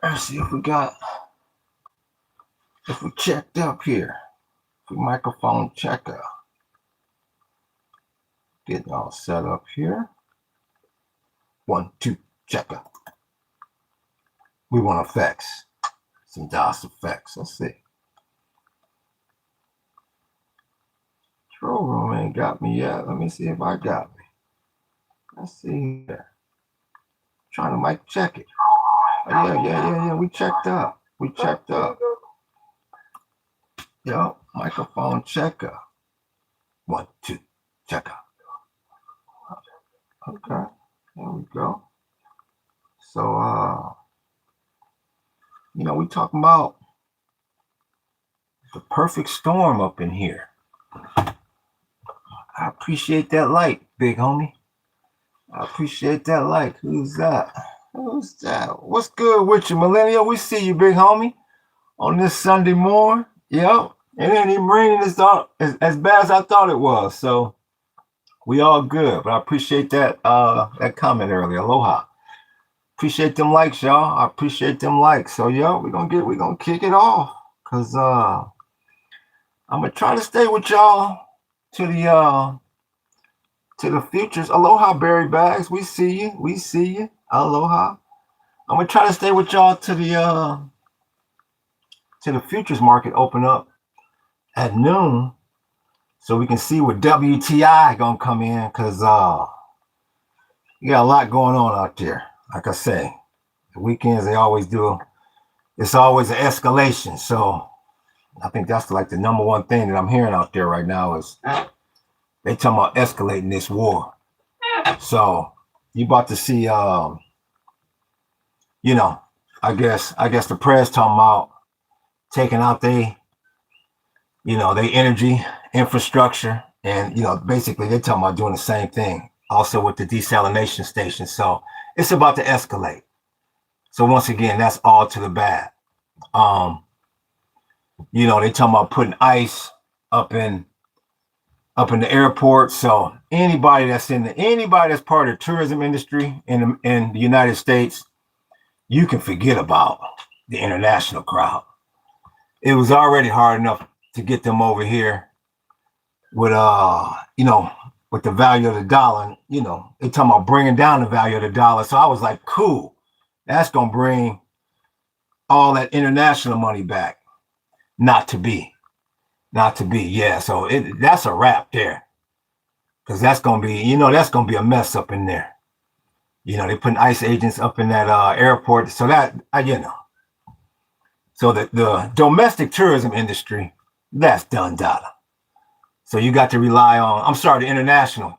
Let's see if we checked up here. If we microphone checker. Getting all set up here. 1, 2, checker. We want effects. Some DOS effects. Let's see. Control room ain't got me yet. Let me see if I got me. Let's see here. Trying to mic check it. Oh, yeah. We checked up. Yo, microphone checker. 1, 2, checker. Okay, there we go. So, we talking about the perfect storm up in here. I appreciate that light, big homie. I appreciate that light. Who's that? What's good with you, Millennial? We see you, big homie, on this Sunday morning. Yep. It ain't even raining as bad as I thought it was. So we all good. But I appreciate that comment earlier. Aloha. Appreciate them likes, y'all. I appreciate them likes. So we're gonna kick it off. Cause I'm gonna try to stay with y'all to the futures. Aloha, Berry Bags. We see you. Aloha. I'm gonna try to stay with y'all to the futures market open up at noon, so we can see what WTI gonna come in. Cause you got a lot going on out there. Like I say, the weekends they always do. It's always an escalation. So I think that's like the number one thing that I'm hearing out there right now is they talking about escalating this war. So you about to see, I guess the press talking about taking out they energy infrastructure, and basically they're talking about doing the same thing also with the desalination station. So it's about to escalate. So once again, that's all to the bad. They talking about putting ice up in the airport. So anybody that's part of the tourism industry in the United States, you can forget about the international crowd. It was already hard enough to get them over here with with the value of the dollar. They talking about bringing down the value of the dollar. So I was like, cool, that's gonna bring all that international money back. Not to be. Yeah. So that's a wrap there, because that's gonna be a mess up in there. They putting ICE agents up in that airport. So that so the domestic tourism industry, that's done data. So you got to rely on, the international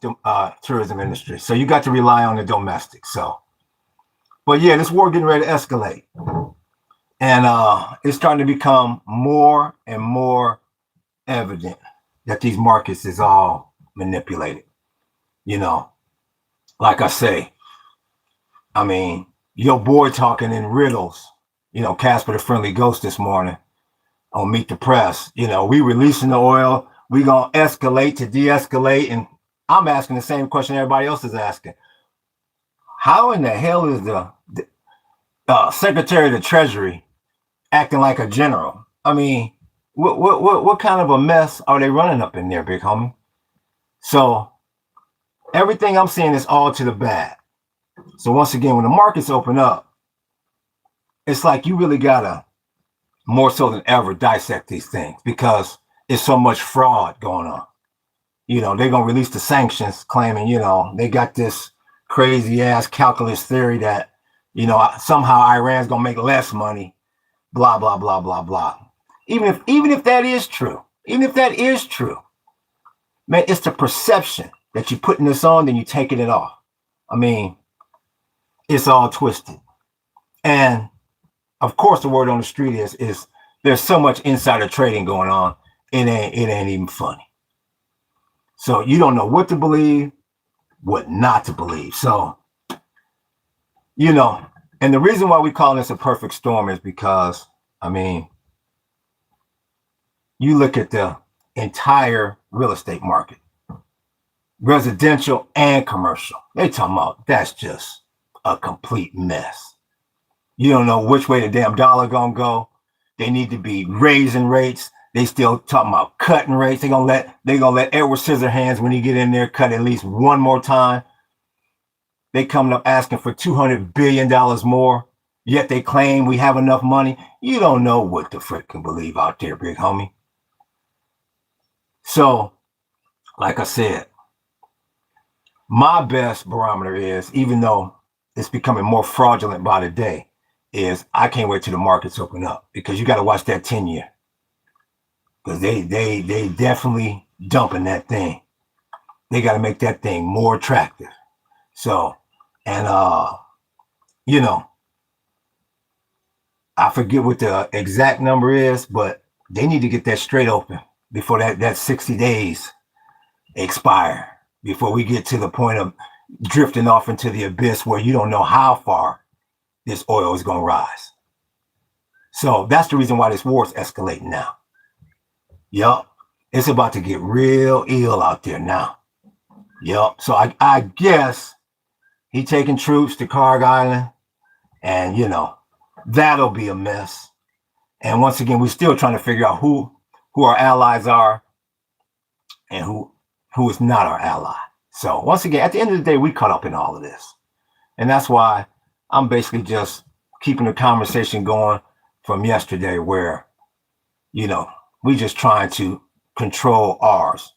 tourism industry. So you got to rely on the domestic. So, but yeah, this war getting ready to escalate. And it's starting to become more and more evident that these markets is all manipulated. Like I say, your boy talking in riddles, Casper the Friendly Ghost this morning on Meet the Press. We releasing the oil. We gonna escalate to de-escalate, and I'm asking the same question everybody else is asking. How in the hell is the Secretary of the Treasury acting like a general? What kind of a mess are they running up in there, big homie? So everything I'm seeing is all to the bad. So once again, when the markets open up, it's like you really gotta, more so than ever, dissect these things, because it's so much fraud going on. They're gonna release the sanctions claiming, they got this crazy ass calculus theory that, somehow Iran's gonna make less money, blah, blah, blah, blah, blah. Even if that is true, man, it's the perception that you're putting this on, then you're taking it off. It's all twisted. And of course, the word on the street is there's so much insider trading going on. It ain't even funny. So you don't know what to believe, what not to believe. So, and the reason why we call this a perfect storm is because, you look at the entire real estate market, residential and commercial. They talking about that's just a complete mess. You don't know which way the damn dollar gonna go. They need to be raising rates. They still talking about cutting rates. They gonna let Edward Scissorhands, when he get in there, cut at least one more time. They coming up asking for $200 billion more, yet they claim we have enough money. You don't know what the frick can believe out there, big homie. So, like I said, my best barometer is, even though it's becoming more fraudulent by the day, is I can't wait till the markets open up, because you got to watch that 10-year, because they definitely dumping that thing. They got to make that thing more attractive. So, and you know, I forget what the exact number is, but they need to get that straight open before that 60 days expire, before we get to the point of drifting off into the abyss where you don't know how far this oil is going to rise. So that's the reason why this war is escalating now. Yup. It's about to get real ill out there now. Yup. So I guess he taking troops to Carg Island, and that'll be a mess. And once again, we're still trying to figure out who our allies are and who is not our ally. So once again, at the end of the day, we caught up in all of this. And that's why I'm basically just keeping the conversation going from yesterday, where, we just trying to control ours.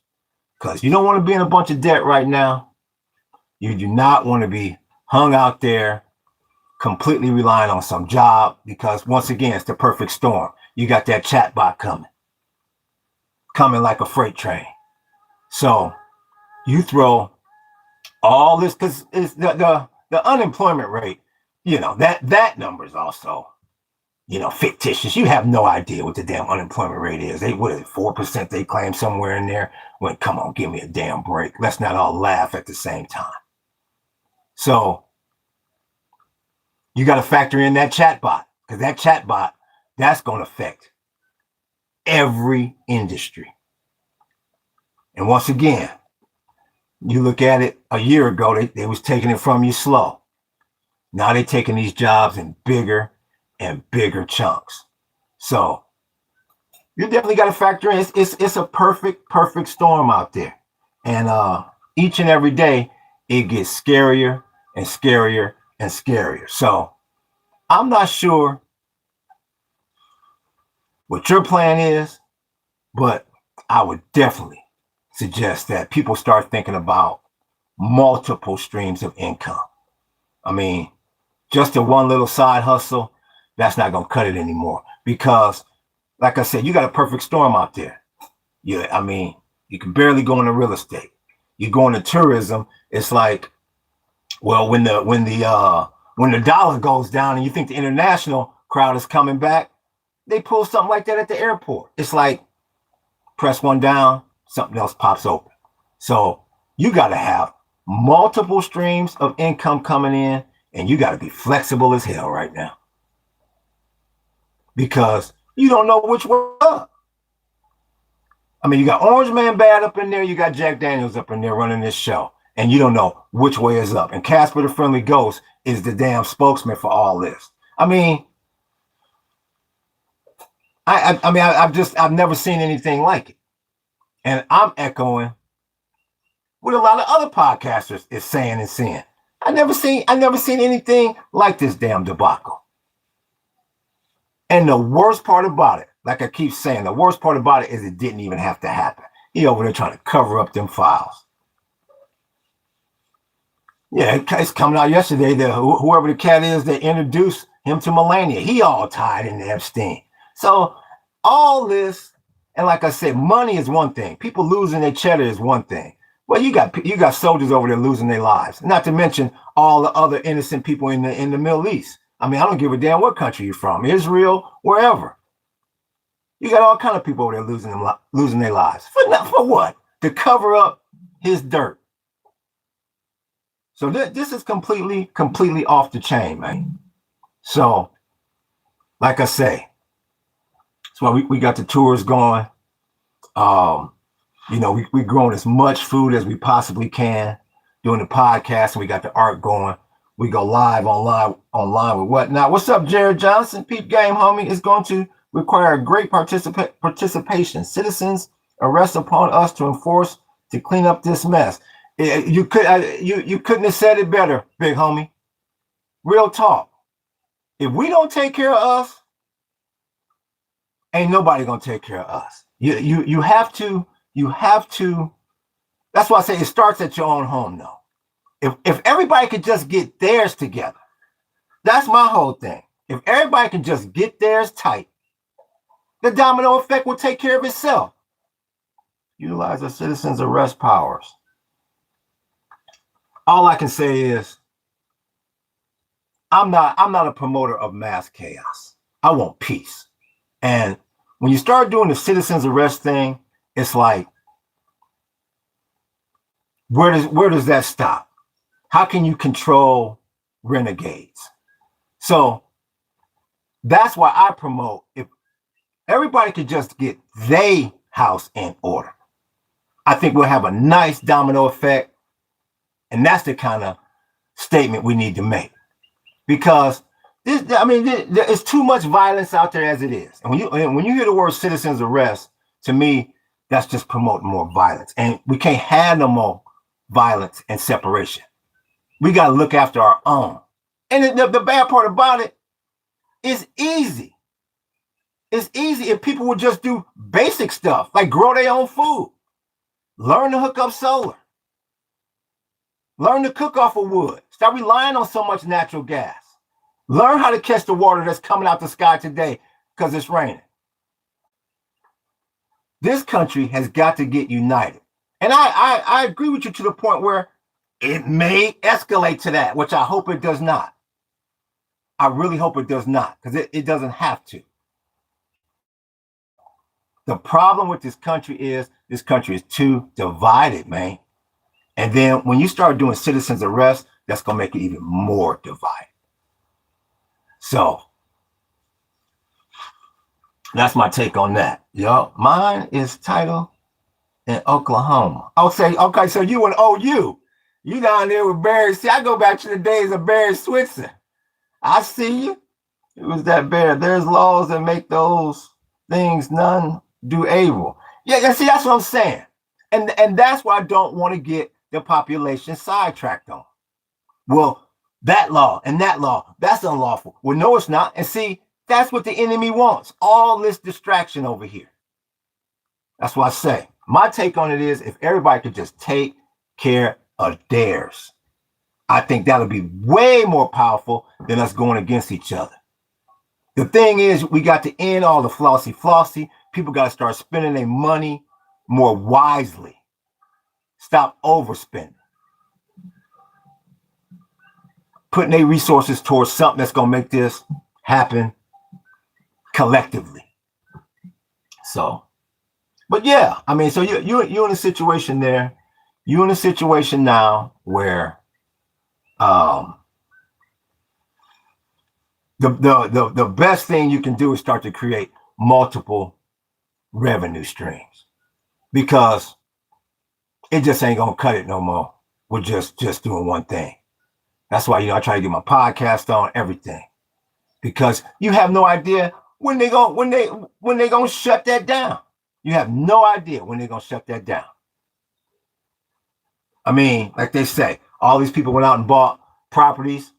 Because you don't want to be in a bunch of debt right now. You do not want to be hung out there completely relying on some job, because once again, it's the perfect storm. You got that chatbot coming like a freight train. So you throw all this, because it's the unemployment rate, that number is also, fictitious. You have no idea what the damn unemployment rate is. What is it, 4% they claim somewhere in there? Well, come on, give me a damn break. Let's not all laugh at the same time. So you got to factor in that chatbot, because that chatbot, that's going to affect every industry. And once again, you look at it, a year ago, they was taking it from you slow. Now they're taking these jobs in bigger and bigger chunks. So you definitely got to factor in. It's a perfect storm out there. And each and every day, it gets scarier and scarier and scarier. So I'm not sure what your plan is, but I would definitely suggest that people start thinking about multiple streams of income. I mean, just a one little side hustle, that's not going to cut it anymore, because like I said, you got a perfect storm out there. Yeah, I mean, you can barely go into real estate. You go into tourism, it's like, well, when the dollar goes down and you think the international crowd is coming back, they pull something like that at the airport. It's like, press one down, something else pops open. So you got to have multiple streams of income coming in, and you got to be flexible as hell right now, because you don't know which way up. I mean, you got Orange Man Bad up in there, you got Jack Daniels up in there running this show, and you don't know which way is up. And Casper the Friendly Ghost is the damn spokesman for all this. I mean, I've never seen anything like it. And I'm echoing what a lot of other podcasters is saying and seeing. I never seen anything like this damn debacle. And the worst part about it, like I keep saying, the worst part about it is it didn't even have to happen. He over there trying to cover up them files. Yeah, it's coming out yesterday that whoever the cat is that introduced him to Melania, he all tied into Epstein. So all this, and like I said, money is one thing. People losing their cheddar is one thing. Well, you got soldiers over there losing their lives. Not to mention all the other innocent people in the Middle East. I mean, I don't give a damn what country you're from, Israel, wherever. You got all kind of people over there losing their lives. For what? To cover up his dirt. So this is completely off the chain, man. So, like I say, that's why we got the tours going. We growing as much food as we possibly can, doing the podcast, and we got the art going. we go live online with whatnot. What's up, Jared Johnson? Peep game, homie. It's going to require great participation. Citizens arrest upon us to enforce to clean up this mess. You couldn't have said it better, big homie. Real talk. If we don't take care of us, ain't nobody gonna take care of us. You have to. That's why I say it starts at your own home, though. If everybody could just get theirs together, that's my whole thing. If everybody can just get theirs tight, the domino effect will take care of itself. Utilize the citizens' arrest powers. All I can say is, I'm not a promoter of mass chaos. I want peace. And when you start doing the citizens' arrest thing, it's like, where does that stop? How can you control renegades? So that's why I promote, if everybody could just get their house in order, I think we'll have a nice domino effect. And that's the kind of statement we need to make. Because there's too much violence out there as it is. And when you hear the word citizens arrest, to me, that's just promoting more violence. And we can't have no more violence and separation. We got to look after our own. And the bad part about it is easy. It's easy if people would just do basic stuff, like grow their own food, learn to hook up solar, learn to cook off of wood, stop relying on so much natural gas, learn how to catch the water that's coming out the sky today because it's raining. This country has got to get united. And I agree with you to the point where it may escalate to that, which I hope it does not. I really hope it does not, because it doesn't have to. The problem with this country is too divided, man. And then when you start doing citizens arrest, that's going to make it even more divided. So that's my take on that. Yo, mine is titled in Oklahoma. I'll say, okay, so you in OU. You down there with Barry. See, I go back to the days of Barry Switzer. I see you. It was that Barry. There's laws that make those things none do able. Yeah, see, that's what I'm saying. And that's why I don't want to get the population sidetracked on. Well, that law and that law, that's unlawful. Well, no, it's not. And see, that's what the enemy wants. All this distraction over here. That's what I say. My take on it is, if everybody could just take care of theirs, I think that'll be way more powerful than us going against each other. The thing is, we got to end all the flossy. People got to start spending their money more wisely. Stop overspending. Putting their resources towards something that's going to make this happen collectively. So, but yeah, I mean, so you're in a situation there. You're in a situation now where the best thing you can do is start to create multiple revenue streams, because it just ain't gonna cut it no more with just doing one thing. That's why, I try to get my podcast on, everything, because you have no idea when they gonna shut that down. You have no idea when they're gonna shut that down. I mean, like they say, all these people went out and bought properties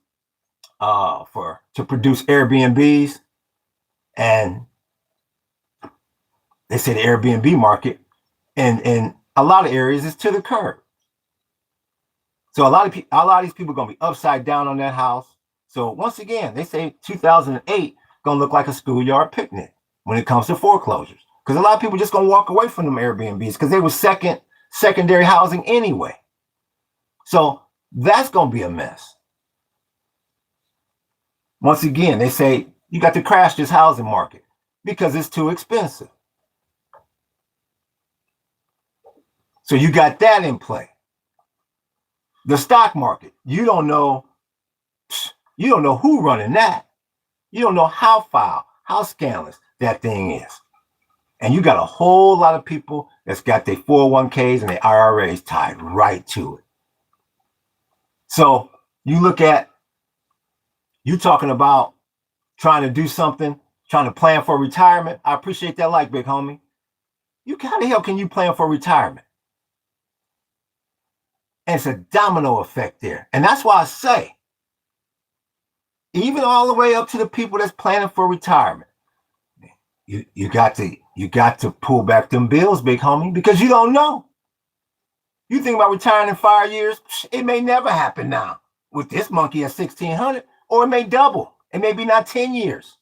to produce Airbnbs, and they say the Airbnb market in a lot of areas is to the curb. So a lot of these people are gonna be upside down on that house. So once again, they say 2008 gonna look like a schoolyard picnic when it comes to foreclosures, because a lot of people just gonna walk away from them Airbnbs because they were secondary housing anyway. So that's gonna be a mess. Once again, they say you got to crash this housing market because it's too expensive. So you got that in play. The stock market, you don't know who running that. You don't know how foul, how scandalous that thing is. And you got a whole lot of people that's got their 401ks and their IRAs tied right to it. So you look at You talking about trying to do something, trying to plan for retirement. I appreciate that like, big homie. You how the hell can you plan for retirement? And it's a domino effect there. And that's why I say, even all the way up to the people that's planning for retirement, you got to pull back them bills, big homie, because you don't know. You think about retiring in 5 years, it may never happen now with this monkey at 1,600, or it may double. It may be not 10 years.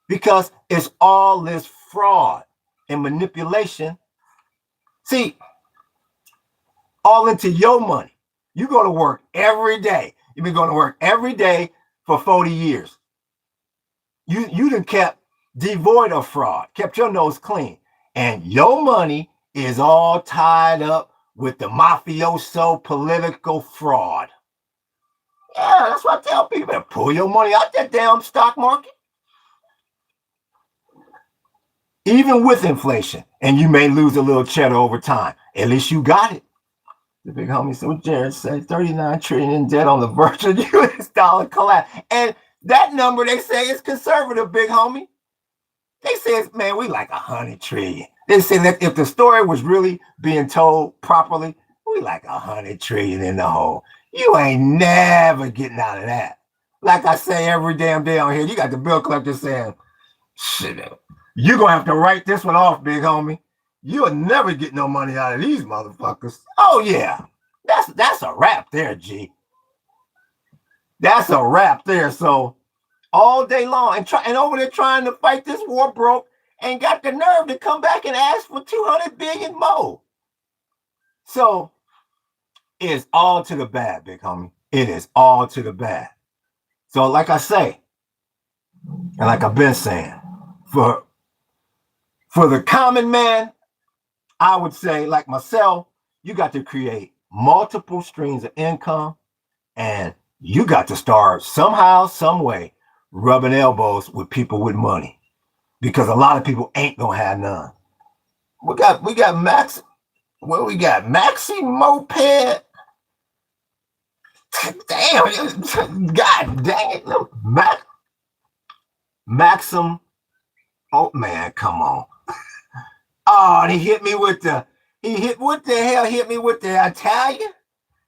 Because it's all this fraud and manipulation. See, all into your money. You go to work every day. You've been going to work every day for 40 years. You done kept devoid of fraud, kept your nose clean. And your money is all tied up with the mafioso political fraud. Yeah, that's what I tell people. Pull your money out that damn stock market. Even with inflation, and you may lose a little cheddar over time. At least you got it. The big homie said, what Jared said, 39 trillion in debt on the verge of US dollar collapse. And that number, they say, is conservative, big homie. They say, man, we like 100 trillion. They say that if the story was really being told properly, we like 100 trillion in the hole. You ain't never getting out of that. Like I say every damn day on here, you got the bill collector saying, shit, you're going to have to write this one off, big homie. You'll never get no money out of these motherfuckers. Oh, yeah. That's a wrap there, G. That's a wrap there. So all day long and over there trying to fight this war broke and got the nerve to come back and ask for 200 billion more. So it's all to the bad, big homie. It is all to the bad. So like I say, and like I've been saying, for the common man, I would say, like myself, you got to create multiple streams of income, and you got to start somehow, some way, rubbing elbows with people with money, because a lot of people ain't gonna have none. We got Max. Well, we got Maxi Moped. Damn, God dang it, Maxim. Oh man, come on. Oh, and he hit me with the Italian?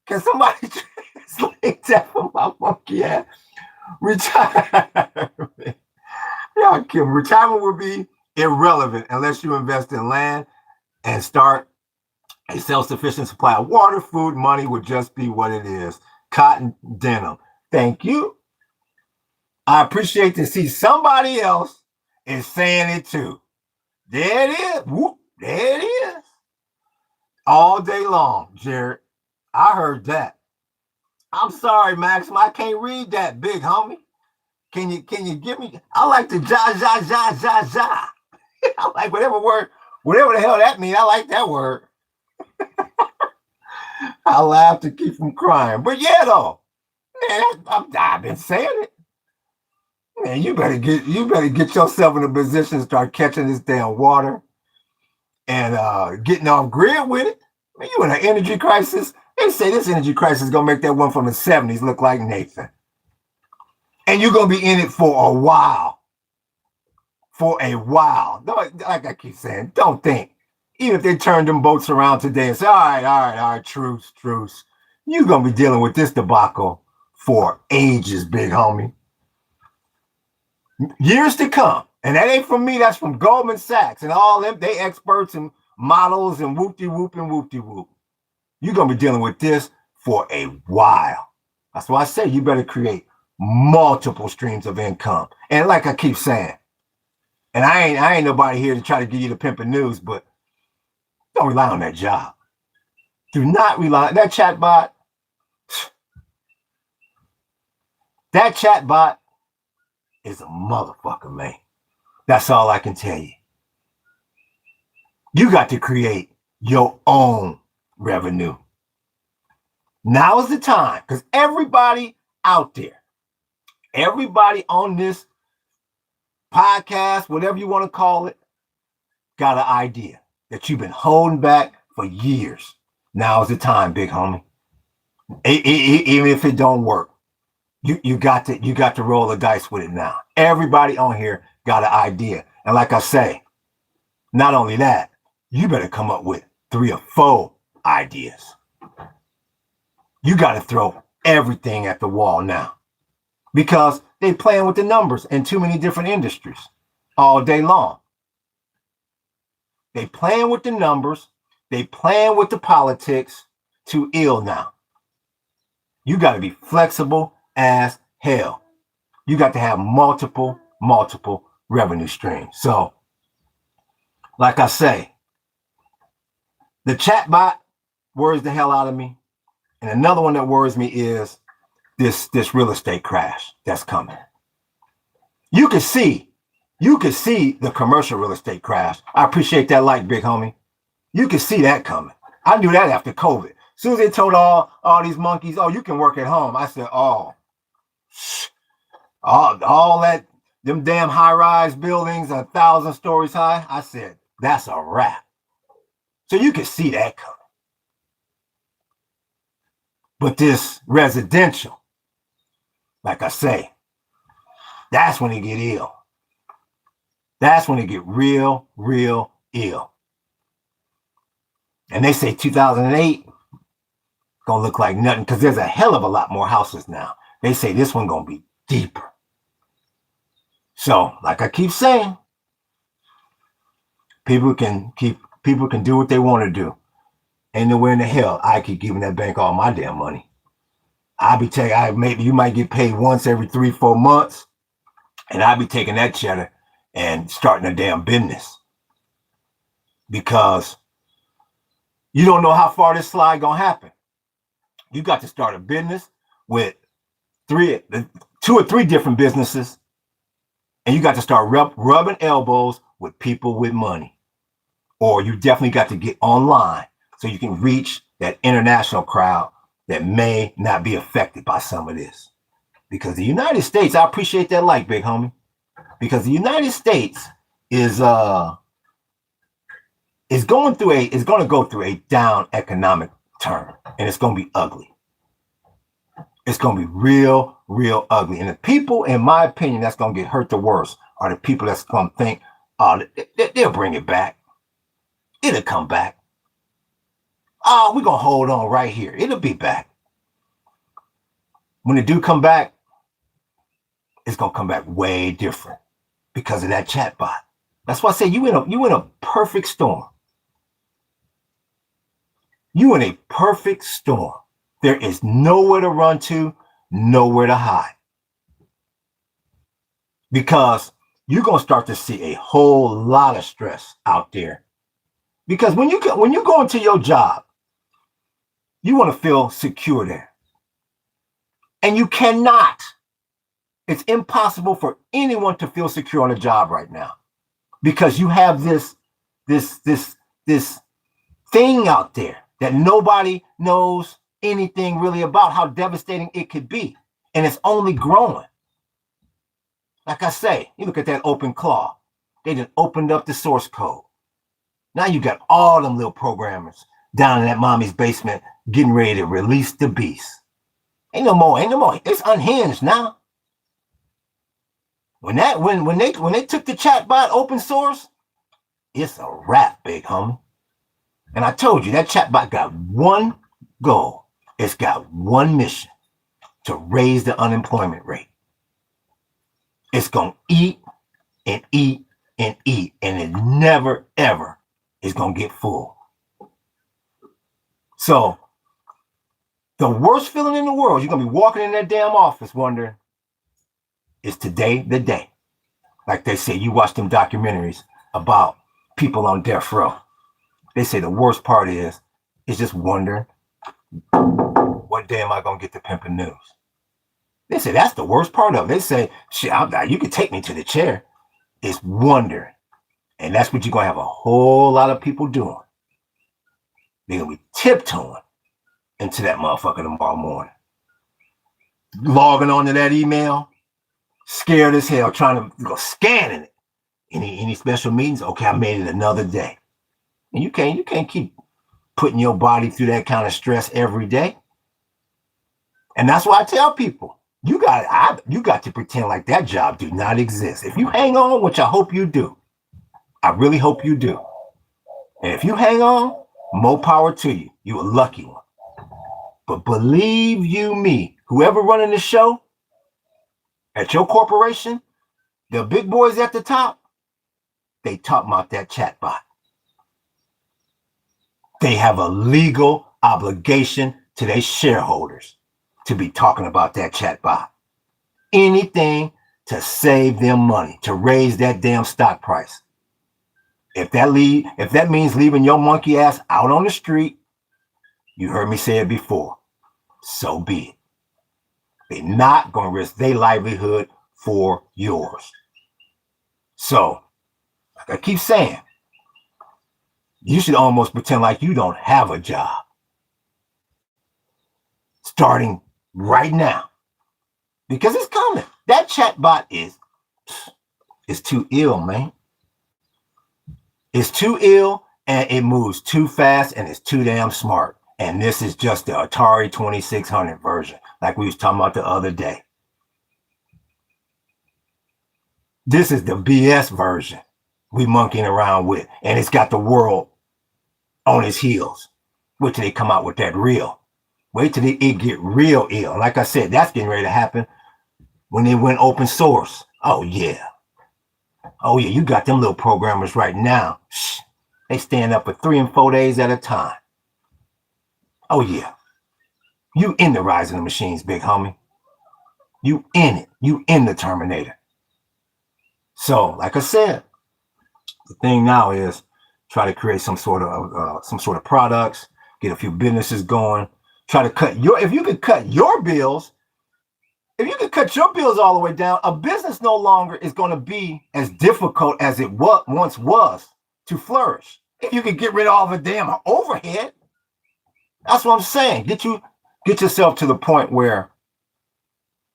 Can somebody translate that for my monkey ass? Retirement. Yeah, Kim, retirement would be irrelevant unless you invest in land and start a self-sufficient supply of water, food, money would just be what it is. Cotton, denim. Thank you. I appreciate to see somebody else is saying it too. There it is. Whoop, there it is. All day long, Jared. I heard that. I'm sorry, Maxim. I can't read that, big homie. Can you give me? I like the ja. I like whatever the hell that means. I like that word. I laugh to keep from crying. But yeah, though, man, I've been saying it. Man, you better get yourself in a position to start catching this damn water and getting off grid with it. Man, you in an energy crisis. They say this energy crisis is gonna make that one from the 70s look like Nathan. And you're gonna be in it for a while. For a while. Like I keep saying, don't think. Even if they turn them boats around today and say, all right, truce. You're gonna be dealing with this debacle for ages, big homie. Years to come. And that ain't from me, that's from Goldman Sachs and all them, they experts and models and whoop-de-whoop and whoop-de-whoop. You're gonna be dealing with this for a while. That's why I say you better create multiple streams of income. And like I keep saying, and I ain't nobody here to try to give you the pimping news, but don't rely on that job. Do not rely on that chatbot. That chatbot is a motherfucker, man. That's all I can tell you. You got to create your own revenue. Now is the time, because everybody out there, everybody on this podcast, whatever you want to call it, got an idea that you've been holding back for years. Now is the time, big homie. Even if it don't work, You got to roll the dice with it now. Everybody on here got an idea. And like I say, not only that, you better come up with 3 or 4 ideas. You got to throw everything at the wall now because they playing with the numbers in too many different industries all day long. They playing with the numbers. They playing with the politics too ill now. You got to be flexible as hell. You got to have multiple revenue streams. So, like I say, the chatbot worries the hell out of me. And another one that worries me is this real estate crash that's coming. You could see the commercial real estate crash. I appreciate that like, big homie. You could see that coming. I knew that after COVID. As soon as they told all these monkeys, oh, you can work at home, I said, oh, all that, them damn high-rise buildings 1,000 stories high, I said, that's a wrap. So you could see that coming. But this residential, like I say, that's when it get ill. That's when it get real ill. And they say 2008 gonna look like nothing because there's a hell of a lot more houses now. They say this one gonna be deeper. So, like I keep saying, people can do what they want to do. Ain't nowhere in the hell I keep giving that bank all my damn money. Maybe you might get paid once every 3-4 months, and I'll be taking that cheddar and starting a damn business. Because you don't know how far this slide gonna happen. You got to start a business with 2 or 3 different businesses, and you got to start rubbing elbows with people with money. Or you definitely got to get online so you can reach that international crowd that may not be affected by some of this. Because the United States, I appreciate that like, big homie. Because the United States is going to go through a down economic turn, and it's going to be ugly. It's going to be real ugly. And the people, in my opinion, that's going to get hurt the worst are the people that's going to think, oh, they'll bring it back. It'll come back. Oh, we're going to hold on right here. It'll be back. When it do come back, it's going to come back way different because of that chatbot. That's why I say you in a perfect storm. You in a perfect storm. There is nowhere to run to, nowhere to hide. Because you're going to start to see a whole lot of stress out there. Because when you go into your job, you want to feel secure there. And you cannot. It's impossible for anyone to feel secure on a job right now. Because you have this thing out there that nobody knows anything really about, how devastating it could be. And it's only growing. Like I say, you look at that open claw. They just opened up the source code. Now you got all them little programmers down in that mommy's basement getting ready to release the beast. Ain't no more. It's unhinged now. When they took the chatbot open source, it's a wrap, big homie. And I told you that chatbot got one goal. It's got one mission: to raise the unemployment rate. It's gonna eat and eat and eat, and it never ever is gonna get full. So the worst feeling in the world, you're gonna be walking in that damn office wondering, is today the day? Like they say, you watch them documentaries about people on death row. They say the worst part is just wondering, what day am I gonna get the pimping news? They say that's the worst part of it. They say, shit, you can take me to the chair. It's wondering. And that's what you're gonna have a whole lot of people doing. They're gonna be tiptoeing into that motherfucker tomorrow morning. Logging onto that email, scared as hell, trying to go scanning it. Any special meetings? Okay, I made it another day. And you can't keep putting your body through that kind of stress every day. And that's why I tell people, you got to pretend like that job do not exist. If you hang on, which I hope you do, I really hope you do. And if you hang on, more power to you. You a lucky one. But believe you me, whoever running the show at your corporation, the big boys at the top, they talk about that chatbot. They have a legal obligation to their shareholders to be talking about that chatbot. Anything to save them money, to raise that damn stock price. If that means leaving your monkey ass out on the street, you heard me say it before, so be it. They're not going to risk their livelihood for yours. So, like I keep saying, you should almost pretend like you don't have a job. Starting right now. Because it's coming. That chatbot is too ill, man. It's too ill, and it moves too fast, and it's too damn smart. And this is just the Atari 2600 version, like we was talking about the other day. This is the BS version we monkeying around with, and it's got the world on its heels. Wait till they come out with that real. Wait till it get real ill. Like I said, that's getting ready to happen when they went open source. Oh yeah. Oh yeah, you got them little programmers right now. Shh. They stand up for 3 and 4 days at a time. Oh yeah. You in the Rise of the Machines, big homie. You in it. You in the Terminator. So, like I said, the thing now is try to create some sort of products, get a few businesses going, try to cut if you could cut your bills all the way down, a business no longer is going to be as difficult as it once was to flourish. If you could get rid of all the damn overhead, that's what I'm saying. Get yourself to the point where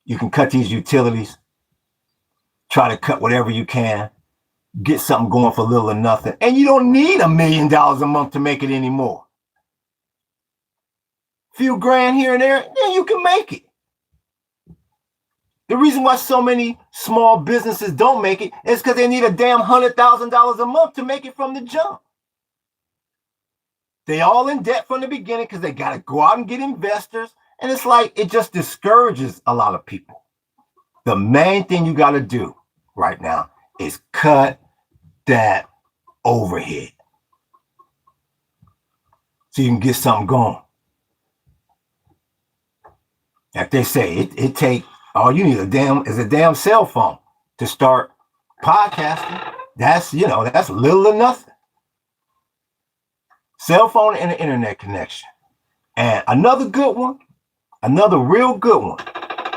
you can cut these utilities, try to cut whatever you can, get something going for little or nothing, and you don't need $1 million a month to make it anymore. Few grand here and there, then you can make it. The reason why so many small businesses don't make it is because they need a damn $100,000 a month to make it from the jump. They all in debt from the beginning because they got to go out and get investors. And it's like, it just discourages a lot of people. The main thing you got to do right now is cut that overhead so you can get something going. Like they say, it take all you need is a damn cell phone to start podcasting. That's little or nothing. Cell phone and an internet connection. And another good one, another real good one.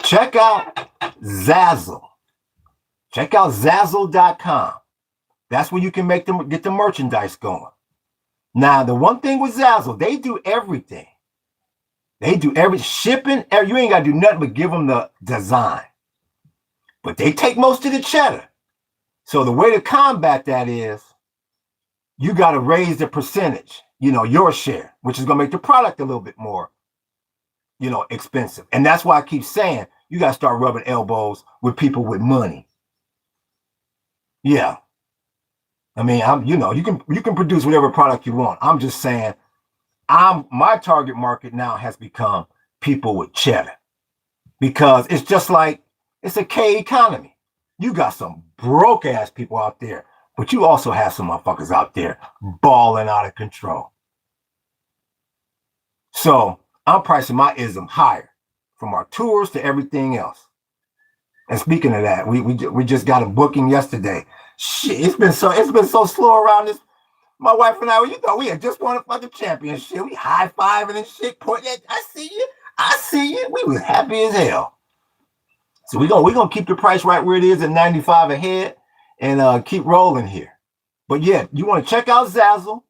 Check out Zazzle. Check out Zazzle.com. That's where you can get the merchandise going. Now, the one thing with Zazzle, they do everything. They do every shipping. You ain't got to do nothing but give them the design. But they take most of the cheddar. So the way to combat that is you got to raise the percentage, your share, which is going to make the product a little bit more, expensive. And that's why I keep saying you got to start rubbing elbows with people with money. Yeah. I mean, you can produce whatever product you want. I'm just saying my target market now has become people with cheddar, because it's just like it's a K economy. You got some broke ass people out there, but you also have some motherfuckers out there balling out of control. So I'm pricing my ism higher, from our tours to everything else. And speaking of that, we just got a booking yesterday. Shit, it's been so slow around this. My wife and I, we had just won a fucking championship. We high-fiving and shit, pointing at, I see you. We was happy as hell. So we're gonna keep the price right where it is at 95 a head and keep rolling here. But yeah, you want to check out Zazzle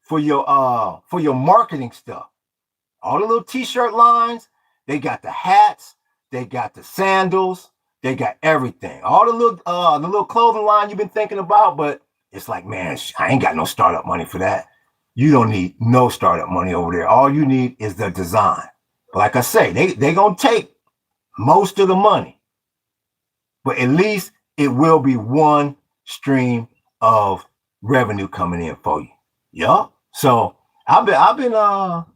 for your marketing stuff. All the little t-shirt lines, they got the hats, they got the sandals, they got everything. All the little clothing line you've been thinking about, but it's like, man, I ain't got no startup money for that. You don't need no startup money over there. All you need is the design. But like I say, they gonna take most of the money, but at least it will be one stream of revenue coming in for you. Yup. So I've been on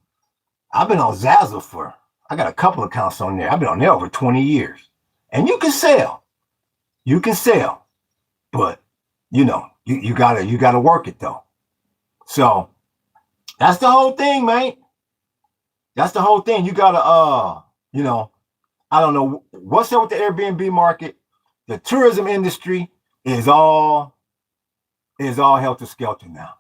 Zazzle for, I got a couple accounts on there. I've been on there over 20 years. And you can sell. You can sell. But you gotta work it though. So that's the whole thing, man. That's the whole thing. You gotta I don't know what's up with the Airbnb market. The tourism industry is all helter skelter now.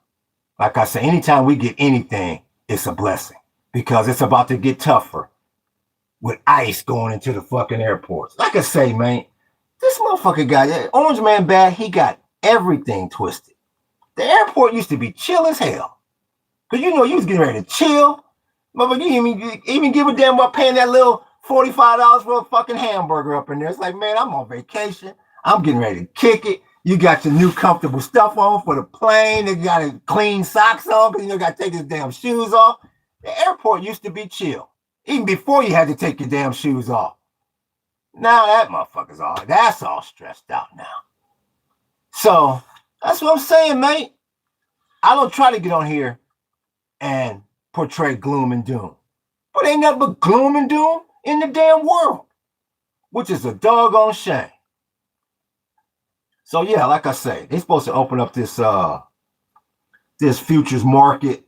Like I said, anytime we get anything, it's a blessing because it's about to get tougher with ICE going into the fucking airports. Like I say, man, this motherfucker got Orange Man bad. He got everything twisted. The airport used to be chill as hell. Because you was getting ready to chill. Motherfucker, you even give a damn about paying that little $45 for a fucking hamburger up in there. It's like, man, I'm on vacation. I'm getting ready to kick it. You got your new comfortable stuff on for the plane. You got clean socks on because you got to take his damn shoes off. The airport used to be chill. Even before you had to take your damn shoes off. Now that motherfucker's that's all stressed out now. So that's what I'm saying, mate. I don't try to get on here and portray gloom and doom. But ain't nothing but gloom and doom in the damn world, which is a doggone shame. So yeah, like I say, they're supposed to open up this futures market.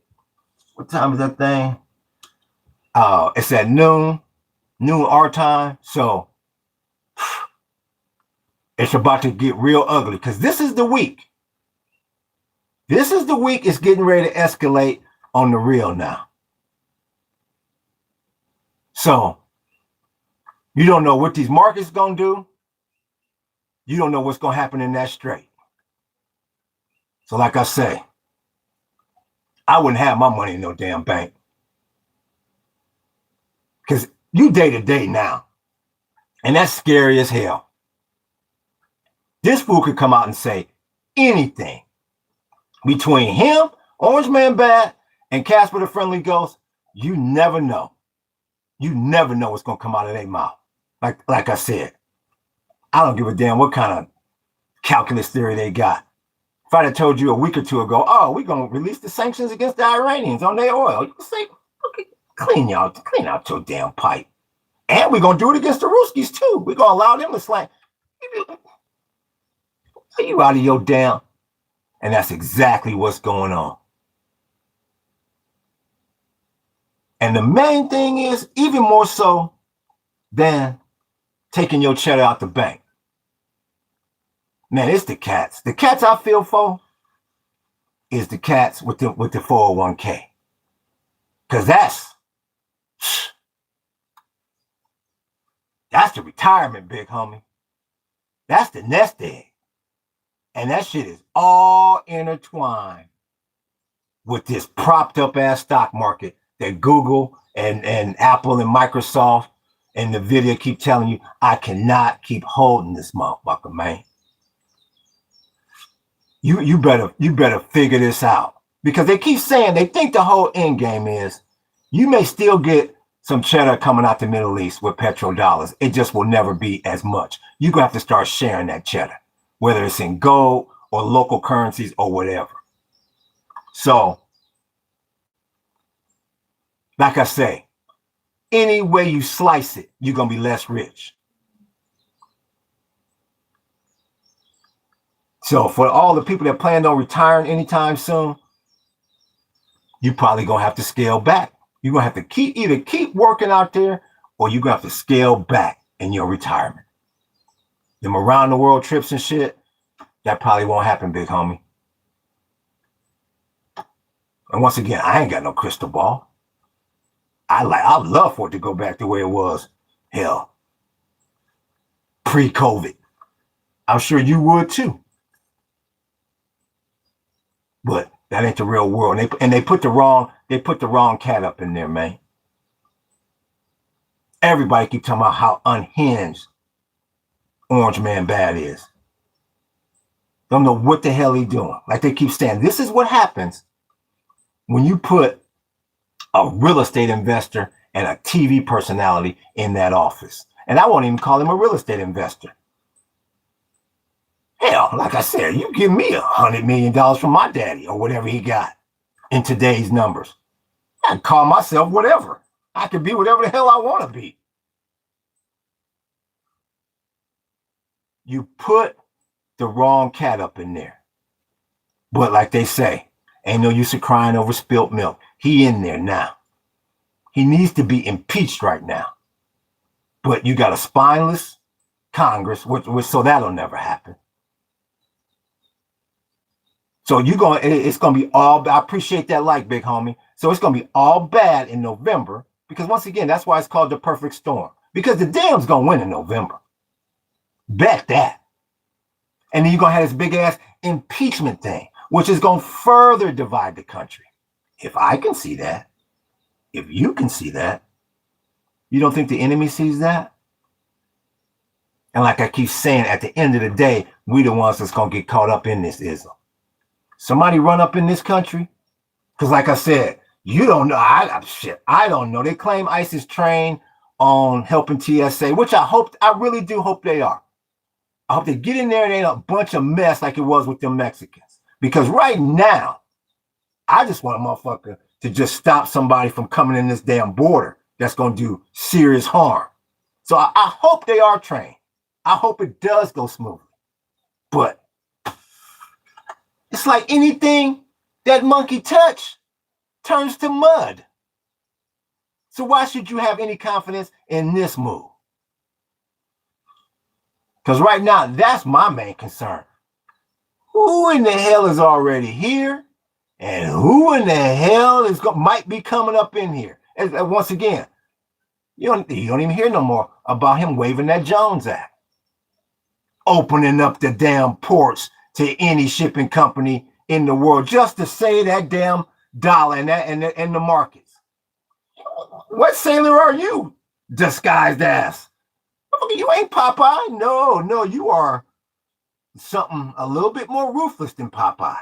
What time is that thing? It's at noon our time. So it's about to get real ugly because this is the week. This is the week it's getting ready to escalate on the real now. So you don't know what these markets gonna do. You don't know what's gonna happen in that strait. So like I say, I wouldn't have my money in no damn bank. Because you day to day now. And that's scary as hell. This fool could come out and say anything. Between him, Orange Man Bad, and Casper the Friendly Ghost, you never know. You never know what's going to come out of their mouth. Like I said, I don't give a damn what kind of calculus theory they got. If I'd have told you a week or two ago, oh, we're going to release the sanctions against the Iranians on their oil, you say, okay, clean out your damn pipe. And we're going to do it against the Ruskies too. We're going to allow them to slang. Are you out of your damn? And that's exactly what's going on. And the main thing is, even more so than taking your cheddar out the bank. Man, it's the cats. The cats I feel for is the cats with the 401k. Because that's the retirement, big homie. That's the nest egg. And that shit is all intertwined with this propped up ass stock market that Google and Apple and Microsoft and NVIDIA keep telling you, I cannot keep holding this motherfucker, man. You better figure this out. Because they keep saying, they think the whole end game is, you may still get some cheddar coming out the Middle East with petrodollars. It just will never be as much. You're going to have to start sharing that cheddar, whether it's in gold or local currencies or whatever. So, like I say, any way you slice it, you're going to be less rich. So for all the people that plan on retiring anytime soon, you probably going to have to scale back. You're going to have to either keep working out there or you're going to have to scale back in your retirement. Them around the world trips and shit, that probably won't happen, big homie. And once again, I ain't got no crystal ball. I'd love for it to go back the way it was, hell, pre-COVID. I'm sure you would too. But that ain't the real world. And they put the wrong cat up in there, man. Everybody keep talking about how unhinged Orange Man Bad is. Don't know what the hell he doing. Like they keep saying, this is what happens when you put a real estate investor and a TV personality in that office. And I won't even call him a real estate investor. Hell, like I said, you give me $100 million from my daddy or whatever he got in today's numbers. I call myself whatever. I can be whatever the hell I want to be. You put the wrong cat up in there. But like they say, ain't no use of crying over spilt milk. He in there now. He needs to be impeached right now. But you got a spineless Congress, which so that'll never happen. So it's gonna be all. I appreciate that, like, big homie. So it's gonna be all bad in November, because once again, that's why it's called the perfect storm. Because the damn's gonna win in November. Bet that. And then you're gonna have this big ass impeachment thing, which is gonna further divide the country. If I can see that, if you can see that, you don't think the enemy sees that? And like I keep saying, at the end of the day, we the ones that's gonna get caught up in this ism. Somebody run up in this country, because like I said, you don't know. I don't know. They claim ISIS trained on helping TSA, which I really do hope they are. I hope they get in there and ain't a bunch of mess like it was with them Mexicans. Because right now, I just want a motherfucker to just stop somebody from coming in this damn border that's going to do serious harm. So I hope they are trained. I hope it does go smoothly. But it's like anything that monkey touch turns to mud. So why should you have any confidence in this move? Because right now, that's my main concern. Who in the hell is already here? And who in the hell might be coming up in here? And once again, you don't even hear no more about him waving that Jones Act. Opening up the damn ports to any shipping company in the world just to say that damn dollar and the markets. What sailor are you, disguised ass? You ain't Popeye. No, you are something a little bit more ruthless than Popeye.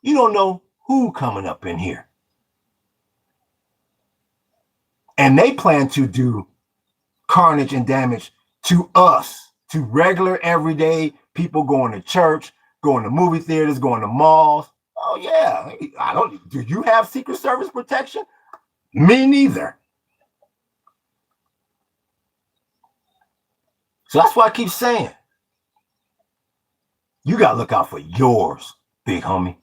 You don't know who coming up in here. And they plan to do carnage and damage to us, to regular, everyday people going to church, going to movie theaters, going to malls. Oh, yeah. Do you have Secret Service protection? Me neither. So that's why I keep saying, you got to look out for yours, big homie.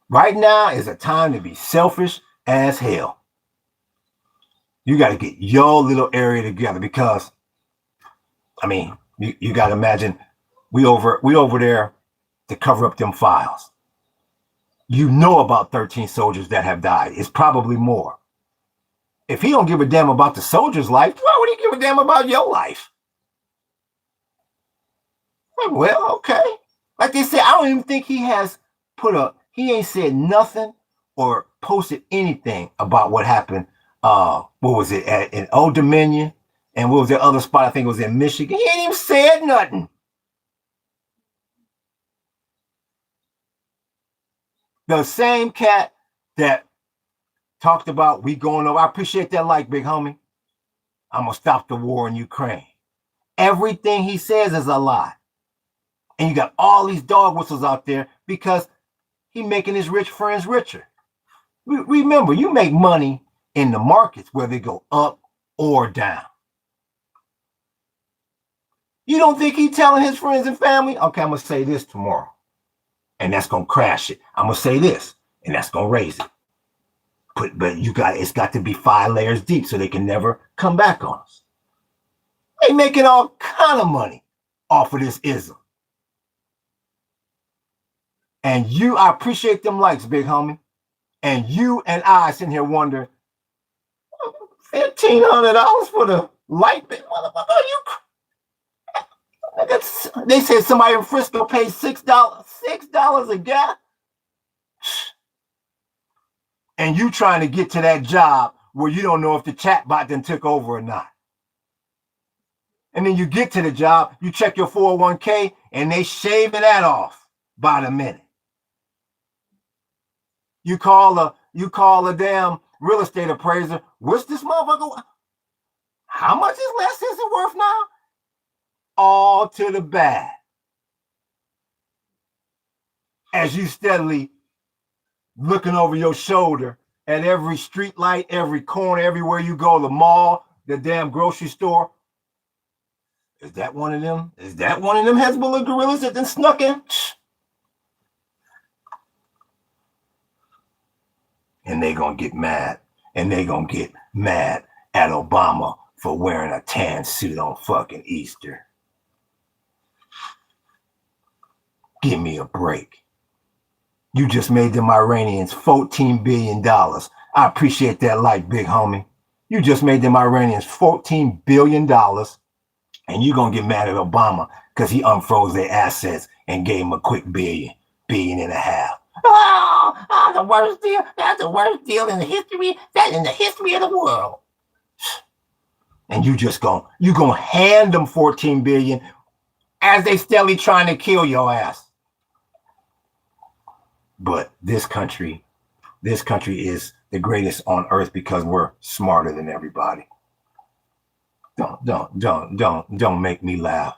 Right now is a time to be selfish as hell. You got to get your little area together because, I mean, you got to imagine we over there to cover up them files. You know about 13 soldiers that have died. It's probably more. If he don't give a damn about the soldier's life, why would he give a damn about your life? Well, okay. Like they said, I don't even think he has he ain't said nothing or posted anything about what happened. What was it in Old Dominion? And what was the other spot? I think it was in Michigan. He ain't even said nothing. The same cat that talked about we going over. I appreciate that, like, big homie. I'm going to stop the war in Ukraine. Everything he says is a lie. And you got all these dog whistles out there because he making his rich friends richer. Remember, you make money in the markets where they go up or down. You don't think he telling his friends and family, okay, I'm going to say this tomorrow, and that's going to crash it. I'm going to say this, and that's going to raise it. But it's got to be 5 layers deep so they can never come back on us. They making all kind of money off of this ism. And I appreciate them likes, big homie. And you and I sitting here wondering, $1,500 for the light bill? They said somebody in Frisco paid $6 a gallon. And you trying to get to that job where you don't know if the chatbot then took over or not. And then you get to the job, you check your 401k, and they shaving that off by the minute. You call a damn real estate appraiser, what's this motherfucker? How much is less is it worth now? All to the bad. As you steadily looking over your shoulder at every street light, every corner, everywhere you go, the mall, the damn grocery store. Is that one of them? Is that one of them Hezbollah guerrillas that then snuck in? And they gonna get mad. And they gonna get mad at Obama for wearing a tan suit on fucking Easter. Give me a break. You just made them Iranians $14 billion. I appreciate that light, big homie. You just made them Iranians $14 billion, and you're going to get mad at Obama because he unfroze their assets and gave them a quick billion and a half. Oh, the worst deal. That's the worst deal in the history. That's in the history of the world. And you gonna hand them $14 billion as they steadily trying to kill your ass. But this country is the greatest on earth because we're smarter than everybody. Don't make me laugh.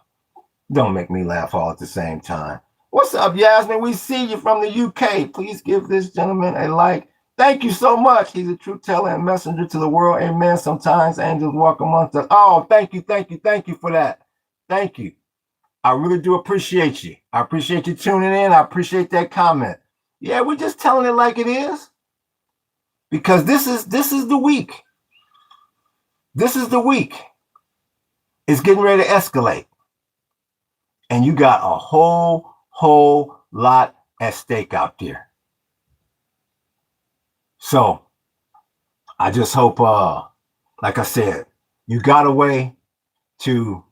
Don't make me laugh all at the same time. What's up, Yasmin? We see you from the UK. Please give this gentleman a like. Thank you so much. He's a truth teller and messenger to the world. Amen. Sometimes angels walk amongst us. Oh, thank you for that. Thank you. I really do appreciate you. I appreciate you tuning in. I appreciate that comment. Yeah, we're just telling it like it is. Because this is the week. This is the week. It's getting ready to escalate. And you got a whole lot at stake out there. So I just hope, like I said, you got a way to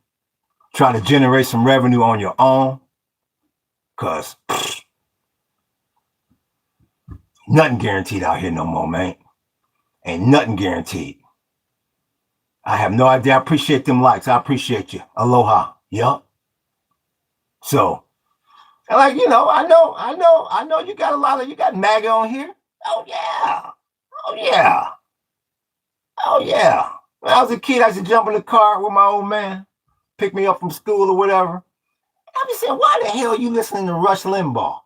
try to generate some revenue on your own. Because nothing guaranteed out here no more, man. Ain't nothing guaranteed. I have no idea. I appreciate them likes. I appreciate you. Aloha. Yup. So, like, you know, I know you got you got MAGA on here. Oh, yeah. When I was a kid, I used to jump in the car with my old man, pick me up from school or whatever. I be saying, why the hell are you listening to Rush Limbaugh?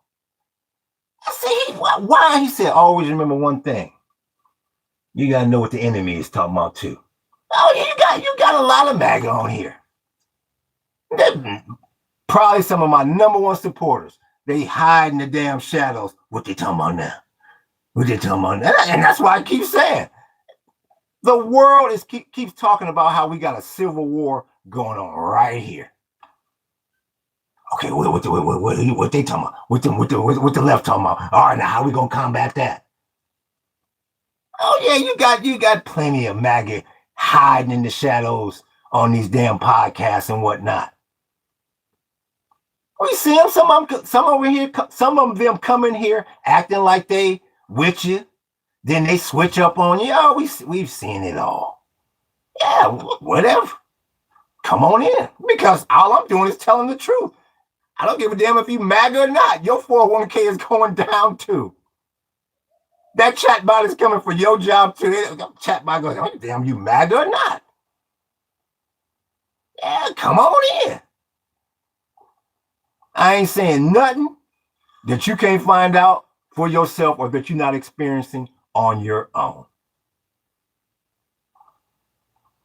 I said, why? He said, always remember one thing. You got to know what the enemy is talking about, too. Oh, yeah, you got a lot of MAGA on here. They're probably some of my number one supporters. They hide in the damn shadows. What they talking about now? And that's why I keep saying, the world keeps talking about how we got a civil war going on right here. Okay, what they talking about? What the left talking about? All right, now how we gonna combat that? Oh yeah, you got plenty of MAGA hiding in the shadows on these damn podcasts and whatnot. We see them. Some of them come in here acting like they with you. Then they switch up on you. Oh, we've seen it all. Yeah, whatever. Come on in, because all I'm doing is telling the truth. I don't give a damn if you MAGA or not. Your 401k is going down too. That chatbot is coming for your job too. Chatbot goes, oh, damn, you MAGA or not? Yeah, come on in. I ain't saying nothing that you can't find out for yourself or that you're not experiencing on your own.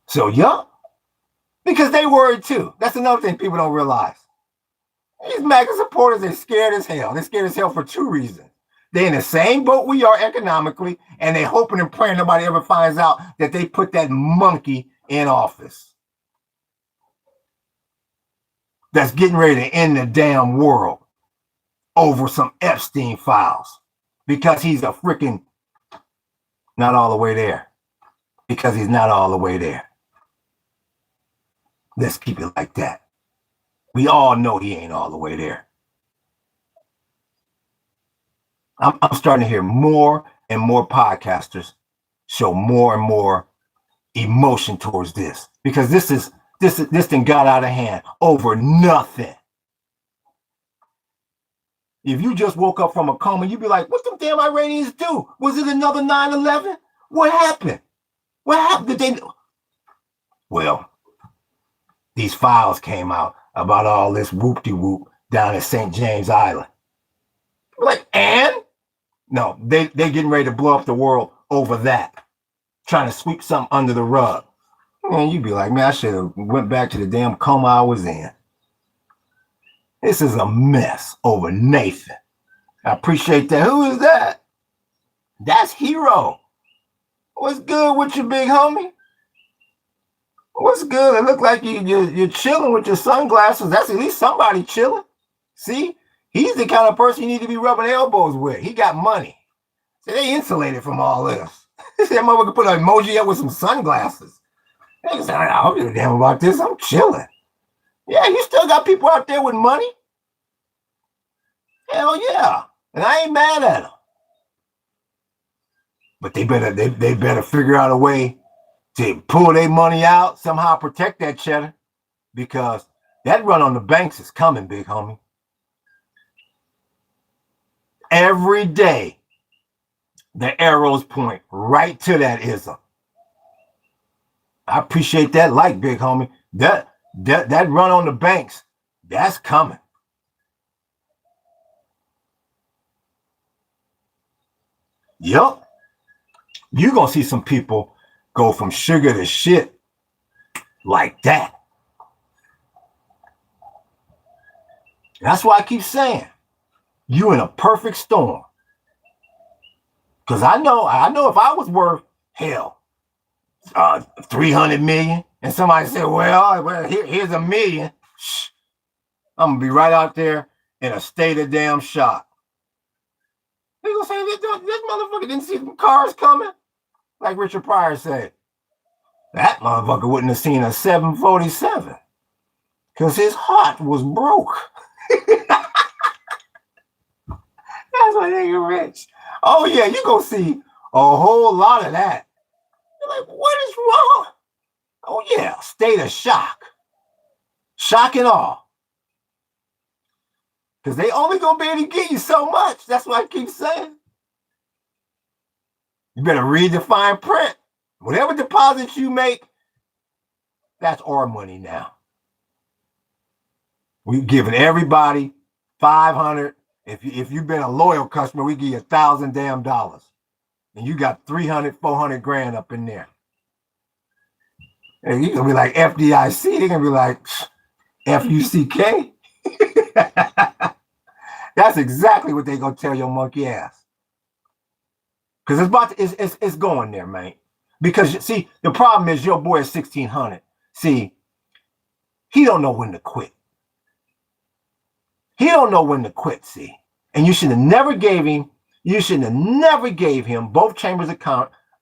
So, yeah, because they worried too. That's another thing people don't realize. These MAGA supporters, they're scared as hell. They're scared as hell for two reasons. They're in the same boat we are economically, and they're hoping and praying nobody ever finds out that they put that monkey in office. That's getting ready to end the damn world over some Epstein files because he's a freaking not all the way there. Because he's not all the way there. Let's keep it like that. We all know he ain't all the way there. I'm starting to hear more and more podcasters show more and more emotion towards this, because this thing got out of hand over nothing. If you just woke up from a coma, you'd be like, what them damn Iranians do? Was it another 9/11? What happened? What happened? Did they? Well, these files came out about all this whoop-de-whoop down at St. James Island. Like, and? No, they getting ready to blow up the world over that. Trying to sweep something under the rug. Man, you'd be like, man, I should have went back to the damn coma I was in. This is a mess over Nathan. I appreciate that. Who is that? That's Hero. What's good with you, big homie? What's good? It look like you're chilling with your sunglasses. That's at least somebody chilling. See? He's the kind of person you need to be rubbing elbows with. He got money. So they insulated from all this. That motherfucker put an emoji up with some sunglasses. They say, I don't give a damn about this. I'm chilling. Yeah, you still got people out there with money. Hell yeah. And I ain't mad at them. But they better figure out a way to pull their money out, somehow protect that cheddar, because that run on the banks is coming, big homie. Every day, the arrows point right to that ism. I appreciate that like, big homie. That run on the banks, that's coming. Yup. You're going to see some people go from sugar to shit like that. That's why I keep saying, you in a perfect storm. Because I know if I was worth, hell, 300 million, and somebody said, well here's $1 million, I'm going to be right out there in a state of damn shock. They're going to say, this motherfucker didn't see some cars coming. Like Richard Pryor said, that motherfucker wouldn't have seen a 747 because his heart was broke. That's why they get rich. Oh yeah, you're going to see a whole lot of that. You're like, what is wrong? Oh yeah, state of shock. Shock and awe. Because they only going to be able to give you so much. That's what I keep saying. You better read the fine print. Whatever deposits you make, that's our money now. We've given everybody $500. If you've been a loyal customer, we give you $1,000 damn dollars. And you got 300, 400 grand up in there. And you're going to be like FDIC. They're going to be like FUCK. That's exactly what they're going to tell your monkey ass. Because it's going there, man. Because, see, the problem is your boy is 1600. See, he don't know when to quit. He don't know when to quit, see. And you should have never gave him both chambers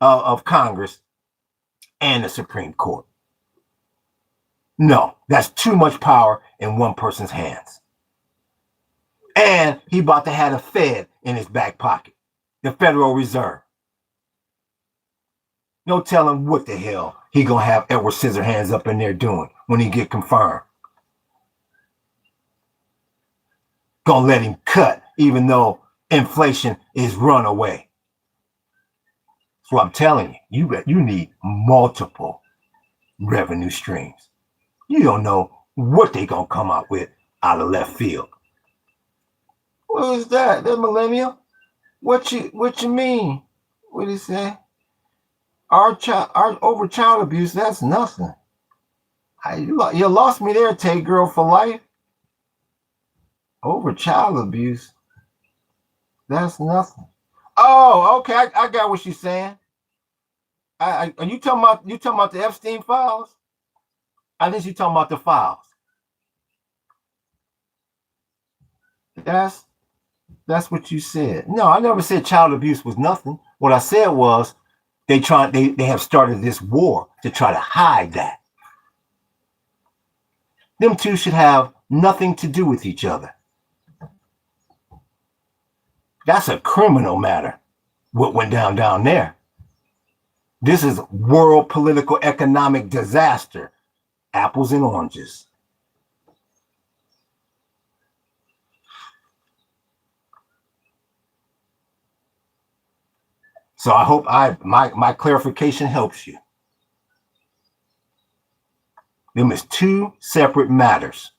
of Congress and the Supreme Court. No, that's too much power in one person's hands. And he about to have a Fed in his back pocket, the Federal Reserve. No telling what the hell he gonna have Edward Scissorhands up in there doing when he get confirmed. Gonna let him cut even though inflation is run away. That's what I'm telling you. You need multiple revenue streams. You don't know what they gonna come out with out of left field. What is that? That millennial? What you mean? What did he say? Our over child abuse, that's nothing. You lost me there, Tay Girl for life. Over child abuse, that's nothing. Oh, okay, I got what you're saying. Are you talking about the Epstein files? I think you're talking about the files. That's what you said. No, I never said child abuse was nothing. What I said was they have started this war to try to hide that. Them two should have nothing to do with each other. That's a criminal matter, what went down there. This is world political economic disaster. Apples and oranges. So I hope my clarification helps you. Them is two separate matters.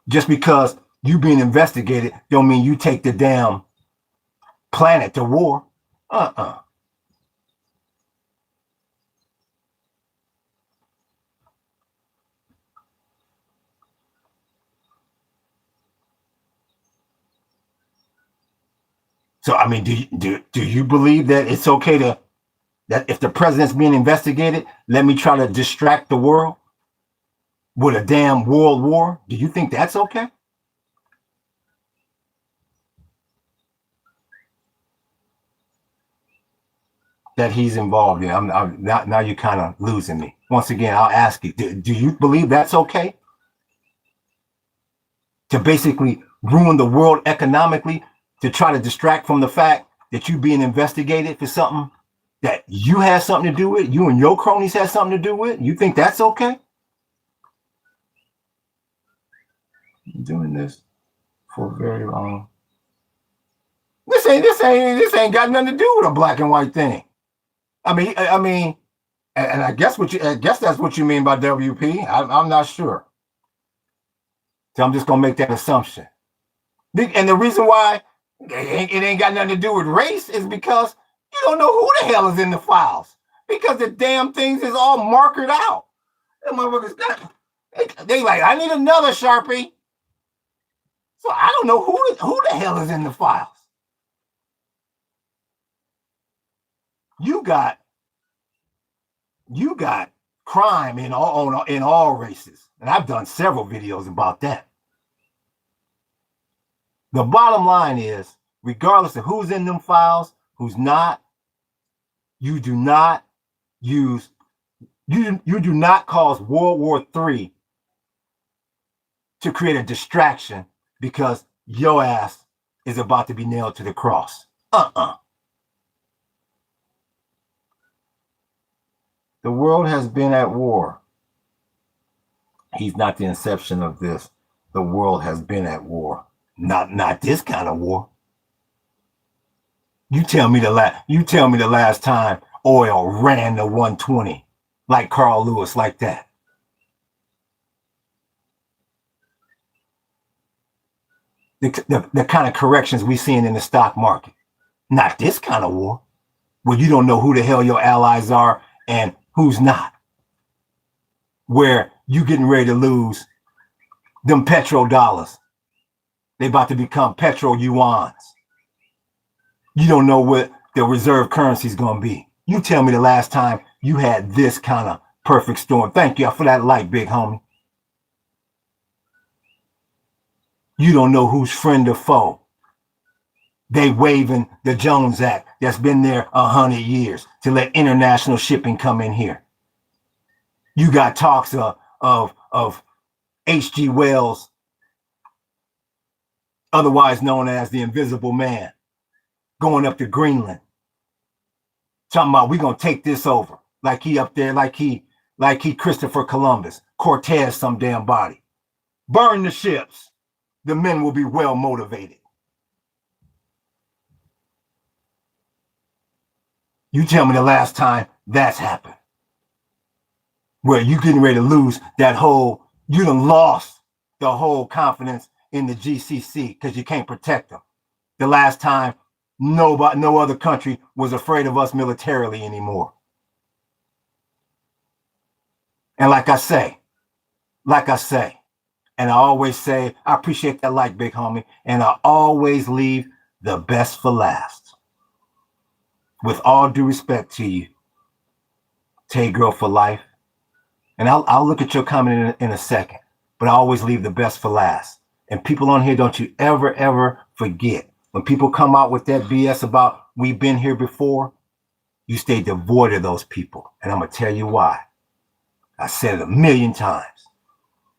Just because you being investigated don't mean you take the damn planet to war. So I mean, do you believe that it's okay that if the president's being investigated, let me try to distract the world with a damn world war? Do you think that's okay? That he's involved in. I'm now you're kind of losing me. Once again, I'll ask you: do you believe that's okay? To basically ruin the world economically, to try to distract from the fact that you being investigated for something that you had something to do with, you and your cronies had something to do with? You think that's okay? I'm doing this for very long. This ain't got nothing to do with a black and white thing. I mean, and I guess that's what you mean by WP. I'm not sure. So I'm just gonna make that assumption. And the reason why it ain't got nothing to do with race is because you don't know who the hell is in the files. Because the damn things is all markered out. Them motherfuckers they like, I need another Sharpie. So I don't know who the hell is in the files. You got crime in all races. And I've done several videos about that. The bottom line is, regardless of who's in them files, who's not, you do not cause World War III to create a distraction because your ass is about to be nailed to the cross. The world has been at war. He's not the inception of this. The world has been at war. Not this kind of war. You tell me the last time oil ran to 120 like Carl Lewis like that. The kind of corrections we seeing in the stock market. Not this kind of war where you don't know who the hell your allies are and who's not. Where you getting ready to lose them petrodollars. They about to become petro yuans. You don't know what the reserve currency is going to be. You tell me the last time you had this kind of perfect storm. Thank you for that light, big homie. You don't know who's friend or foe. They waving the Jones Act that's been there 100 years to let international shipping come in here. You got talks of H.G. Wells, otherwise known as the Invisible Man, going up to Greenland, talking about we're gonna take this over, like he up there, like he Christopher Columbus, Cortez, some damn body. Burn the ships. The men will be well motivated. You tell me the last time that's happened. Where you getting ready to lose that whole, you done lost the whole confidence in the GCC because you can't protect them. The last time no other country was afraid of us militarily anymore. And like I say, and I always say, I appreciate that like, big homie, and I always leave the best for last. With all due respect to you, Tay Girl for life. And I'll look at your comment in a second, but I always leave the best for last. And people on here, don't you ever forget. When people come out with that BS about we've been here before, you stay devoid of those people. And I'm going to tell you why. I said it 1,000,000 times.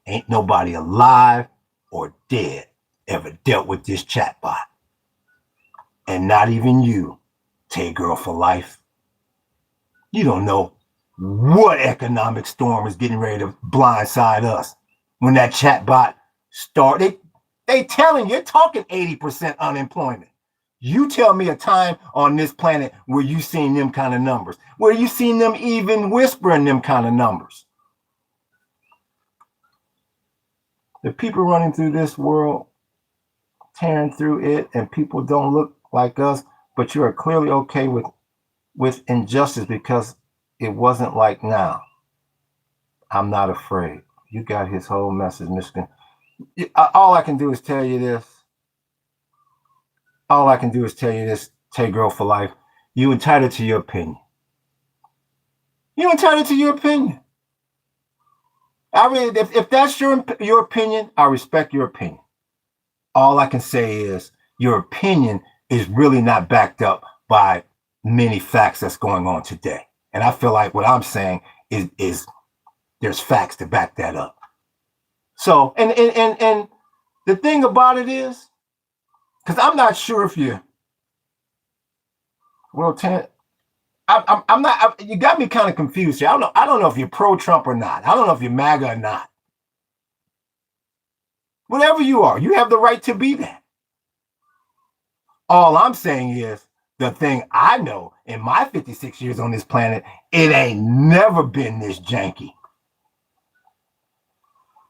Ain't nobody alive or dead ever dealt with this chatbot. And not even you, Tay Girl for life. You don't know what economic storm is getting ready to blindside us when that chatbot start. They telling you, talking 80% unemployment. You tell me a time on this planet where you seen them kind of numbers, where you seen them even whispering them kind of numbers. The people running through this world, tearing through it, and people don't look like us, but you are clearly okay with injustice because it wasn't like now. I'm not afraid. You got his whole message, Michigan. All I can do is tell you this. All I can do is tell you this, Tay Girl for life. You entitled to your opinion. You entitled to your opinion. I really, if that's your opinion, I respect your opinion. All I can say is your opinion is really not backed up by many facts that's going on today. And I feel like what I'm saying is there's facts to back that up. So, and the thing about it is, because I'm not sure if you, well, I'm not. You got me kind of confused here. I don't know if you're pro-Trump or not. I don't know if you're MAGA or not. Whatever you are, you have the right to be that. All I'm saying is the thing I know in my 56 years on this planet, it ain't never been this janky.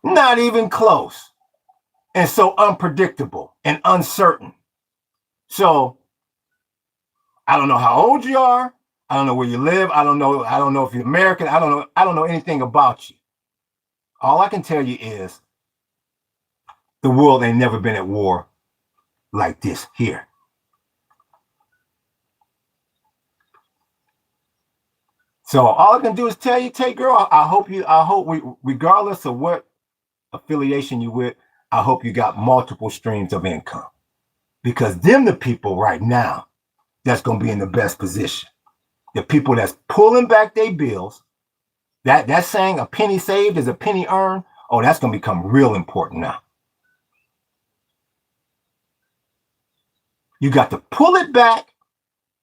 Not even close. And so unpredictable and uncertain. So I don't know how old you are. I don't know where you live. I don't know if you're American. I don't know anything about you. All I can tell you is the world ain't never been at war like this here. So all I can do is tell you, Tay Girl, I hope we, regardless of what affiliation you with, I hope you got multiple streams of income. Because them the people right now that's gonna be in the best position. The people that's pulling back their bills, that saying a penny saved is a penny earned, oh, that's gonna become real important now. You got to pull it back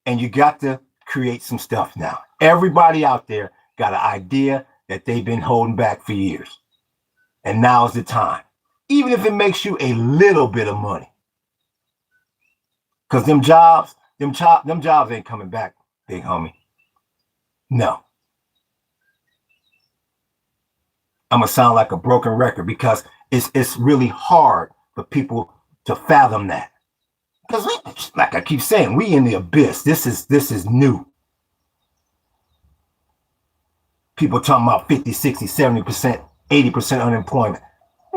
and you got to create some stuff now. Everybody out there got an idea that they've been holding back for years. And now's the time. Even if it makes you a little bit of money. Because them jobs ain't coming back, big homie. No. I'm gonna sound like a broken record because it's really hard for people to fathom that. Because like I keep saying, we in the abyss. This is new. People talking about 50, 60, 70%, 80% unemployment.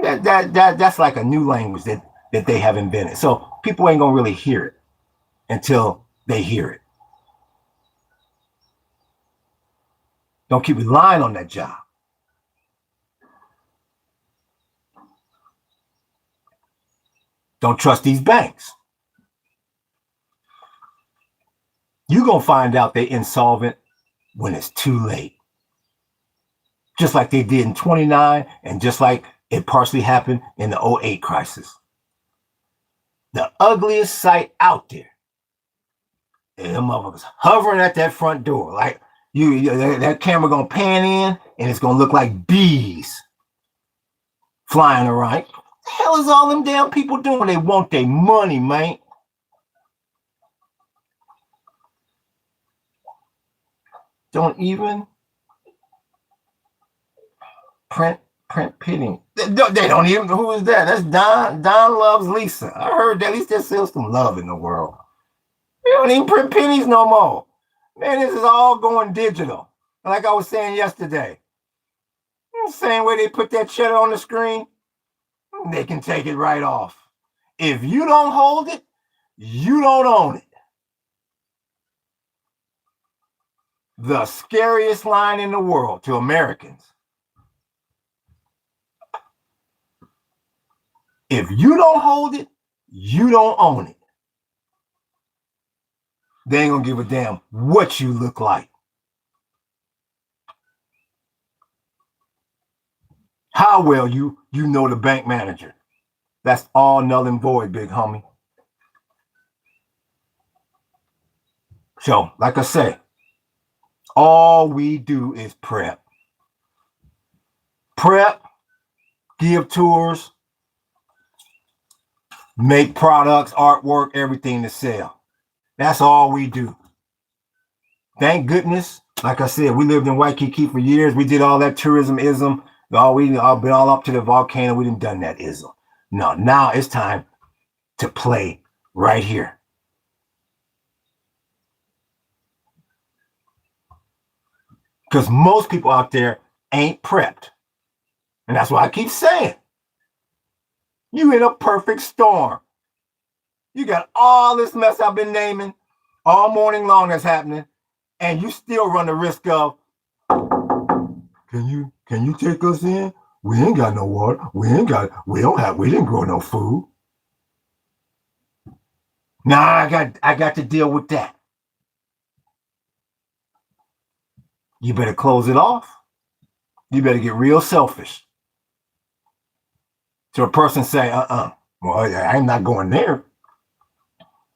That's like a new language that they have invented. So people ain't gonna really hear it until they hear it. Don't keep relying on that job. Don't trust these banks. You're gonna find out they're insolvent when it's too late. Just like they did in 29, and just like it partially happened in the 08 crisis. The ugliest sight out there. And them motherfuckers hovering at that front door. Like that camera gonna pan in and it's gonna look like bees flying around. What the hell is all them damn people doing? They want their money, man. Don't even print pitting. They don't even, who is that? That's Don loves Lisa. I heard that at least there's still some love in the world. They don't even print pennies no more. Man, this is all going digital. Like I was saying yesterday. The same way they put that cheddar on the screen, they can take it right off. If you don't hold it, you don't own it. The scariest line in the world to Americans. If you don't hold it, you don't own it. They ain't gonna give a damn what you look like. How well you know the bank manager. That's all null and void, big homie. So, like I say, all we do is prep. Prep, give tours, make products, artwork, everything to sell. That's all we do. Thank goodness, like I said, we lived in Waikiki for years. We did all that tourism-ism. We all been all up to the volcano. We didn't done that ism. No, now it's time to play right here. Because most people out there ain't prepped. And that's why I keep saying, you in a perfect storm. You got all this mess I've been naming all morning long that's happening, and you still run the risk of, can you take us in? We ain't got no water. We didn't grow no food. Now I got to deal with that. You better close it off. You better get real selfish. So a person say, well, I'm not going there.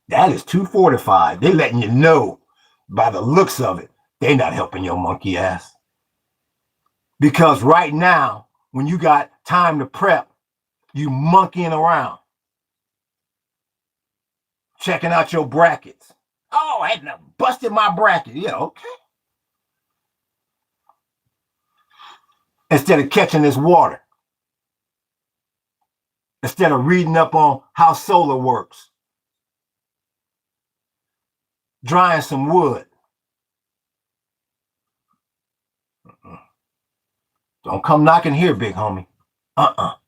That is too fortified. They're letting you know by the looks of it, they're not helping your monkey ass. Because right now, when you got time to prep, you monkeying around, checking out your brackets. Oh, I hadn't busted my bracket. Yeah, okay. Instead of catching this water. Instead of reading up on how solar works. Drying some wood. Don't come knocking here, big homie. Because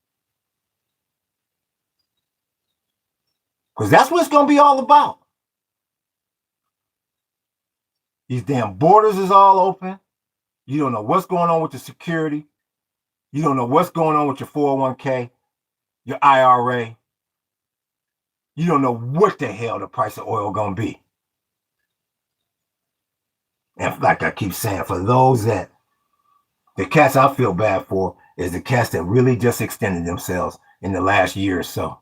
that's what it's going to be all about. These damn borders is all open. You don't know what's going on with the security. You don't know what's going on with your 401k, your IRA. You don't know what the hell the price of oil going to be. And like I keep saying, for those that, the cats I feel bad for is the cats that really just extended themselves in the last year or so.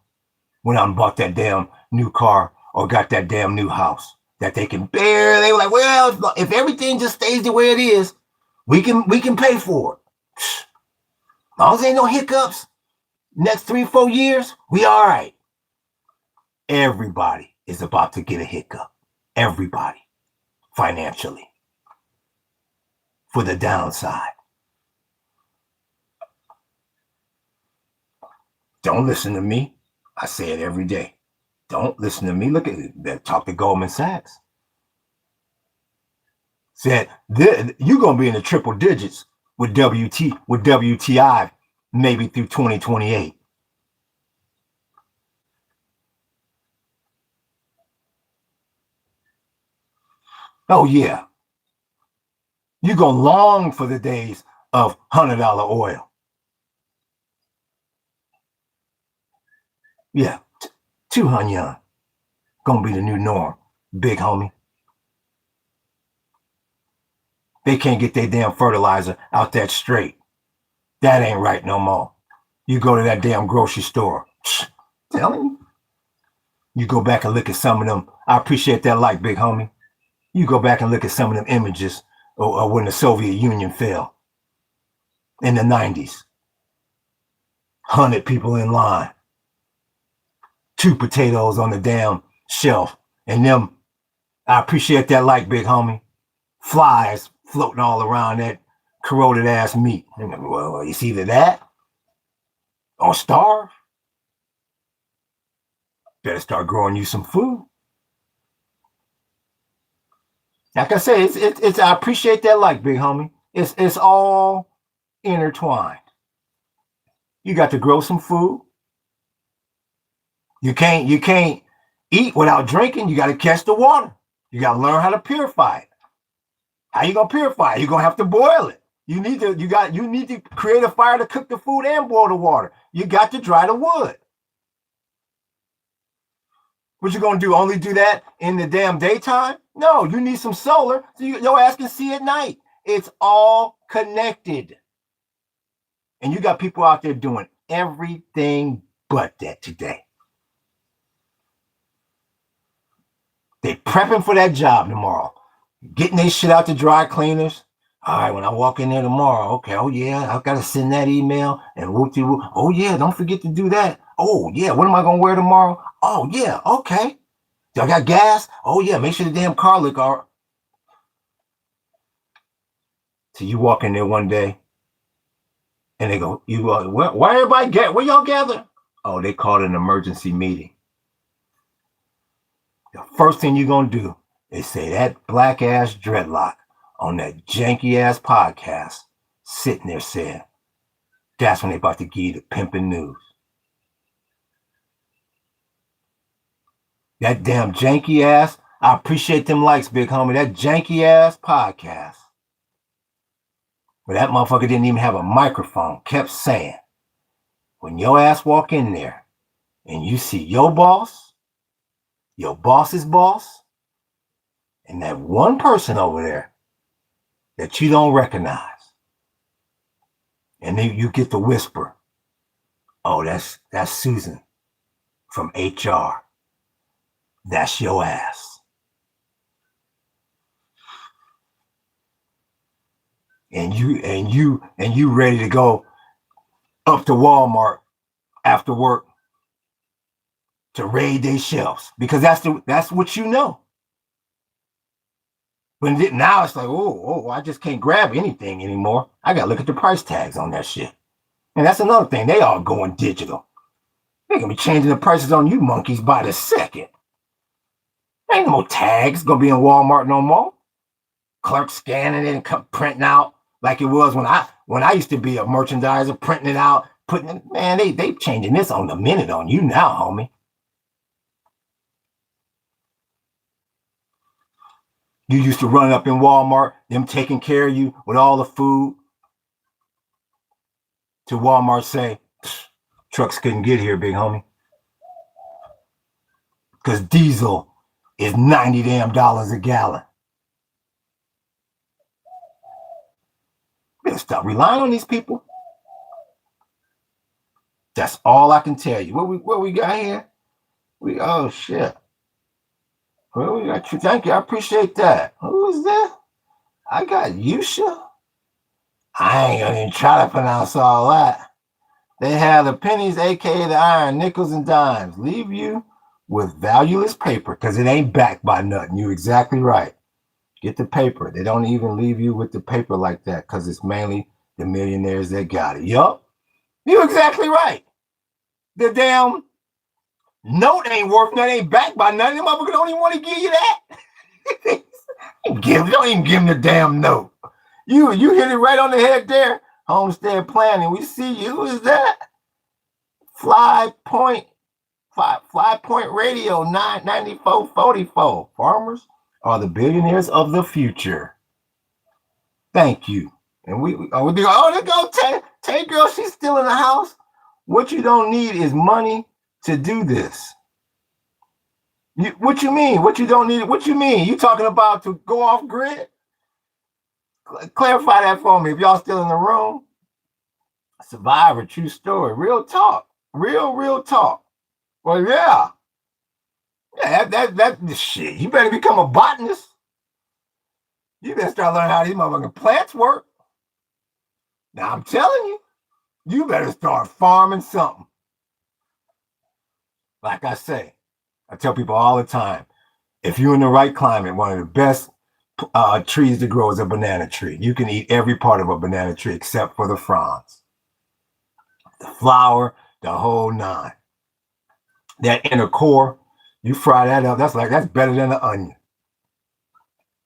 Went out and bought that damn new car or got that damn new house that they can bear. They were like, well, if everything just stays the way it is, we can pay for it. As long as there ain't no hiccups, next 3-4 years, we all right. Everybody is about to get a hiccup. Everybody. Financially. For the downside. Don't listen to me. I say it every day. Don't listen to me. Look at it. Talk to Goldman Sachs. Said you're gonna be in the triple digits with WTI maybe through 2028. Oh yeah. You're gonna long for the days of $100 oil. Yeah, 200 gonna be the new norm, big homie. They can't get their damn fertilizer out that straight. That ain't right no more. You go to that damn grocery store. Telling you. You go back and look at some of them. I appreciate that like, big homie. You go back and look at some of them images of when the Soviet Union fell in the 90s. 100 people in line. 2 potatoes on the damn shelf. And them, I appreciate that like, big homie. Flies floating all around that corroded ass meat. Well, it's either that or starve. Better start growing you some food. Like I say, it's I appreciate that like, big homie. It's all intertwined. You got to grow some food. You can't eat without drinking. You got to catch the water. You got to learn how to purify it. How you gonna purify it? You're gonna have to boil it. You need to create a fire to cook the food and boil the water. You got to dry the wood. What you gonna do? Only do that in the damn daytime? No, you need some solar so your ass can see at night. It's all connected. And you got people out there doing everything but that today. They prepping for that job tomorrow. Getting their shit out to dry cleaners. All right, when I walk in there tomorrow, okay, oh yeah, I've got to send that email and whoop-de-whoop. Oh yeah, don't forget to do that. Oh yeah, what am I going to wear tomorrow? Oh yeah, okay. Y'all got gas? Oh yeah, make sure the damn car look all right. So you walk in there one day and they go, why everybody where y'all gather? Oh, they called an emergency meeting. The first thing you're gonna do is say that black ass dreadlock on that janky ass podcast sitting there saying, that's when they about to give you the pimping news. That damn janky ass, I appreciate them likes, big homie. That janky ass podcast, where that motherfucker didn't even have a microphone, kept saying, when your ass walk in there and you see your boss's boss, and that one person over there that you don't recognize, and then you get the whisper, oh, that's Susan from HR. That's your ass. And you ready to go up to Walmart after work to raid their shelves, because that's what you know. But now it's like, I just can't grab anything anymore. I gotta look at the price tags on that shit. And that's another thing. They all going digital. They're gonna be changing the prices on you monkeys by the second. Ain't no more tags gonna be in Walmart no more. Clerk scanning it and printing out like it was when I used to be a merchandiser, printing it out, putting it. Man, they changing this on the minute on you now, homie. You used to run up in Walmart, them taking care of you with all the food. To Walmart say, trucks couldn't get here, big homie. Because diesel is $90 damn a gallon. Better stop relying on these people. That's all I can tell you. What we got here? Oh shit. Well, we got you. Thank you. I appreciate that. Who is that? I got Yusha. I ain't gonna even try to pronounce all that. They have the pennies, aka the iron, nickels and dimes. Leave you with valueless paper because it ain't backed by nothing. You're exactly right. Get the paper. They don't even leave you with the paper like that because it's mainly the millionaires that got it. Yup. You're exactly right. The damn note ain't worth nothing, ain't backed by nothing. The motherfucker don't even want to give you that. Don't even give him the damn note. You hit it right on the head there. Homestead planning. We see you. Who is that? Fly Point Radio 99444. Farmers are the billionaires of the future. Thank you. And we there go Tay girl. She's still in the house. What you don't need is money to do this. What you mean? What you don't need? What you mean? You talking about to go off grid? Clarify that for me. If y'all still in the room, Survivor, true story, real talk, real talk. Well, yeah, that shit. You better become a botanist. You better start learning how these motherfucking plants work. Now I'm telling you, you better start farming something. Like I say, I tell people all the time, if you're in the right climate, one of the best trees to grow is a banana tree. You can eat every part of a banana tree except for the fronds, the flower, the whole nine. That inner core, you fry that up. That's better than an onion.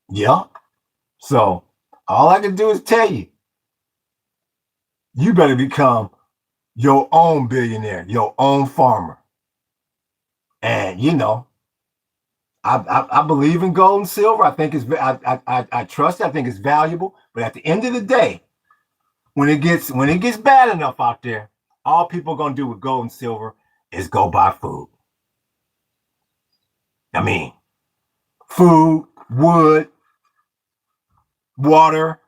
Yeah. So all I can do is tell you, you better become your own billionaire, your own farmer. And I believe in gold and silver. I think I trust it. I think it's valuable. But at the end of the day, when it gets bad enough out there, all people are gonna do with gold and silver is go buy food. I mean, food, wood, water.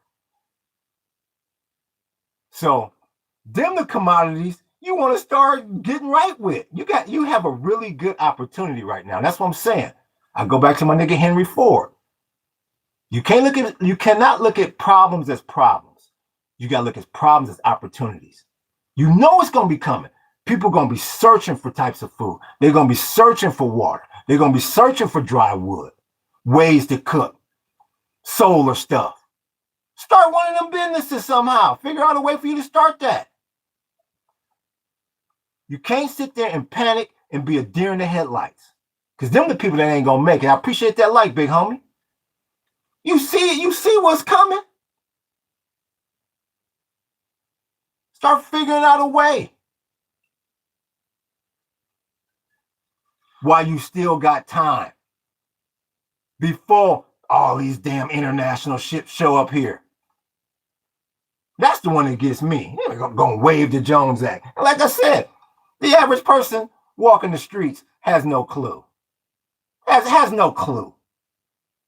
So them the commodities you want to start getting right with. You have a really good opportunity right now. That's what I'm saying. I go back to my nigga Henry Ford. You cannot look at problems as problems. You gotta look at problems as opportunities. You know it's gonna be coming. People are gonna be searching for types of food. They're gonna be searching for water. They're going to be searching for dry wood, ways to cook, solar stuff. Start one of them businesses somehow. Figure out a way for you to start that. You can't sit there and panic and be a deer in the headlights. Because them the people that ain't going to make it. I appreciate that like, big homie. You see it. You see what's coming. Start figuring out a way. While you still got time. Before all these damn international ships show up here. That's the one that gets me. They're going to wave the Jones Act. And like I said, the average person walking the streets has no clue. Has no clue.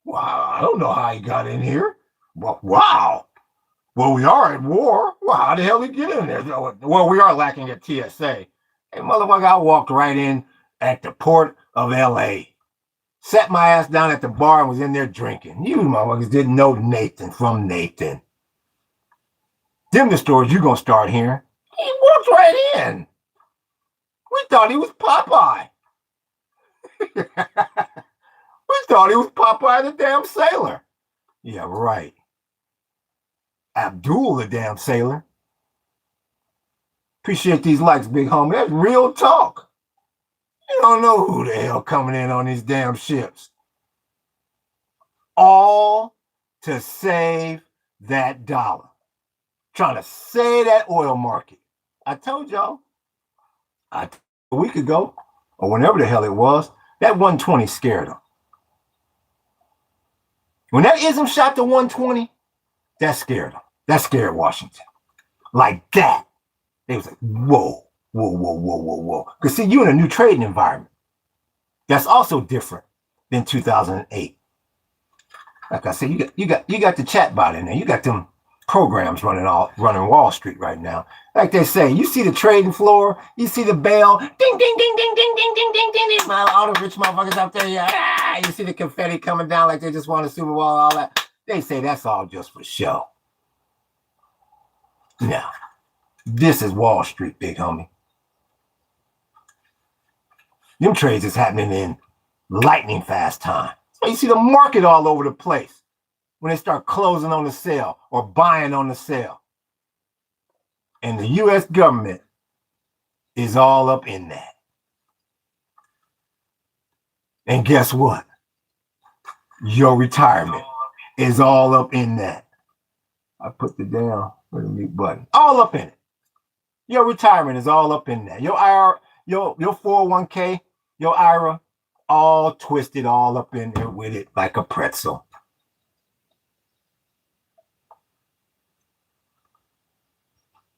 Wow, I don't know how he got in here. Well, wow. Well, we are at war. Well, how the hell did he get in there? Well, we are lacking at TSA. Hey, motherfucker, I walked right in at the port of LA. Sat my ass down at the bar and was in there drinking. You motherfuckers didn't know Nathan from Nathan. Them the stories you're going to start hearing. He walked right in. We thought he was Popeye. We thought he was Popeye the damn sailor. Yeah, right. Abdul the damn sailor. Appreciate these likes, big homie. That's real talk. You don't know who the hell coming in on these damn ships. All to save that dollar. Trying to save that oil market. I told y'all a week ago, or whenever the hell it was, that 120 scared them. When that ism shot to 120, that scared them. That scared Washington. Like that. They was like, whoa, whoa, whoa, whoa, whoa, whoa. Because see, you're in a new trading environment. That's also different than 2008. Like I said, you got the chatbot in there. You got them programs running Wall Street right now. Like they say, you see the trading floor, you see the bell, ding, ding, ding, ding, ding, ding, ding, ding, ding, ding. All the rich motherfuckers out there, yeah, you see the confetti coming down like they just won a Super Bowl, all that. They say that's all just for show. Now, this is Wall Street, big homie. Them trades is happening in lightning fast time. So you see the market all over the place when they start closing on the sale or buying on the sale. And the U.S. government is all up in that. And guess what? Your retirement is all up in that. I put the down with the mute button. All up in it. Your retirement is all up in that. Your IRA, your 401k, your IRA, all twisted all up in there with it like a pretzel.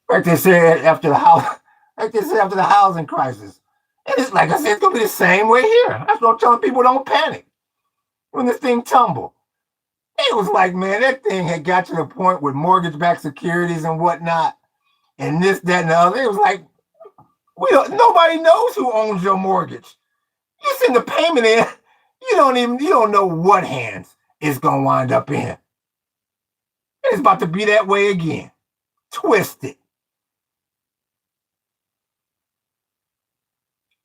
Like they said after the housing crisis. And it's like I said, it's gonna be the same way here. That's what I'm telling people, don't panic when this thing tumbled. It was like, man, that thing had got to the point with mortgage-backed securities and whatnot, and this, that, and the other. It was like, nobody knows who owns your mortgage. You send the payment in, you don't know what hands it's gonna wind up in. And it's about to be that way again. Twisted.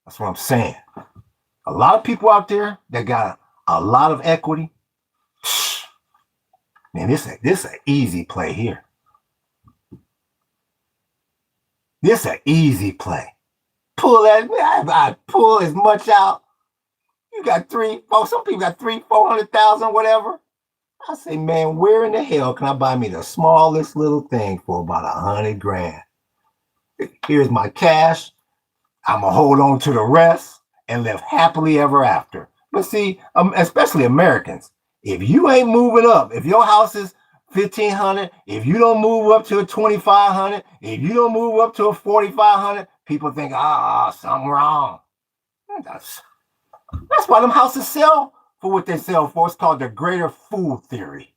That's what I'm saying. A lot of people out there that got a lot of equity, man, this is an easy play here. This is an easy play. Pull that, I pull as much out. You got some people got 400,000, whatever. I say, man, where in the hell can I buy me the smallest little thing for about 100 grand? Here's my cash. I'm going to hold on to the rest and live happily ever after. But see, especially Americans, if you ain't moving up, if your house is 1,500, if you don't move up to a 2,500, if you don't move up to a 4,500, people think, something wrong. That's why them houses sell for what they sell for. It's called the greater fool theory.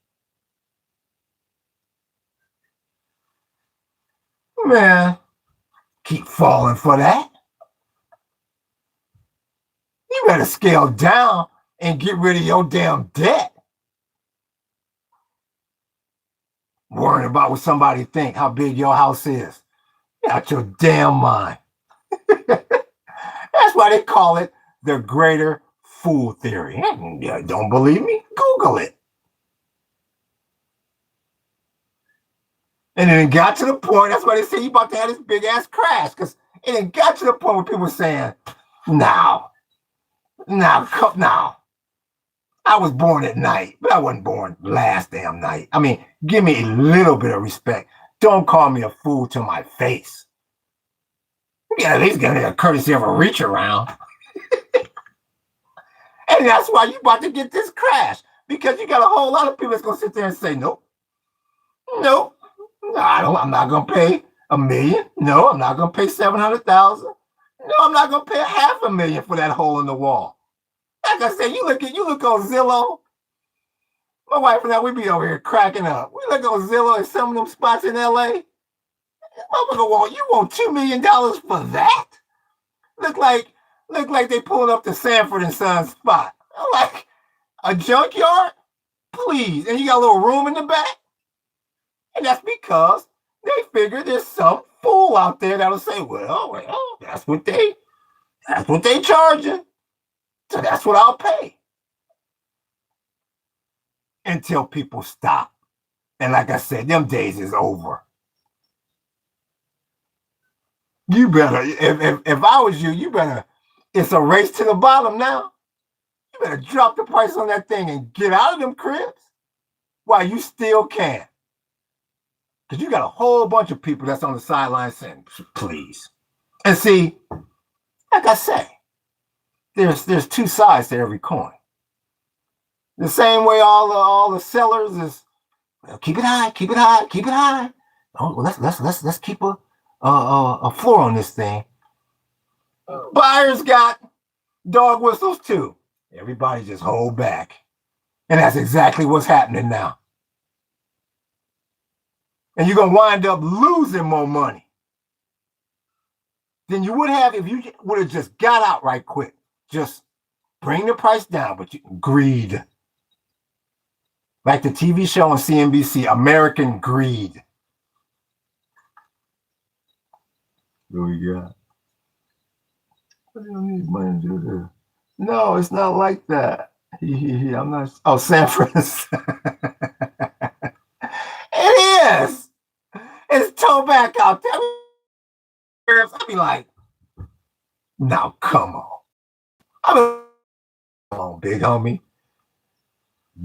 Man, keep falling for that. You better scale down and get rid of your damn debt. Worrying about what somebody think, how big your house is. Get out your damn mind. That's why they call it the greater fool theory. Don't believe me? Google it. And then it got to the point, that's why they say you about to have this big ass crash, because it got to the point where people were saying, now, I was born at night, but I wasn't born last damn night. I mean, give me a little bit of respect. Don't call me a fool to my face. You at least give me a courtesy of a reach around. And that's why you about to get this crash, because you got a whole lot of people that's going to sit there and say, nope, no, I'm not going to pay $1 million. No, I'm not going to pay $700,000. No, I'm not going to pay $500,000 for that hole in the wall. Like I said, you look on Zillow. My wife and I, we be over here cracking up. We look on Zillow at some of them spots in LA. You want $2 million for that? Look like they pulling up the Sanford and Son spot. I'm like, a junkyard? Please. And you got a little room in the back? And that's because they figure there's some fool out there that'll say, well, that's what they charging. So that's what I'll pay. Until people stop. And like I said, them days is over. You better, if I was you better, it's a race to the bottom now. You better drop the price on that thing and get out of them cribs while you still can. Because you got a whole bunch of people that's on the sidelines saying, please. And see, like I say, there's two sides to every coin. The same way all the sellers is, well, keep it high, keep it high, keep it high. Oh, well, let's keep a floor on this thing. Buyers got dog whistles too. Everybody just hold back. And that's exactly what's happening now. And you're going to wind up losing more money than you would have if you would have just got out right quick. Just bring the price down, but greed. Like the TV show on CNBC, American Greed. What do we got? What do you need money to do this? No, it's not like that. I'm not. Oh, San Francisco. It is. It's toe back out there. I'd be like, now come on. Come on, big homie.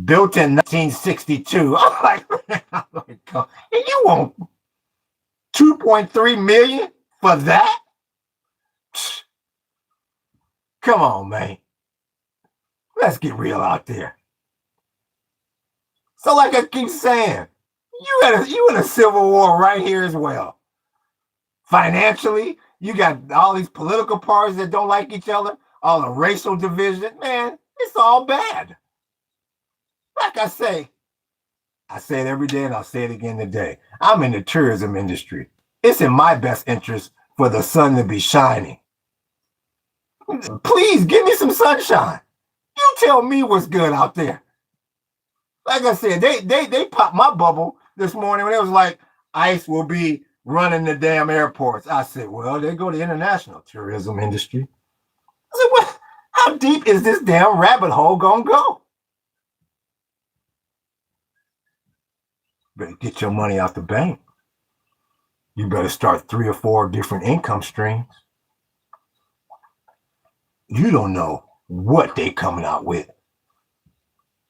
Built in 1962. I'm like, and you want $2.3 million for that? Come on, man. Let's get real out there. So like I keep saying, you in a civil war right here as well. Financially, you got all these political parties that don't like each other, all the racial division. Man, it's all bad. Like I say it every day and I'll say it again today. I'm in the tourism industry. It's in my best interest for the sun to be shining. Please give me some sunshine. You tell me what's good out there. Like I said, they popped my bubble this morning when it was like, ICE will be running the damn airports. I said, well, they go to the international tourism industry. I said, what? How deep is this damn rabbit hole gonna go? Better get your money out the bank. You better start 3 or 4 different income streams. You don't know what they coming out with.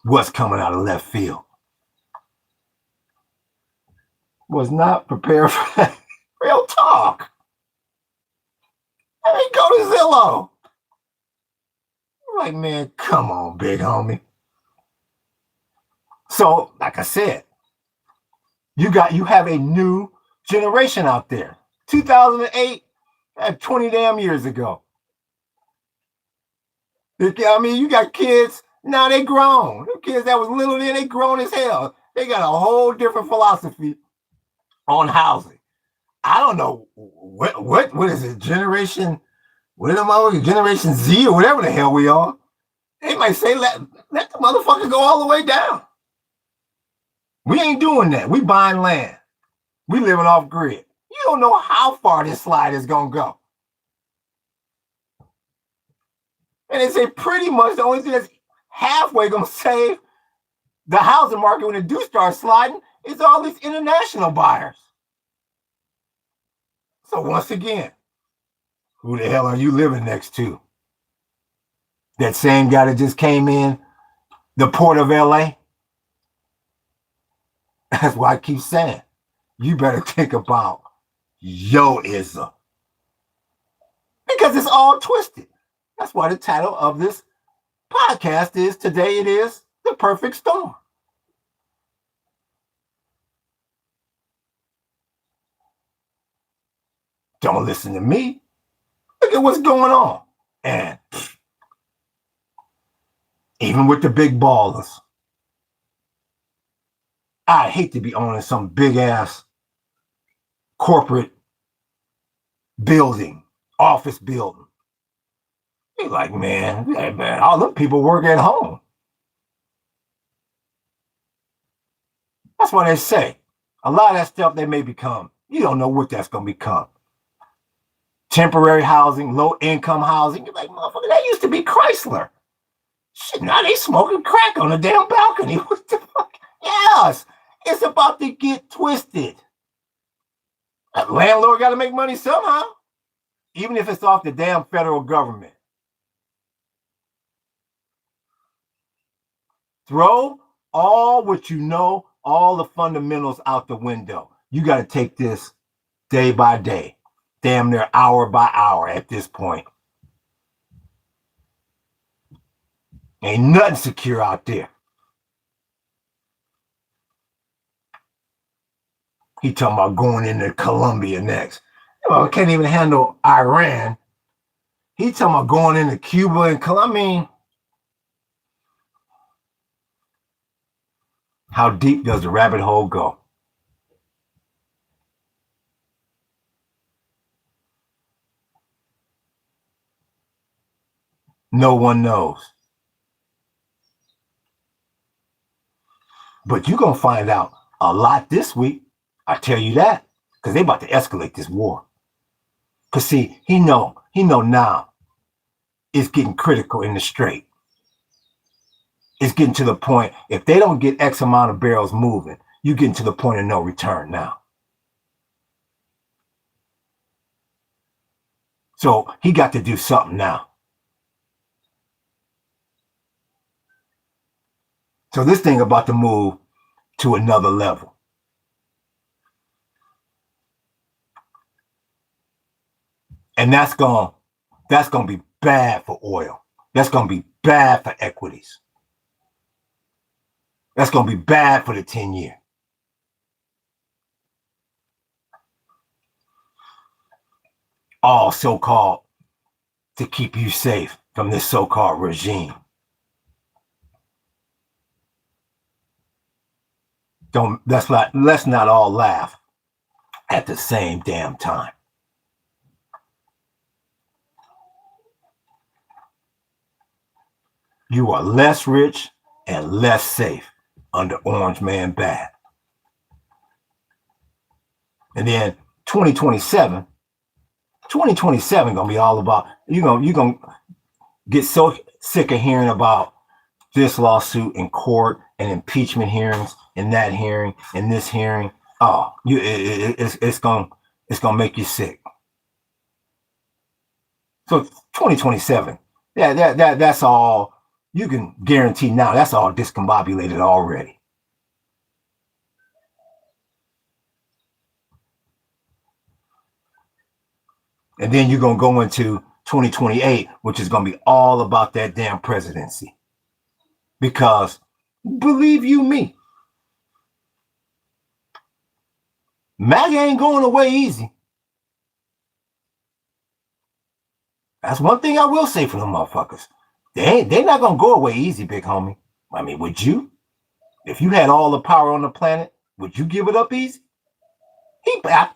What's coming out of left field. Was not prepared for that. Real talk. I mean, go to Zillow. I'm like, man, come on, big homie. So, like I said, you have a new generation out there. 2008, 20 damn years ago. I mean, you got kids, now they grown. The kids that was little then, they grown as hell. They got a whole different philosophy on housing. I don't know what is it, Generation Z or whatever the hell we are. They might say, let the motherfucker go all the way down. We ain't doing that. We buying land. We living off grid. You don't know how far this slide is gonna go. And they say pretty much the only thing that's halfway going to save the housing market when it do start sliding is all these international buyers. So once again, who the hell are you living next to? That same guy that just came in the port of LA? That's why I keep saying, you better think about yo-ism. Because it's all twisted. That's why the title of this podcast is, today it is The Perfect Storm. Don't listen to me. Look at what's going on. And even with the big ballers, I hate to be owning some big ass corporate building, office building. You're like, man, all them people work at home. That's what they say. A lot of that stuff they may become, you don't know what that's going to become. Temporary housing, low income housing. You're like, motherfucker, that used to be Chrysler. Shit, now they smoking crack on the damn balcony. What the fuck? Yes, it's about to get twisted. A landlord got to make money somehow, even if it's off the damn federal government. Throw all what you know, all the fundamentals out the window. You got to take this day by day, damn near hour by hour at this point. Ain't nothing secure out there. He talking about going into Colombia next. Well, we can't even handle Iran. He talking about going into Cuba and Colombia. I mean, how deep does the rabbit hole go? No one knows. But you're going to find out a lot this week. I tell you that. Because they about to escalate this war. Because see, he know now it's getting critical in the Strait. It's getting to the point, if they don't get X amount of barrels moving, you're getting to the point of no return now. So he got to do something now. So this thing about to move to another level. And that's going to be bad for oil. That's going to be bad for equities. That's going to be bad for the 10-year. All so-called to keep you safe from this so-called regime. Let's not all laugh at the same damn time. You are less rich and less safe under Orange Man bad. And then 2027 gonna be all about, you're gonna get so sick of hearing about this lawsuit in court and impeachment hearings and that hearing and this hearing. Oh, it's gonna make you sick. So 2027, that's all you can guarantee now. That's all discombobulated already. And then you're going to go into 2028, which is going to be all about that damn presidency. Because, believe you me, MAGA ain't going away easy. That's one thing I will say for them motherfuckers. They're not going to go away easy, big homie. I mean, would you? If you had all the power on the planet, would you give it up easy? I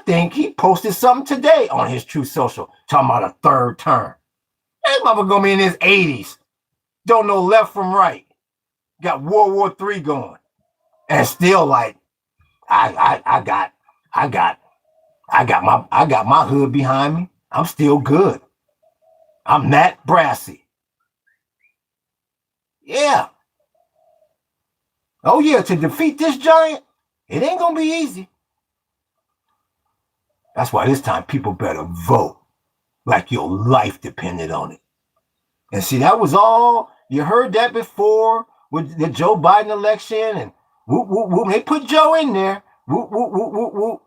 think he posted something today on his True Social talking about a third term. That motherfucker gonna be in his 80s. Don't know left from right. Got World War III going. And still like, I got my hood behind me. I'm still good. I'm that brassy. Yeah. Oh yeah, to defeat this giant, it ain't gonna be easy. That's why this time people better vote like your life depended on it. And see, that was all, you heard that before with the Joe Biden election and whoop, whoop, whoop. They put Joe in there. Whoop, whoop, whoop, whoop, whoop.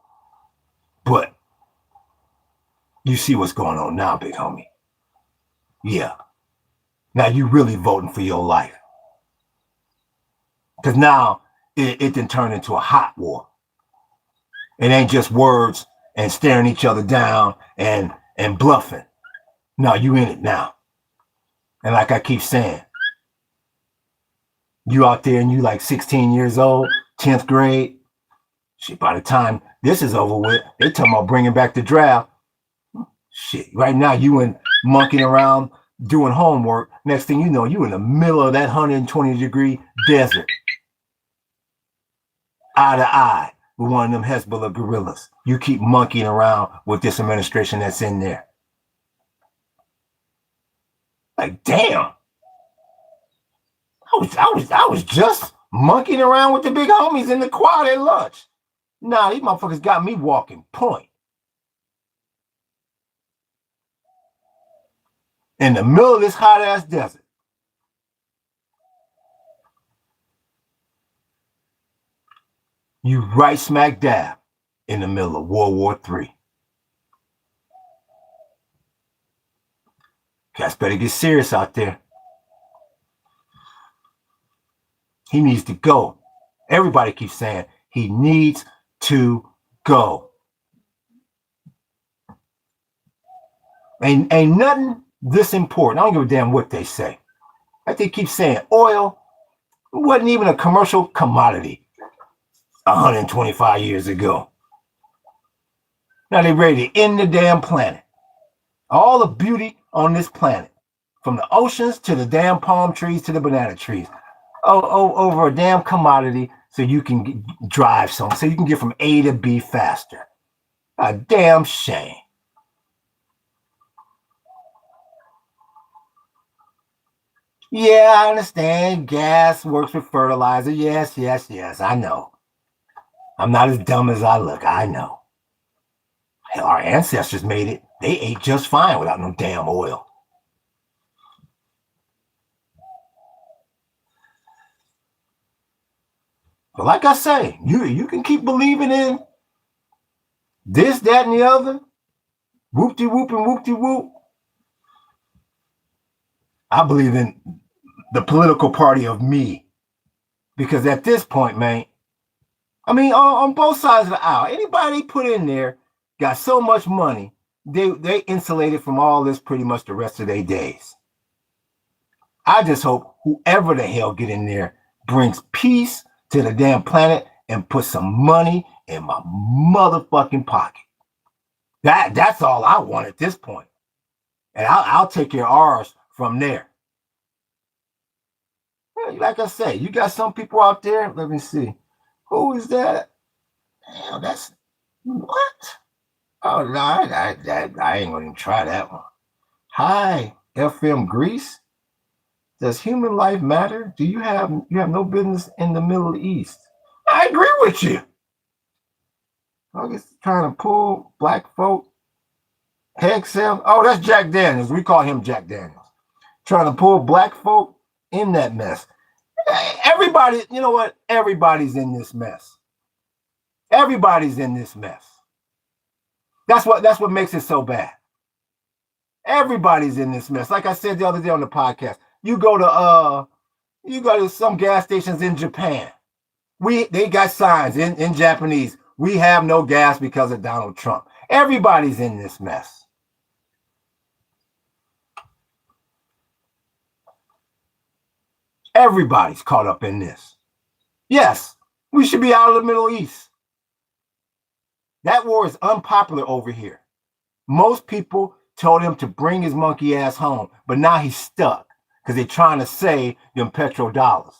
But you see what's going on now, big homie. Yeah. Now you really voting for your life. Because now it then turned into a hot war. It ain't just words and staring each other down and bluffing. No, you in it now. And like I keep saying, you out there and you like 16 years old, 10th grade. Shit, by the time this is over with, they talking about bringing back the draft. Shit, right now you in monkeying around doing homework. Next thing you know, you in the middle of that 120-degree desert. Eye to eye with one of them Hezbollah guerrillas. You keep monkeying around with this administration that's in there. Like, damn. I was just monkeying around with the big homies in the quad at lunch. Nah, these motherfuckers got me walking point. In the middle of this hot ass desert. You right smack dab in the middle of World War III. Cats better get serious out there. He needs to go. Everybody keeps saying he needs to go. Ain't nothing this important. I don't give a damn what they say. Like they keep saying, oil wasn't even a commercial commodity 125 years ago. Now they're ready to end the damn planet. All the beauty on this planet, from the oceans to the damn palm trees to the banana trees, over a damn commodity so you can drive some, so you can get from A to B faster. A damn shame. Yeah, I understand. Gas works with fertilizer. Yes, I know. I'm not as dumb as I look. I know. Hell, our ancestors made it. They ate just fine without no damn oil. But like I say, you can keep believing in this, that, and the other. Whoop-de-whoop and whoop-de-whoop. I believe in the political party of me. Because at this point, man, I mean, on both sides of the aisle, anybody put in there got so much money, they insulated from all this pretty much the rest of their days. I just hope whoever the hell get in there brings peace to the damn planet and put some money in my motherfucking pocket. That's all I want at this point. And I'll take care of ours from there. Like I say, you got some people out there. Let me see. Who is that? Damn, that's what? Oh no, I ain't gonna even try that one. Hi, FM Greece. Does human life matter? Do you have no business in the Middle East? I agree with you. I guess trying to pull black folk. Heck, Sam. Oh, that's Jack Daniels. We call him Jack Daniels. Trying to pull black folk in that mess. Everybody, you know what? Everybody's in this mess. Everybody's in this mess. That's what makes it so bad. Everybody's in this mess. Like I said the other day on the podcast, you go to some gas stations in Japan. They got signs in Japanese. We have no gas because of Donald Trump. Everybody's in this mess. Everybody's caught up in this. Yes, we should be out of the Middle East. That war is unpopular over here. Most people told him to bring his monkey ass home, but now he's stuck because they're trying to save them petrodollars.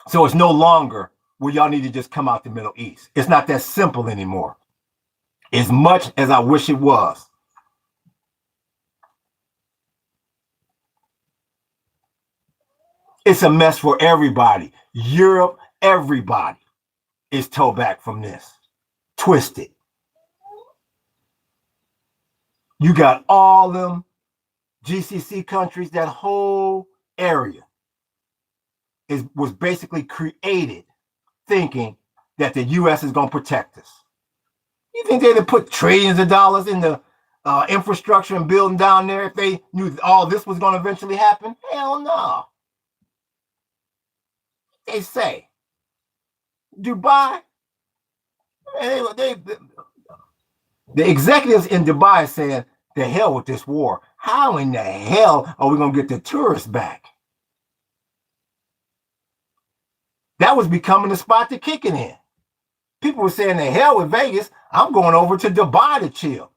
So it's no longer, well, y'all need to just come out the Middle East. It's not that simple anymore. As much as I wish it was. It's a mess for everybody. Europe, everybody is toe back from this. Twisted. You got all them GCC countries, that whole area was basically created thinking that the U.S. is going to protect us. You think they'd have put trillions of dollars in the infrastructure and building down there if they knew all this was going to eventually happen? Hell no. They say Dubai, the executives in Dubai saying, the hell with this war. How in the hell are we going to get the tourists back? That was becoming the spot to kick it in. People were saying, the hell with Vegas. I'm going over to Dubai to chill.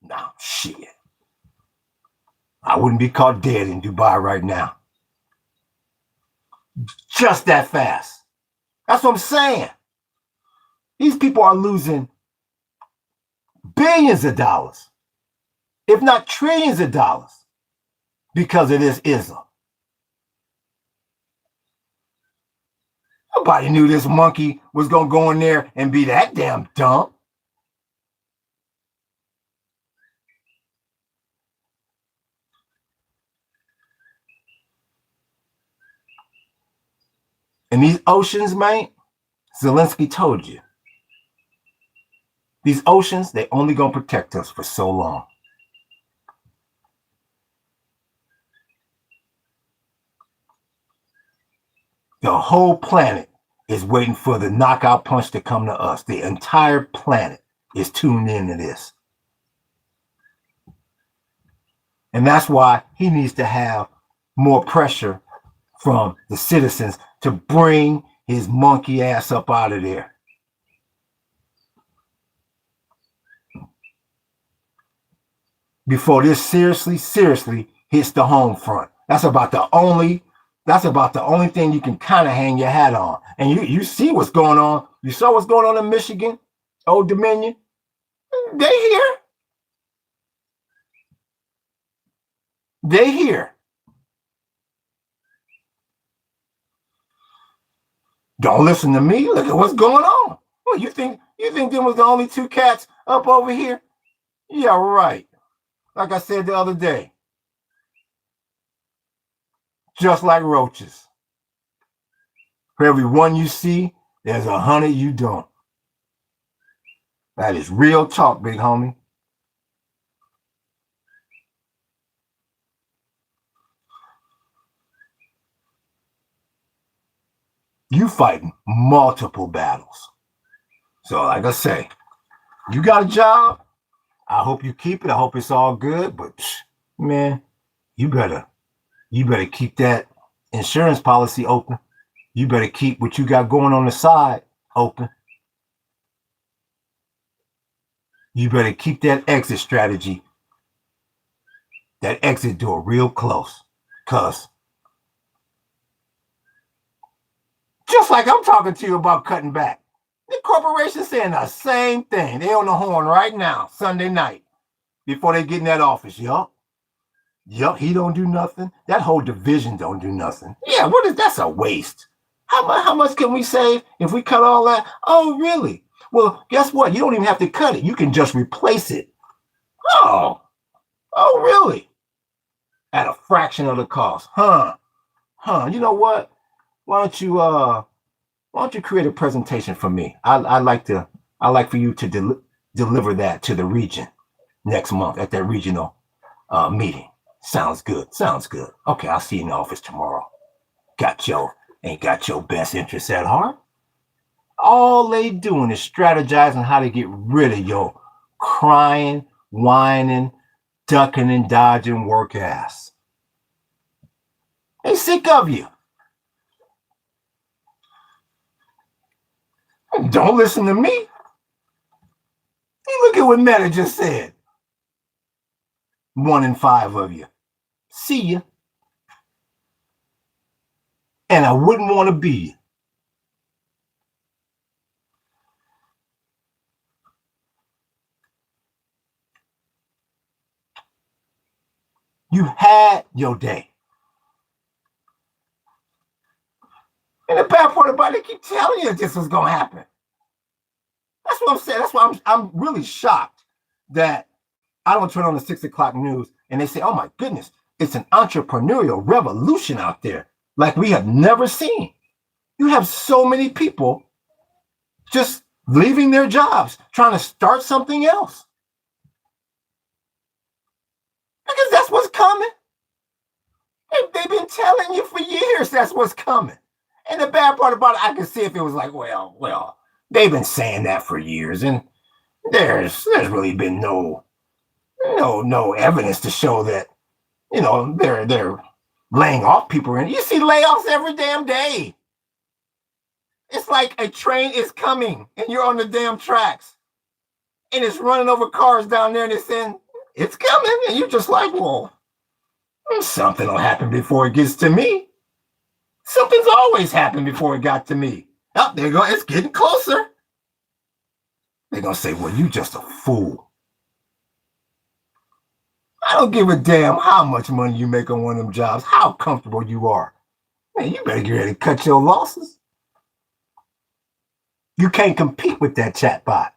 No, shit. I wouldn't be caught dead in Dubai right now. Just that fast. That's what I'm saying. These people are losing billions of dollars, if not trillions of dollars, because of this ism. Nobody knew this monkey was going to go in there and be that damn dumb. And these oceans, man, Zelensky told you, these oceans, they only going to protect us for so long. The whole planet is waiting for the knockout punch to come to us. The entire planet is tuned into this. And that's why he needs to have more pressure from the citizens to bring his monkey ass up out of there. Before this seriously hits the home front. That's about the only thing you can kind of hang your hat on. And you see what's going on. You saw what's going on in Michigan, Old Dominion. They here. They here. Don't listen to me. Look at what's going on. Well, you think them was the only two cats up over here? Yeah, right. Like I said the other day. Just like roaches. For every one you see, there's 100 you don't. That is real talk, big homie. You fighting multiple battles. So like I say, you got a job. I hope you keep it. I hope it's all good. But man, you better keep that insurance policy open. You better keep what you got going on the side open. You better keep that exit strategy, that exit door real close. Because just like I'm talking to you about cutting back, the corporation's saying the same thing. They on the horn right now, Sunday night, before they get in that office. Yup, he don't do nothing. That whole division don't do nothing. Yeah, that's a waste. How much can we save if we cut all that? Oh, really? Well, guess what? You don't even have to cut it. You can just replace it. Oh, really? At a fraction of the cost. Huh. You know what? Why don't you create a presentation for me? I like for you to deliver that to the region next month at that regional meeting. Sounds good. Okay, I'll see you in the office tomorrow. Ain't got your best interests at heart. All they doing is strategizing how to get rid of your crying, whining, ducking and dodging work ass. They sick of you. Don't listen to me. Hey, look at what Meta just said. 1 in 5 of you. See ya. And I wouldn't want to be you. You had your day. And the bad part about it, they keep telling you this was going to happen. That's what I'm saying. That's why I'm really shocked that I don't turn on the 6 o'clock news and they say, oh my goodness, it's an entrepreneurial revolution out there like we have never seen. You have so many people just leaving their jobs, trying to start something else. Because that's what's coming. They've been telling you for years that's what's coming. And the bad part about it, I could see if it was like, well, they've been saying that for years, and there's really been no evidence to show that, they're laying off people. And you see layoffs every damn day. It's like a train is coming and you're on the damn tracks and it's running over cars down there and it's saying it's coming. And you're just like, well, something will happen before it gets to me. Something's always happened before it got to me. Oh, there you go. It's getting closer. They're going to say, well, you just a fool. I don't give a damn how much money you make on one of them jobs, how comfortable you are. Man, you better get ready to cut your losses. You can't compete with that chatbot.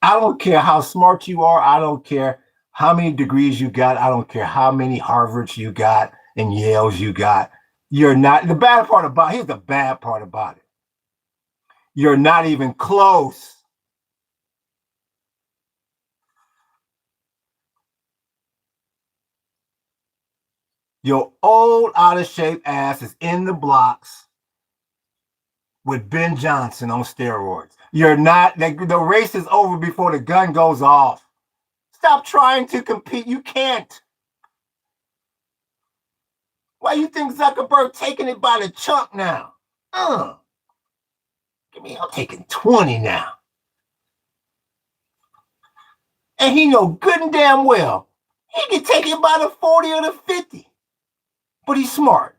I don't care how smart you are. I don't care how many degrees you got. I don't care how many Harvards you got and Yales you got. You're not, the bad part about it, here's the bad part about it. You're not even close. Your old out of shape ass is in the blocks with Ben Johnson on steroids. You're not, the race is over before the gun goes off. Stop trying to compete. You can't. Why you think Zuckerberg taking it by the chunk now? Give me, I'm taking 20 now. And he know good and damn well he can take it by the 40 or the 50. But he's smart.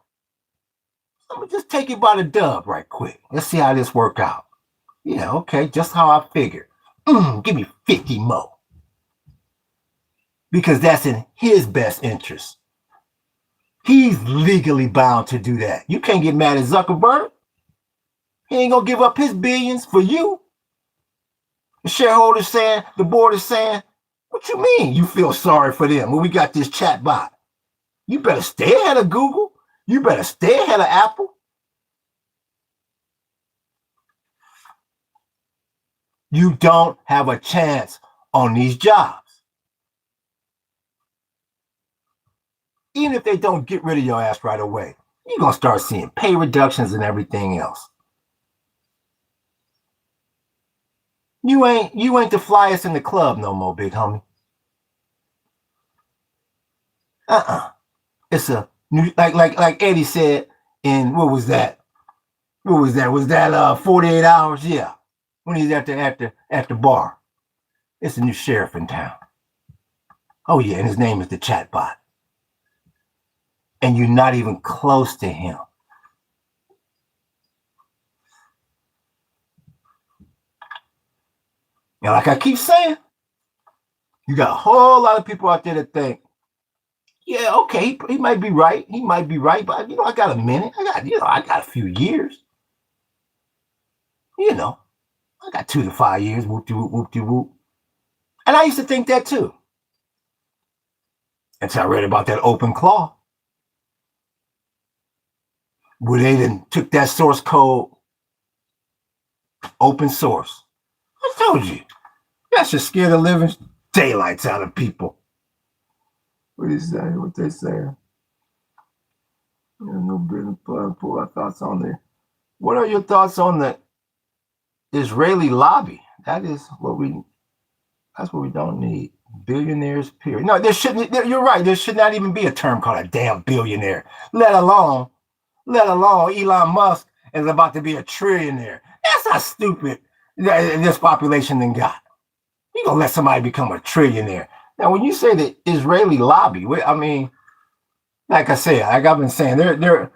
Let me just take it by the dub right quick. Let's see how this work out. Yeah, okay, just how I figured. Give me 50 more. Because that's in his best interest. He's legally bound to do that. You can't get mad at Zuckerberg. He ain't gonna give up his billions for you. The shareholders saying, the board is saying, what you mean you feel sorry for them when we got this chatbot? You better stay ahead of Google. You better stay ahead of Apple. You don't have a chance on these jobs. Even if they don't get rid of your ass right away, you're going to start seeing pay reductions and everything else. You ain't the flyest in the club no more, big homie. It's a new, like Eddie said in, what was that? Was that 48 hours? Yeah. When he's at the bar. It's a new sheriff in town. Oh yeah, and his name is the chatbot. And you're not even close to him. Now, like I keep saying, you got a whole lot of people out there that think, yeah, okay, he might be right. He might be right, but I got a minute. I got a few years. I got 2 to 5 years. Whoop-de-whoop. And I used to think that too. Until I read about that open claw, where they then took that source code, open source. I told you, that should scare the living daylights out of people. What is that? What they say? No business plan. Pull our thoughts on there. What are your thoughts on the Israeli lobby? That's what we don't need. Billionaires, period. No, you're right. There should not even be a term called a damn billionaire, let alone Elon Musk is about to be a trillionaire. That's how stupid this population then got. You gonna let somebody become a trillionaire. Now, when you say the Israeli lobby, I mean, like I said, like I've been saying, they're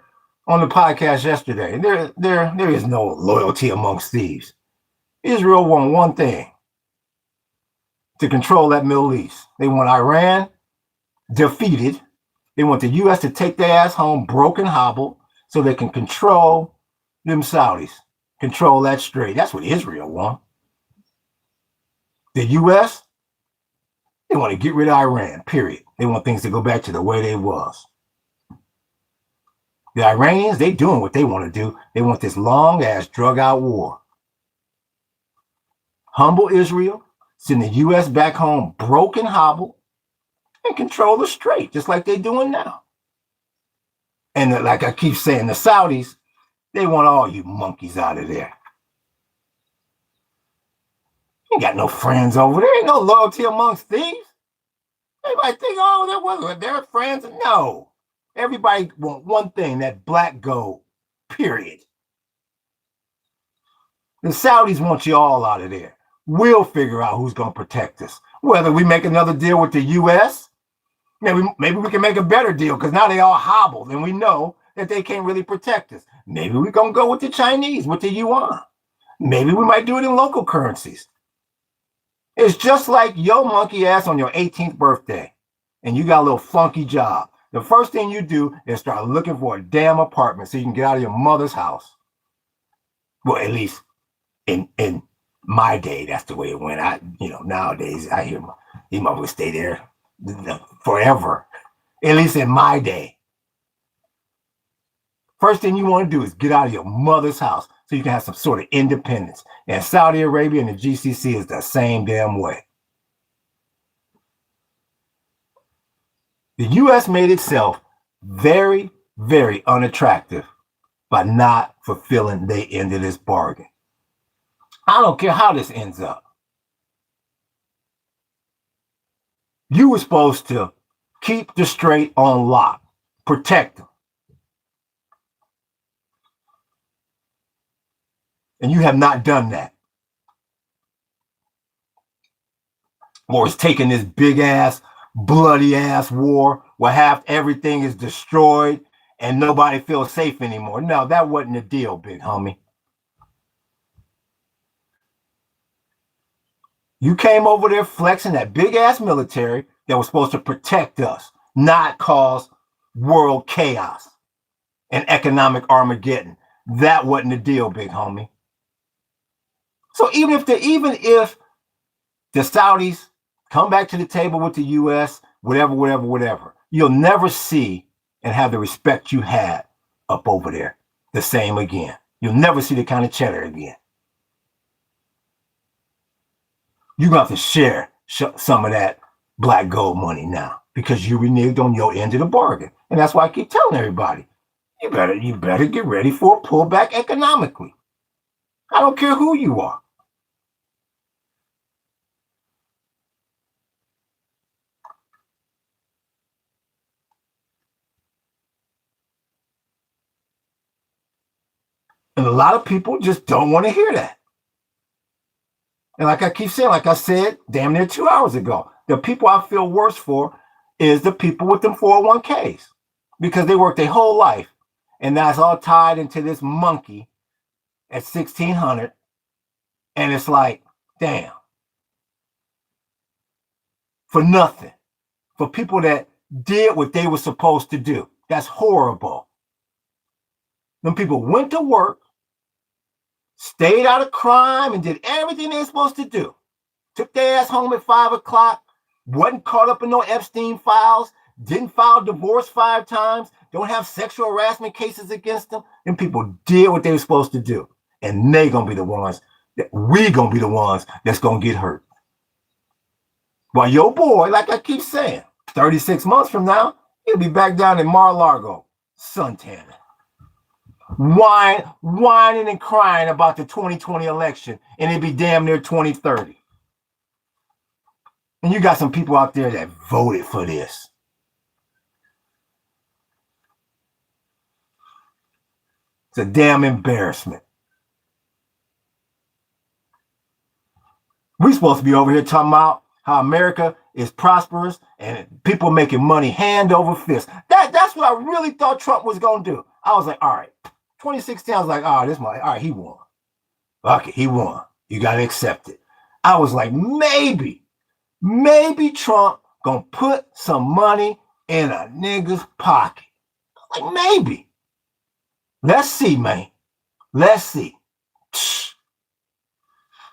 on the podcast yesterday. There is no loyalty amongst thieves. Israel want one thing: to control that Middle East. They want Iran defeated. They want the U.S. to take their ass home broken, hobbled, so they can control Them Saudis control that strait. That's what Israel wants. The U.S., they want to get rid of Iran, period. They want things to go back to the way they was. The Iranians, they doing what they want to do. They want this long-ass drug-out war. Humble Israel, send the U.S. back home broken, hobbled, and control the strait, just like they're doing now. And like I keep saying, the Saudis, they want all you monkeys out of there. You ain't got no friends over there. Ain't no loyalty amongst thieves. Everybody think, oh, they're friends. No. Everybody want one thing, that black gold, period. The Saudis want you all out of there. We'll figure out who's going to protect us. Whether we make another deal with the U.S., maybe we can make a better deal because now they all hobbled and we know that they can't really protect us. Maybe we're going to go with the Chinese, with the yuan. Maybe we might do it in local currencies. It's just like your monkey ass on your 18th birthday and you got a little funky job. The first thing you do is start looking for a damn apartment so you can get out of your mother's house. Well, at least in my day, that's the way it went. Nowadays, I hear he might stay there forever. At least in my day. First thing you want to do is get out of your mother's house so you can have some sort of independence. And Saudi Arabia and the GCC is the same damn way. The U.S. made itself very, very unattractive by not fulfilling their end of this bargain. I don't care how this ends up. You were supposed to keep the strait on lock, protect them. And you have not done that. Or it's taken this big ass, bloody ass war where half everything is destroyed and nobody feels safe anymore. No, that wasn't the deal, big homie. You came over there flexing that big ass military that was supposed to protect us, not cause world chaos and economic Armageddon. That wasn't the deal, big homie. So even if the Saudis come back to the table with the U.S., whatever, you'll never see and have the respect you had up over there the same again. You'll never see the kind of cheddar again. You're going to have to share some of that black gold money now because you reneged on your end of the bargain. And that's why I keep telling everybody, you better get ready for a pullback economically. I don't care who you are. And a lot of people just don't want to hear that. And like I keep saying, like I said, damn near 2 hours ago, the people I feel worse for is the people with them 401ks because they worked their whole life. And that's all tied into this monkey at 1,600. And it's like, damn. For nothing. For people that did what they were supposed to do. That's horrible. Them people went to work, stayed out of crime, and did everything they were supposed to do. Took their ass home at 5 o'clock, wasn't caught up in no Epstein files, didn't file divorce 5 times, don't have sexual harassment cases against them. Them people did what they were supposed to do. And we gonna be the ones that's gonna get hurt. While your boy, like I keep saying, 36 months from now, he'll be back down in Mar-a-Lago, suntanning. Whining and crying about the 2020 election, and it'd be damn near 2030. And you got some people out there that voted for this. It's a damn embarrassment. We're supposed to be over here talking about how America is prosperous and people making money hand over fist. That's what I really thought Trump was going to do. I was like, all right. 2016, I was like, all right, he won. Okay, he won. You got to accept it. I was like, maybe Trump going to put some money in a nigga's pocket. Like, maybe. Let's see, man. Let's see.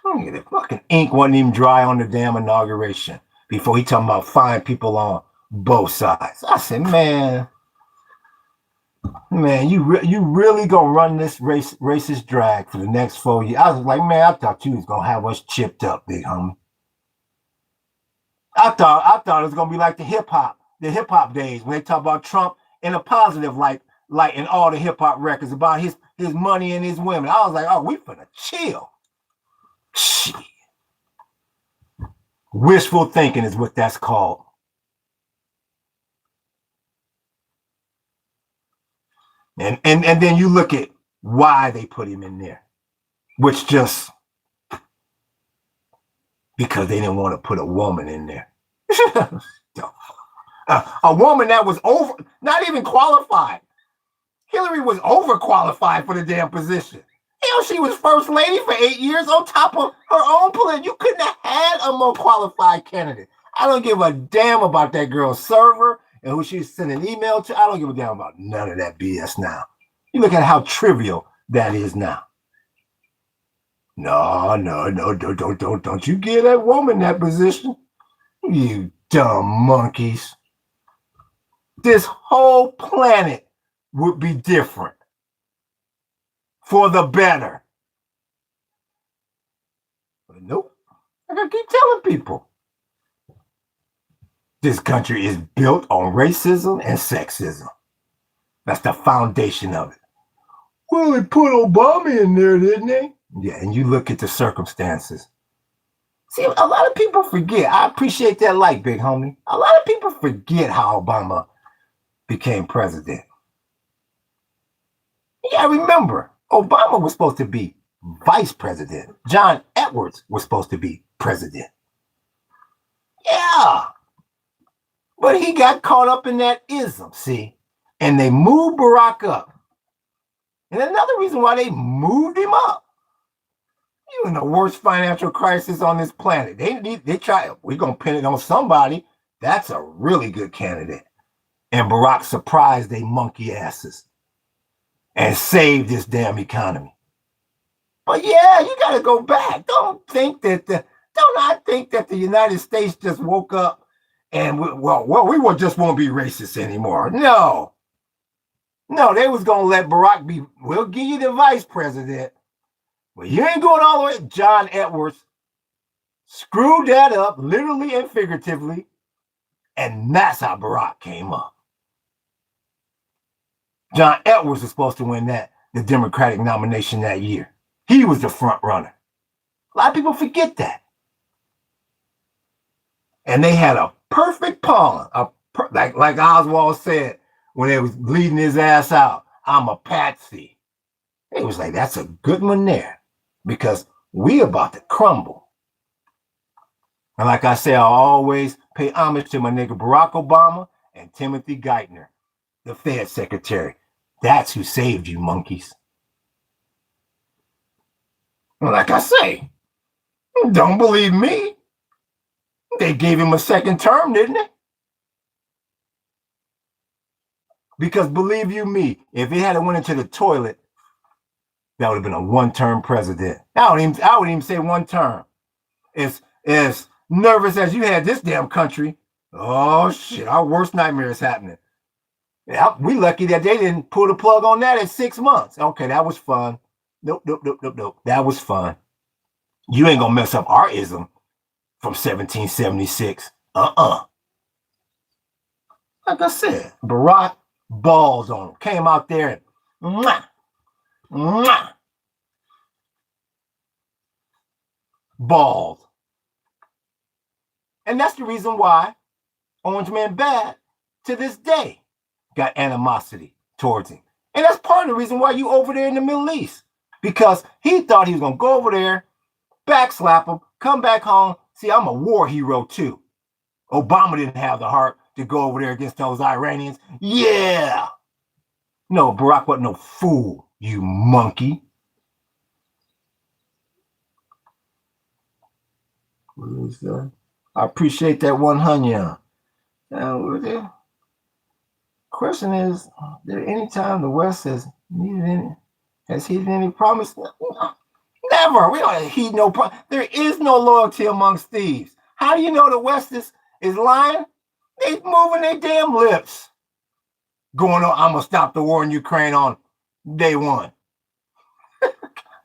The fucking ink wasn't even dry on the damn inauguration before he talking about fine people on both sides. I said, man, you really gonna run this racist drag for the next 4 years? I was like, man, I thought you was gonna have us chipped up, big homie. I thought it was gonna be like the hip hop days when they talk about Trump in a positive light, like in all the hip hop records about his money and his women. I was like, oh, we finna chill. Shit. Wishful thinking is what that's called. And then you look at why they put him in there, which just because they didn't want to put a woman in there. A woman that was not even qualified. Hillary was overqualified for the damn position. Hell, she was first lady for 8 years on top of her own political. You couldn't have had a more qualified candidate. I don't give a damn about that girl's server and who she's sending an email to. I don't give a damn about none of that BS now. You look at how trivial that is now. No, don't you give that woman that position. You dumb monkeys. This whole planet would be different for the better. But nope. I gotta keep telling people. This country is built on racism and sexism. That's the foundation of it. Well, they put Obama in there, didn't they? Yeah, and you look at the circumstances. See, a lot of people forget. I appreciate that light, big homie. A lot of people forget how Obama became president. Yeah, remember, Obama was supposed to be vice president. John Edwards was supposed to be president. Yeah. But he got caught up in that ism, see? And they moved Barack up. And another reason why they moved him up, he was in the worst financial crisis on this planet. They try, we're going to pin it on somebody. That's a really good candidate. And Barack surprised they monkey asses and saved this damn economy. But yeah, you got to go back. Don't not think that the United States just woke up and we just won't be racist anymore. No, they was going to let Barack be, we'll give you the vice president. Well, you ain't going all the way. John Edwards screwed that up, literally and figuratively, and that's how Barack came up. John Edwards was supposed to win the Democratic nomination that year. He was the front runner. A lot of people forget that. And they had a perfect pawn, like Oswald said when they was bleeding his ass out. I'm a patsy. It was like, that's a good one there, because we about to crumble. And like I say, I always pay homage to my nigga Barack Obama and Timothy Geithner, the Fed secretary. That's who saved you, monkeys. Well, like I say, don't believe me. They gave him a second term, didn't they? Because believe you me, if he had went into the toilet, that would have been a one-term president. I would even say one term. As nervous as you had this damn country, oh shit, our worst nightmare is happening. Yeah, we lucky that they didn't pull the plug on that at 6 months. Okay, that was fun. Nope. That was fun. You ain't gonna mess up our ism from 1776. Like I said, Barack balls on him. Came out there and balled. And that's the reason why Orange Man Bad to this day got animosity towards him. And that's part of the reason why you over there in the Middle East. Because he thought he was going to go over there, backslap him, come back home. See, I'm a war hero too. Obama didn't have the heart to go over there against those Iranians. Yeah. No, Barack wasn't no fool, you monkey. What is that? I appreciate that 100. Question is, there any time the West has needed any? Has he any promise? No, never. We don't heed no promise. There is no loyalty amongst thieves. How do you know the West is lying? They moving their damn lips. Going on, I'm going to stop the war in Ukraine on day one.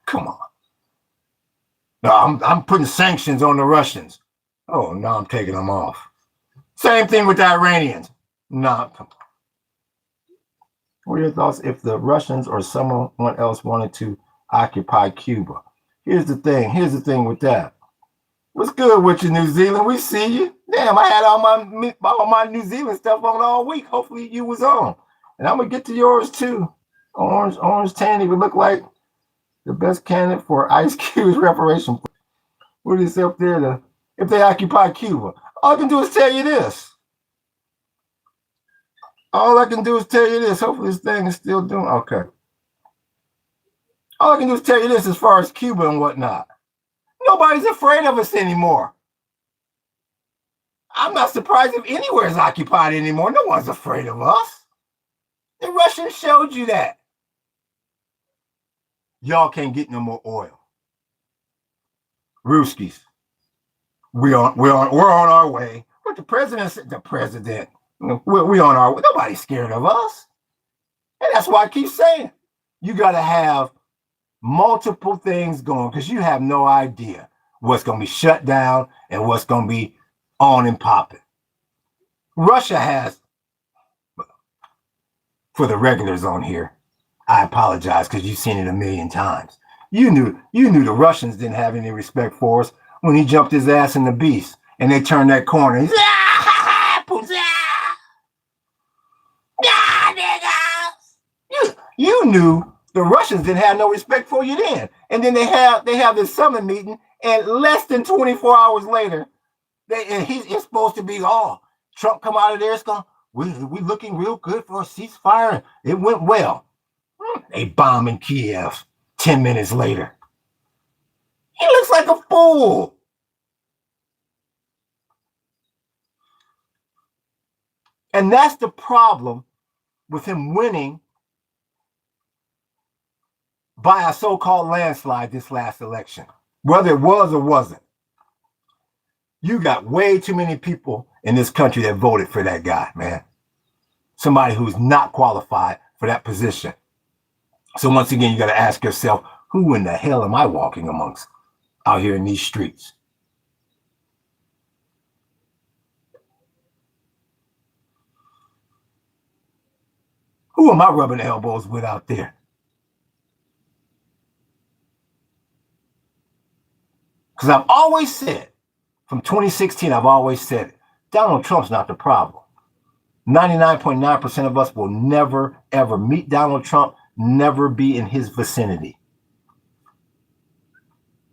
Come on. No, I'm putting sanctions on the Russians. Oh, no, I'm taking them off. Same thing with the Iranians. No. What are your thoughts if the Russians or someone else wanted to occupy Cuba? Here's the thing with that. What's good with you, New Zealand? We see you. Damn, I had all my New Zealand stuff on all week. Hopefully you was on. And I'm going to get to yours too. Orange Tanny would look like the best candidate for Ice Cube's reparation. What is up there if they occupy Cuba? All I can do is tell you this. Hopefully this thing is still doing okay. All I can do is tell you this as far as Cuba and whatnot. Nobody's afraid of us anymore. I'm not surprised if anywhere is occupied anymore. No one's afraid of us. The Russians showed you that. Y'all can't get no more oil. Ruskies. We're on our way. But the president, we on our way. Nobody's scared of us. And that's why I keep saying, you got to have multiple things going because you have no idea what's going to be shut down and what's going to be on and popping. Russia has, for the regulars on here, I apologize because you've seen it a million times. You knew the Russians didn't have any respect for us when he jumped his ass in the beast and they turned that corner. He's you knew the Russians didn't have no respect for you then. And then they have this summit meeting, and less than 24 hours later, it's supposed to be Trump come out of there. It's going, we looking real good for a ceasefire. It went well. They bomb in Kiev 10 minutes later. He looks like a fool. And that's the problem with him winning by a so-called landslide this last election, whether it was or wasn't. You got way too many people in this country that voted for that guy, man. Somebody who's not qualified for that position. So once again, you got to ask yourself, who in the hell am I walking amongst out here in these streets? Who am I rubbing elbows with out there? Because I've always said, from 2016, I've always said it, Donald Trump's not the problem. 99.9% of us will never, ever meet Donald Trump, never be in his vicinity.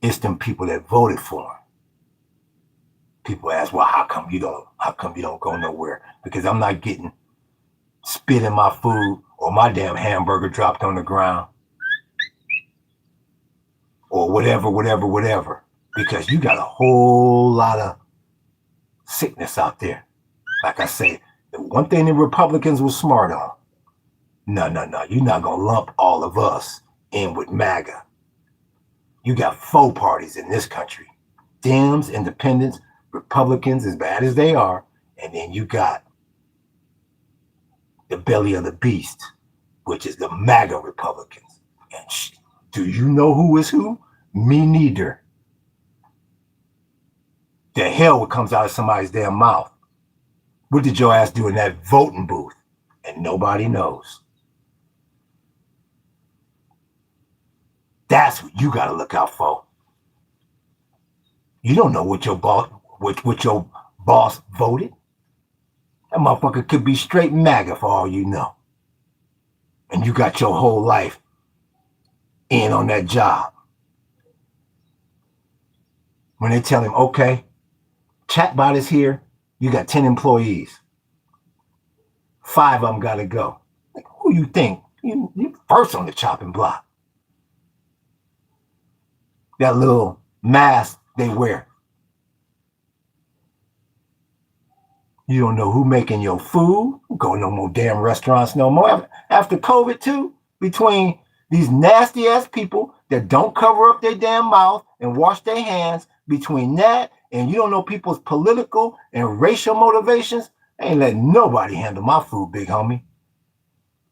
It's them people that voted for him. People ask, well, how come you don't go nowhere? Because I'm not getting spit in my food or my damn hamburger dropped on the ground or whatever. Because you got a whole lot of sickness out there. Like I said, the one thing the Republicans were smart on, no, you're not going to lump all of us in with MAGA. You got 4 parties in this country. Dems, Independents, Republicans, as bad as they are, and then you got the belly of the beast, which is the MAGA Republicans. And do you know who is who? Me neither. The hell what comes out of somebody's damn mouth? What did your ass do in that voting booth? And nobody knows. That's what you got to look out for. You don't know what your boss voted. That motherfucker could be straight MAGA for all you know. And you got your whole life in on that job. When they tell him, okay, chatbot is here, you got 10 employees. 5 of them got to go. Like, who you think? You first on the chopping block. That little mask they wear. You don't know who making your food. Go no more damn restaurants no more. After COVID too, between These nasty ass people that don't cover up their damn mouth and wash their hands, between that and you don't know people's political and racial motivations, I ain't letting nobody handle my food, big homie.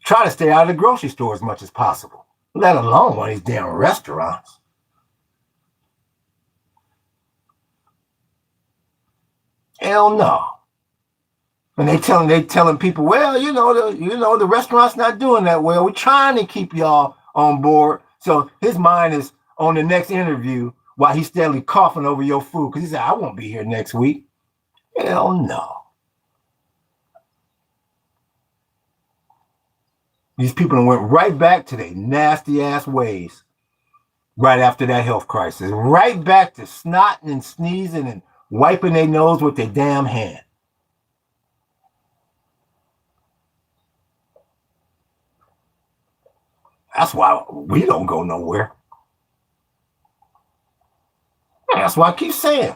Try to stay out of the grocery store as much as possible, let alone one of these damn restaurants. Hell no. And they telling people, well, the restaurant's not doing that well. We're trying to keep y'all on board. So his mind is on the next interview while he's steadily coughing over your food because he said, I won't be here next week. Hell no. These people went right back to their nasty ass ways right after that health crisis. Right back to snotting and sneezing and wiping their nose with their damn hand. That's why we don't go nowhere. That's why I keep saying,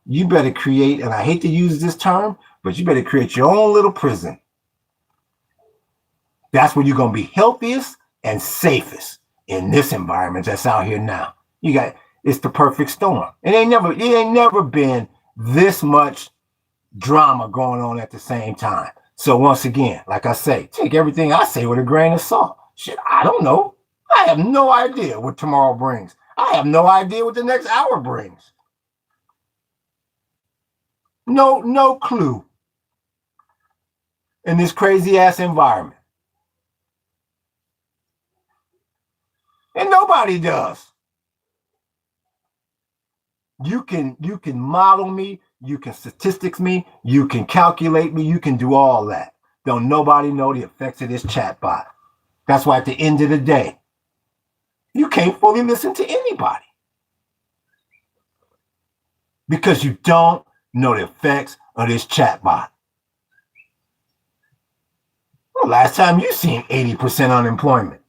you better create, and I hate to use this term, but you better create your own little prison. That's where you're going to be healthiest and safest in this environment that's out here now. It's the perfect storm. It ain't never been this much drama going on at the same time. So once again, like I say, take everything I say with a grain of salt. Shit, I don't know. I have no idea what tomorrow brings. I have no idea what the next hour brings. No clue in this crazy ass environment. And nobody does. You can model me, you can statistics me, you can calculate me, you can do all that. Don't nobody know the effects of this chatbot. That's why at the end of the day, you can't fully listen to anybody. Because you don't know the effects of this chatbot. Well, last time you seen 80% unemployment.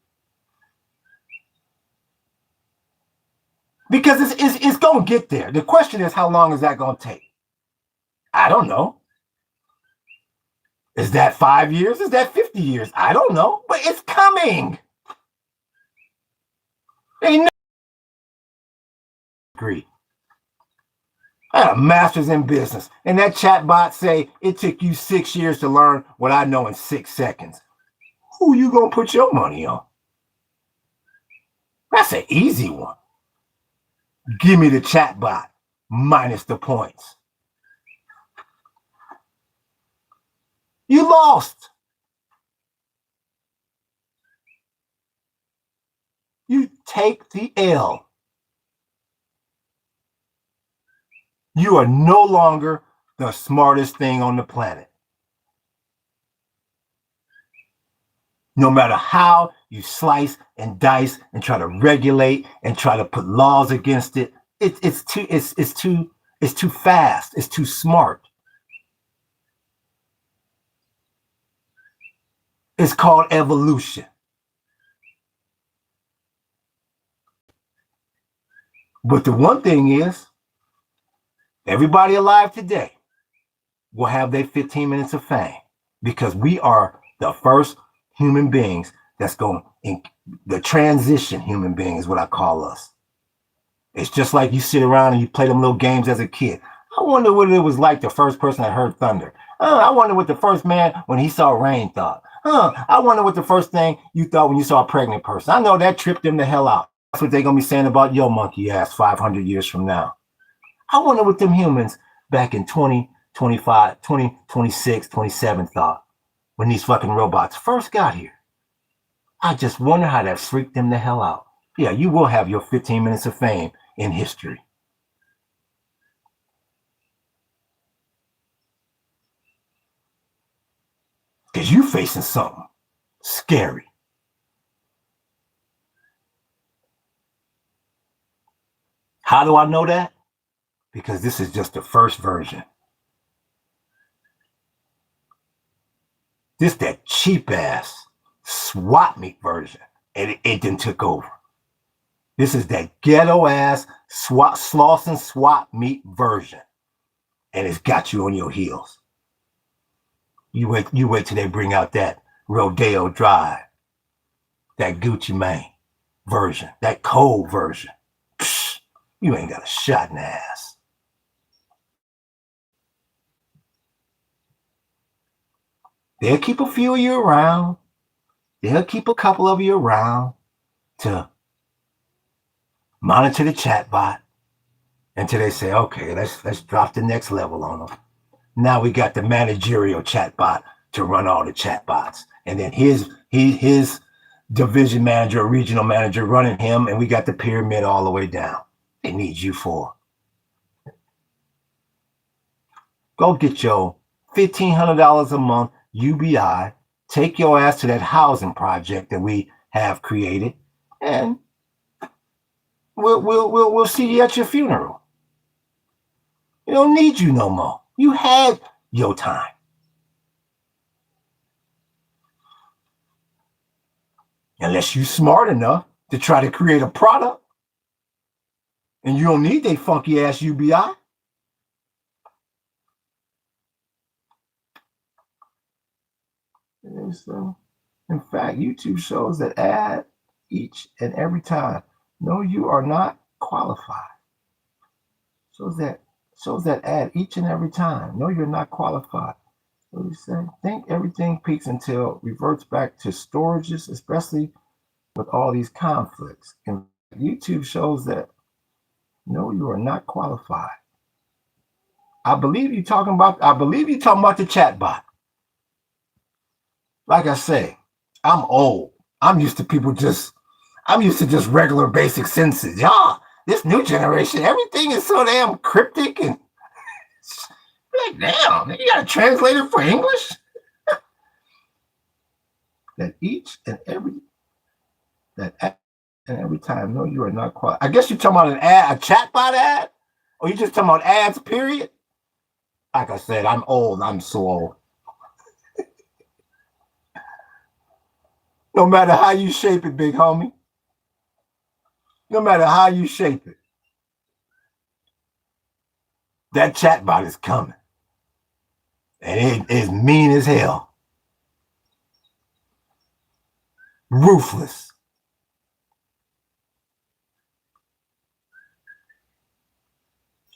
Because it's going to get there. The question is, how long is that going to take? I don't know. Is that 5 years? Is that 50 years? I don't know. But it's coming. Ain't no degree. I had a master's in business. And that chatbot say it took you 6 years to learn what I know in 6 seconds. Who you going to put your money on? That's an easy one. Give me the chatbot minus the points. You lost. You take the L. You are no longer the smartest thing on the planet. No matter how you slice and dice and try to regulate and try to put laws against it, it's too fast. It's too smart. It's called evolution. But the one thing is, everybody alive today will have their 15 minutes of fame because we are the first human beings that's going in the transition human being is what I call us. It's just like you sit around and you play them little games as a kid. I wonder what it was like the first person that heard thunder. I wonder what the first man when he saw rain thought. I wonder what the first thing you thought when you saw a pregnant person. I know that tripped them the hell out. That's what they're going to be saying about your monkey ass 500 years from now. I wonder what them humans back in 2025, 2026, 27 thought when these fucking robots first got here. I just wonder how that freaked them the hell out. Yeah, you will have your 15 minutes of fame in history. Because you facing something scary. How do I know that? Because this is just the first version. This that cheap ass swap meet version. And it then took over. This is that ghetto ass sloss and swap meet version. And it's got you on your heels. You wait till they bring out that Rodeo Drive. That Gucci Mane. version, that cold version. Psh, you ain't got a shot in the ass. They'll keep a few of you around. They'll keep a couple of you around to monitor the chatbot until they say, okay, let's drop the next level on them. Now we got the managerial chatbot to run all the chatbots, and then his division manager or regional manager running him, and we got the pyramid all the way down. They need you for. Go get your $1,500 a month UBI, take your ass to that housing project that we have created, and we'll see you at your funeral. We don't need you no more. You had your time. Unless you're smart enough to try to create a product, and you don't need that funky ass UBI. So, in fact, YouTube shows that ad each and every time. No, you are not qualified. Shows that ad each and every time. No, you're not qualified. What do you say? Think everything peaks until reverts back to storages, especially with all these conflicts. And YouTube shows that no, you are not qualified. I believe you're talking about the chatbot. Like I say, I'm old. I'm used to just regular basic sentences. Y'all, this new generation, everything is so damn cryptic and like, damn, you got a translator for English? That each and every time, no, you are not qualified. I guess you're talking about an ad, a chatbot ad? Or you just talking about ads, period? Like I said, I'm old. I'm so old. No matter how you shape it, big homie. No matter how you shape it, that chatbot is coming. And it is mean as hell. Ruthless.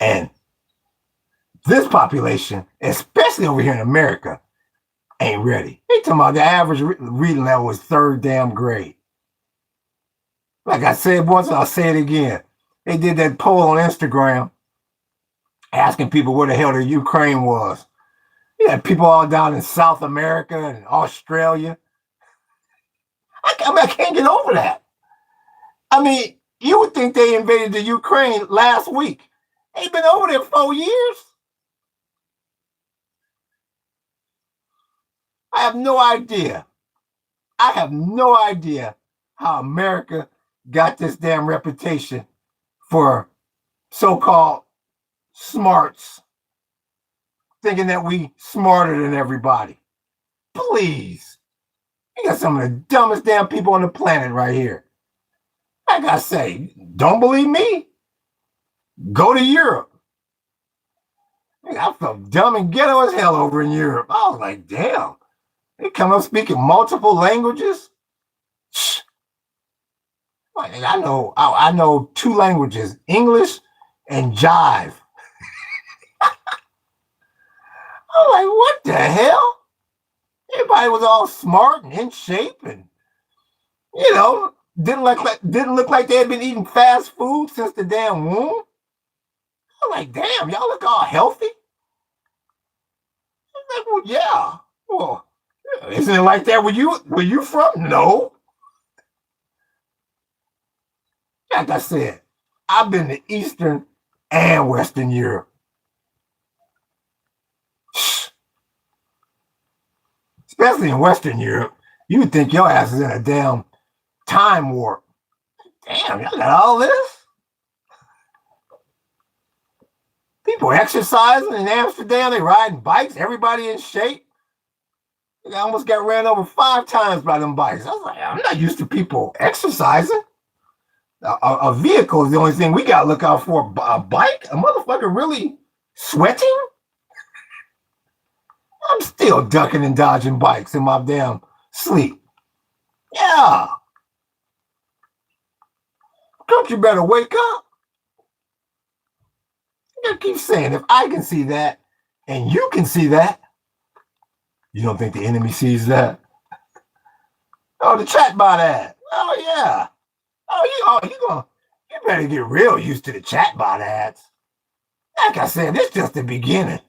And this population, especially over here in America, ain't ready. They talking about the average reading level was third damn grade. Like I said once, I'll say it again. They did that poll on Instagram asking people where the hell the Ukraine was. You had people all down in South America and Australia. I can't get over that. I mean, you would think they invaded the Ukraine last week. They've been over there 4 years. I have no idea. How America got this damn reputation for so-called smarts, thinking that we smarter than everybody. Please. You got some of the dumbest damn people on the planet right here. Like I say, don't believe me? Go to Europe. I felt dumb and ghetto as hell over in Europe. I was like, damn. They come up speaking multiple languages. I know 2 languages, English and jive. I'm like, what the hell? Everybody was all smart and in shape, and didn't look like they had been eating fast food since the damn womb. I'm like, damn, y'all look all healthy. I'm like, well, yeah. Well, isn't it like that where you from? No. Like I said, I've been to Eastern and Western Europe. Especially in Western Europe, you would think your ass is in a damn time warp. Damn, y'all got all this? People exercising in Amsterdam, they riding bikes, everybody in shape. I almost got ran over 5 times by them bikes. I was like, I'm not used to people exercising. A vehicle is the only thing we got to look out for. A bike? A motherfucker really sweating? I'm still ducking and dodging bikes in my damn sleep. Yeah. Don't you better wake up? I keep saying, if I can see that and you can see that, you don't think the enemy sees that? Oh, the chatbot ad. Oh yeah. You better get real used to the chatbot ads. Like I said, this is just the beginning.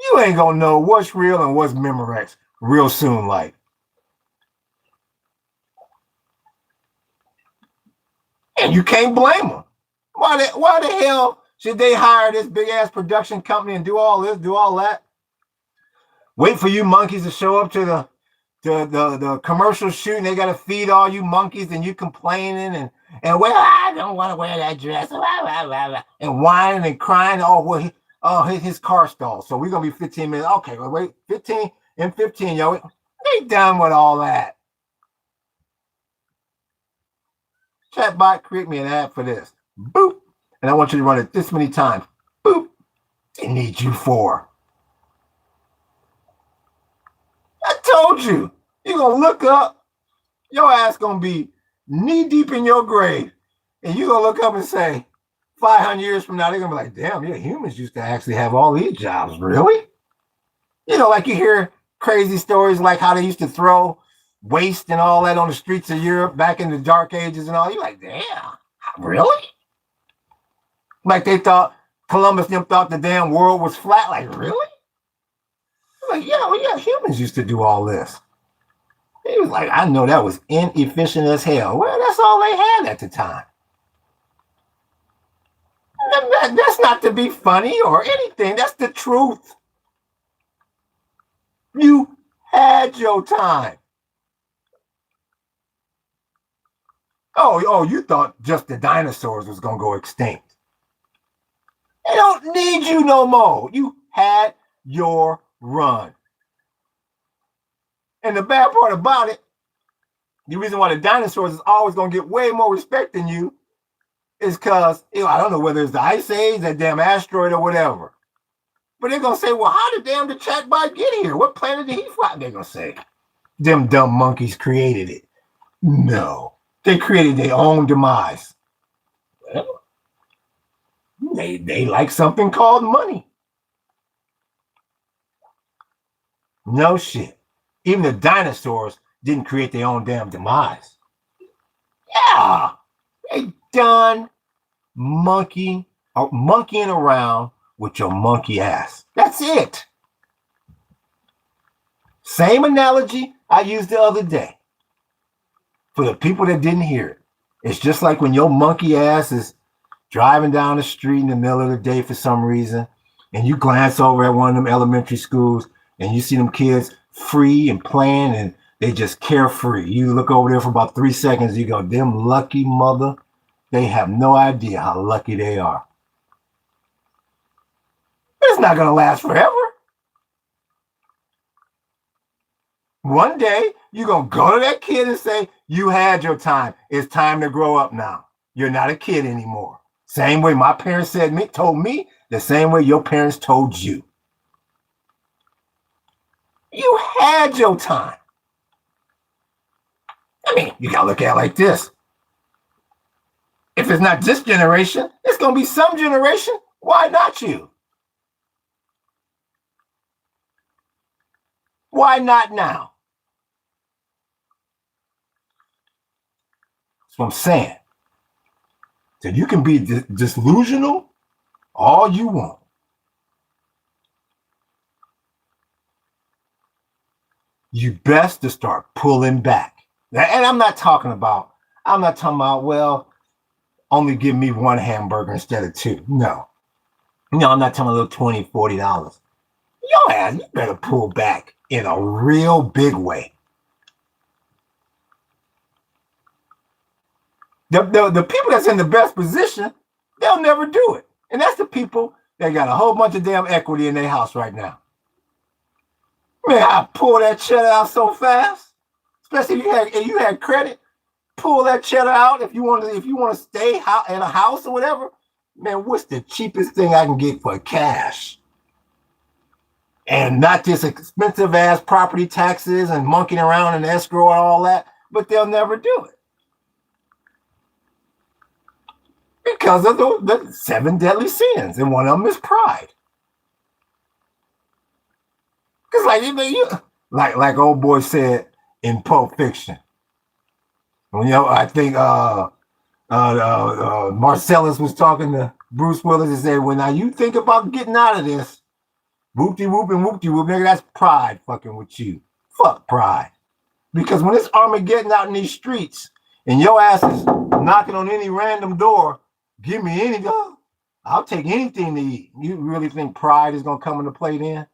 You ain't gonna know what's real and what's Memorex real soon, like. And you can't blame them. Why the hell should they hire this big ass production company and do all this, do all that? Wait for you monkeys to show up to the commercial shoot, and they gotta feed all you monkeys, and you complaining and well, I don't want to wear that dress, and whining and crying. Oh well, his car stalled, so we're gonna be 15 minutes. Okay, well, wait, 15 and 15, yo. They done with all that. Chatbot, create me an ad for this. Boop. And I want you to run it this many times. Boop. They need you for. I told you. You're going to look up. Your ass going to be knee deep in your grave. And you're going to look up and say, 500 years from now, they're going to be like, damn, yeah, humans used to actually have all these jobs. Really? You know, like you hear crazy stories like how they used to throw waste and all that on the streets of Europe back in the dark ages and all. You're like, damn, really? Like they thought Columbus them thought the damn world was flat. Like, really? Like, yeah, well, yeah, humans used to do all this. He was like, I know that was inefficient as hell. Well, that's all they had at the time. That's not to be funny or anything. That's the truth. You had your time. Oh, you thought just the dinosaurs was going to go extinct. They don't need you no more. You had your run. And the bad part about it, the reason why the dinosaurs is always going to get way more respect than you is because, I don't know whether it's the Ice Age, that damn asteroid or whatever. But they're going to say, well, how did damn the chatbot get here? What planet did he fly? They're going to say, them dumb monkeys created it. No. They created their own demise. Well, they like something called money. No shit. Even the dinosaurs didn't create their own damn demise. Yeah. They done monkeying around with your monkey ass. That's it. Same analogy I used the other day. For the people that didn't hear it, it's just like when your monkey ass is driving down the street in the middle of the day for some reason, and you glance over at one of them elementary schools and you see them kids free and playing and they just carefree. You look over there for about 3 seconds, you go, them lucky mother, they have no idea how lucky they are. It's not going to last forever. One day, you're going to go to that kid and say, you had your time. It's time to grow up now. You're not a kid anymore. Same way my parents told me, the same way your parents told you. You had your time. I mean, you got to look at it like this. If it's not this generation, it's going to be some generation. Why not you? Why not now? That's what I'm saying. So you can be disillusional all you want. You best to start pulling back. And I'm not talking about, well, only give me one hamburger instead of two. No, I'm not talking about $20, $40. Yo, ass, you better pull back in a real big way. The people that's in the best position, they'll never do it. And that's the people that got a whole bunch of damn equity in their house right now. Man, I pull that cheddar out so fast. Especially if you had credit. Pull that cheddar out if you want to stay in a house or whatever. Man, what's the cheapest thing I can get for cash? And not this expensive ass property taxes and monkeying around in escrow and all that, but they'll never do it. Because of the 7 deadly sins, and one of them is pride. Because like old boy said in Pulp Fiction, I think Marcellus was talking to Bruce Willis and said, "When now you think about getting out of this, whoop-de-whoop and whoop-de-whoop, nigga, that's pride fucking with you. Fuck pride. Because when it's Armageddon out in these streets and your ass is knocking on any random door, give me any dog. I'll take anything to eat. You really think pride is going to come into play then?"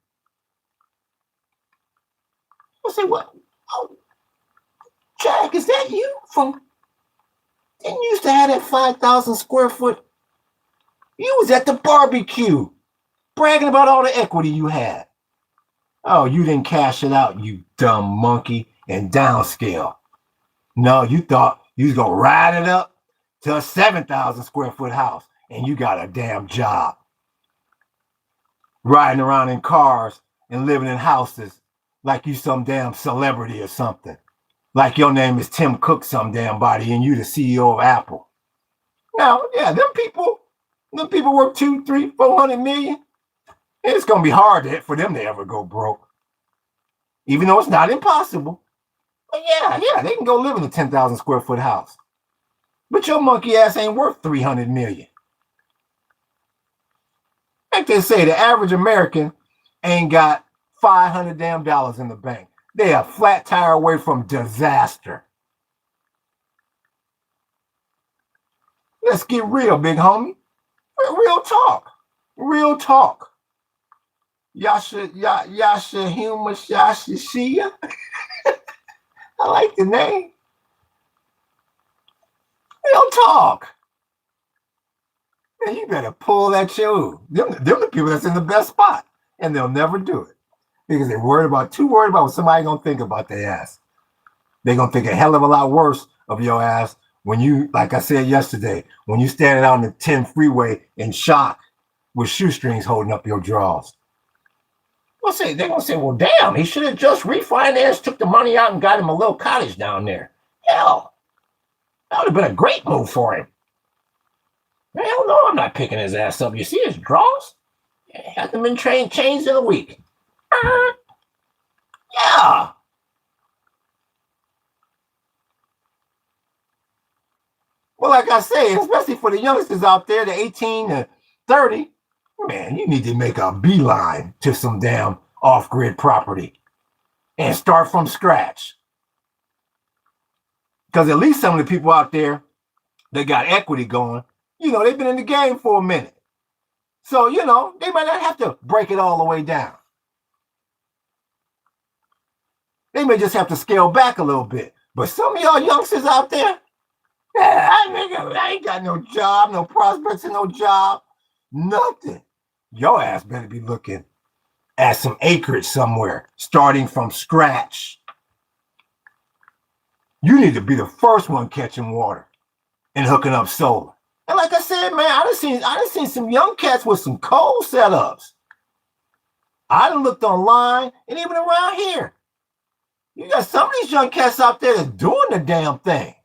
I'll say, "What? Oh, Jack, is that you from... Didn't you used to have that 5,000 square foot? You was at the barbecue bragging about all the equity you had. Oh, you didn't cash it out, you dumb monkey, and downscale. No, you thought you was going to ride it up to a 7,000 square foot house, and you got a damn job. Riding around in cars and living in houses like you some damn celebrity or something. Like your name is Tim Cook some damn body and you the CEO of Apple. Now, yeah, them people work 200, 300, 400 million. It's going to be hard for them to ever go broke. Even though it's not impossible. But yeah, they can go live in a 10,000 square foot house. But your monkey ass ain't worth 300 million. Like they say, the average American ain't got $500 damn dollars in the bank. They are a flat tire away from disaster. Let's get real, big homie. Real talk. Real talk. Yasha Humus Yasha Shia. I like the name. Real talk. Man, you better pull that shoe. Them the people that's in the best spot. And they'll never do it. Because they're too worried about what somebody gonna think about their ass. They're gonna think a hell of a lot worse of your ass when you, like I said yesterday, when you standing out on the 10 freeway in shock with shoestrings holding up your drawers. They're gonna say, well, damn, he should have just refinanced, took the money out, and got him a little cottage down there. Hell, that would have been a great move for him. Hell no, I'm not picking his ass up. You see his drawers? It hasn't been changed in a week. Yeah. Well, like I say, especially for the youngsters out there, the 18 to 30, man, you need to make a beeline to some damn off-grid property and start from scratch. Because at least some of the people out there that got equity going, they've been in the game for a minute. So, they might not have to break it all the way down. They may just have to scale back a little bit. But some of y'all youngsters out there, I ain't got no job, no prospects, and no job, nothing. Your ass better be looking at some acreage somewhere, starting from scratch. You need to be the first one catching water and hooking up solar. And like I said, man, I done seen some young cats with some cold setups. I done looked online and even around here. You got some of these young cats out there that's doing the damn thing.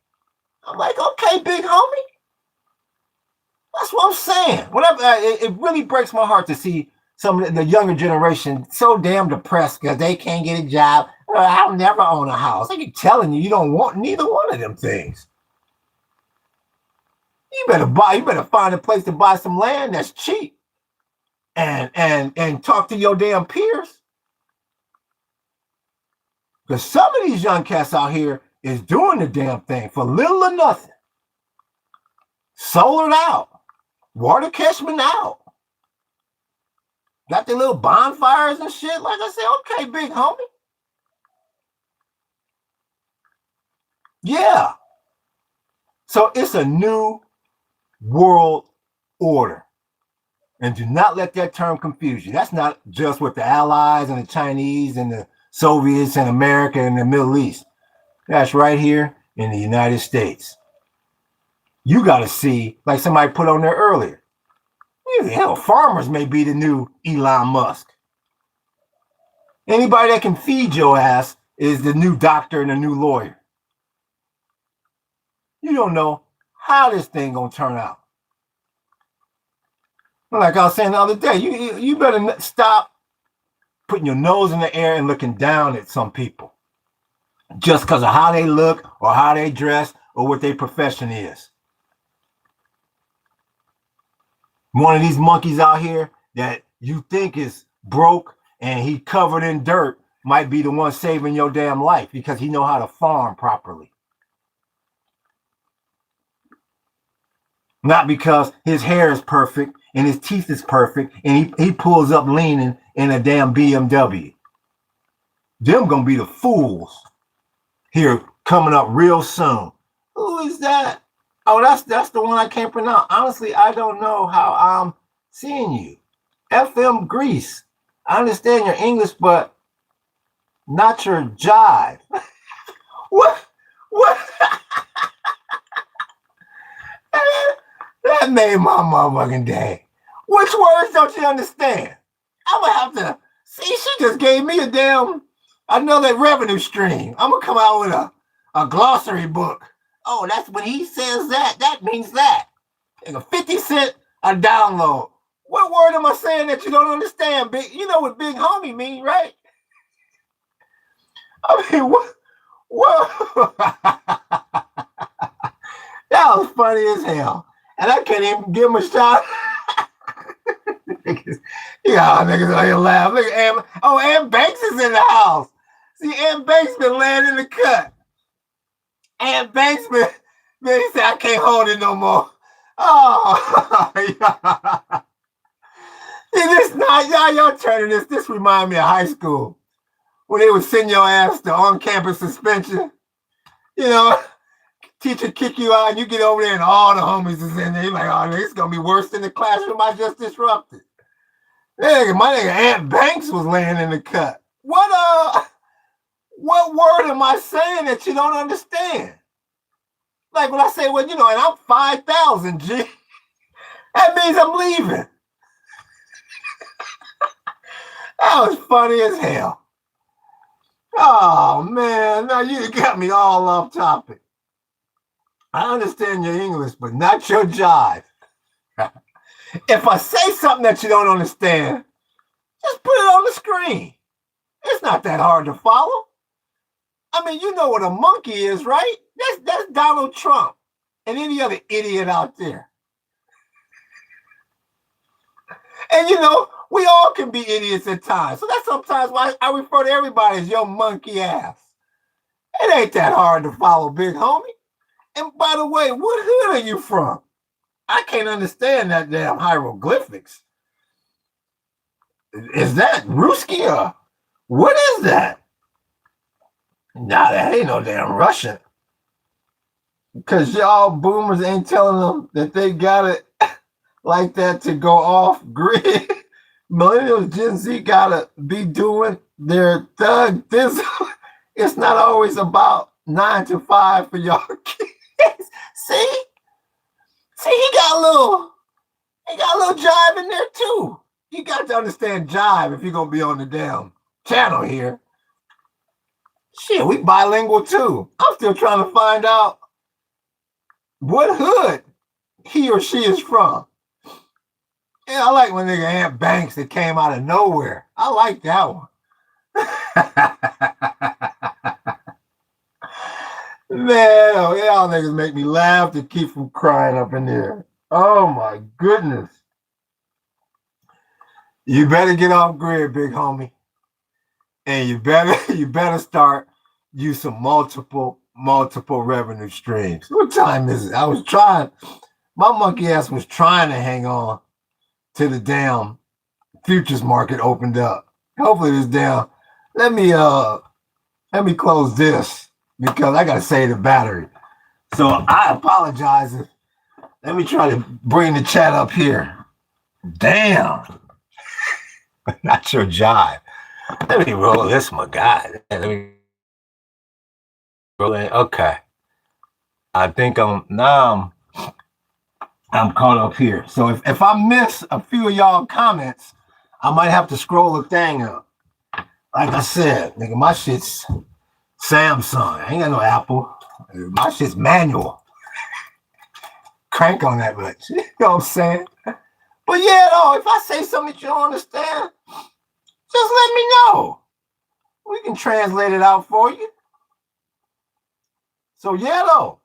I'm like, okay, big homie. That's what I'm saying. It really breaks my heart to see some of the younger generation so damn depressed because they can't get a job. I'll never own a house. I keep telling you, you don't want neither one of them things. You better find a place to buy some land that's cheap and talk to your damn peers. Because some of these young cats out here is doing the damn thing for little or nothing. Solared out. Water catchment out. Got their little bonfires and shit. Like I said, okay, big homie. Yeah. So it's a new world order. And do not let that term confuse you. That's not just with the Allies and the Chinese and the Soviets and America and the Middle East. That's right here in the United States. You got to see, like somebody put on there earlier, hell, farmers may be the new Elon Musk. Anybody that can feed your ass is the new doctor and the new lawyer. You don't know how this thing gonna turn out. Like I was saying the other day, you better stop putting your nose in the air and looking down at some people just because of how they look or how they dress or what their profession is. One of these monkeys out here that you think is broke and he covered in dirt might be the one saving your damn life because he know how to farm properly. Not because his hair is perfect and his teeth is perfect and he pulls up leaning in a damn BMW. Them gonna be the fools here coming up real soon. Who is that? Oh, that's the one I can't pronounce. Honestly, I don't know how I'm seeing you. FM Greece. I understand your English, but not your jive. What? That made my motherfucking day. Which words don't you understand? I'm gonna have to see. She just gave me a damn another revenue stream. I'm gonna come out with a glossary book. Oh, that's when he says that. That means that. And a 50 cent a download. What word am I saying that you don't understand? Big, you know what big homie mean, right? I mean, what? That was funny as hell. And I can't even give him a shot. Yeah, niggas out here laugh. Look at Ann. Oh, Ann Banks is in the house. See, Ann Banks been laying in the cut. Ann Banks been he said, I can't hold it no more. Oh, yeah. This not y'all turning this. This remind me of high school when they would send your ass to on-campus suspension. You know, teacher kick you out and you get over there and all the homies is in there. You're like, oh, it's gonna be worse than the classroom I just disrupted. My nigga Aunt Banks was laying in the cut. What word am I saying that you don't understand? Like when I say, well, you know, and I'm 5,000, G. That means I'm leaving. That was funny as hell. Oh man, now you got me all off topic. I understand your English, but not your jive. If I say something that you don't understand, just put it on the screen. It's not that hard to follow. I mean, you know what a monkey is, right? That's Donald Trump and any other idiot out there. And you know, we all can be idiots at times. So that's sometimes why I refer to everybody as your monkey ass. It ain't that hard to follow, big homie. And by the way, what hood are you from? I can't understand that damn hieroglyphics. Is that Ruski or what is that? Nah, that ain't no damn Russian. Because y'all boomers ain't telling them that they got it like that to go off grid. Millennials, Gen Z gotta be doing their thug this. It's not always about 9 to 5 for y'all kids. See, he got a little jive in there too. You got to understand jive if you're gonna be on the damn channel here. Shit, we bilingual too. I'm still trying to find out what hood he or she is from. Yeah, I like when nigga Aunt Banks that came out of nowhere. I like that one. Man, y'all niggas make me laugh to keep from crying up in there. Oh my goodness. You better get off grid, big homie. And you better start using multiple revenue streams. What time is it? I was trying, my monkey ass was trying to hang on to the damn futures market opened up. Hopefully this damn, let me close this because I gotta save the battery. So I apologize. Let me try to bring the chat up here. Damn. Not your jive. Let me roll this, my guy. Let me roll it. Okay. I think I'm caught up here. So if I miss a few of y'all comments, I might have to scroll the thing up. Like I said, nigga, my shit's Samsung. I ain't got no Apple. My shit's manual. Crank on that much. You know what I'm saying? But yeah, though, if I say something that you don't understand, just let me know. We can translate it out for you. So yeah, though,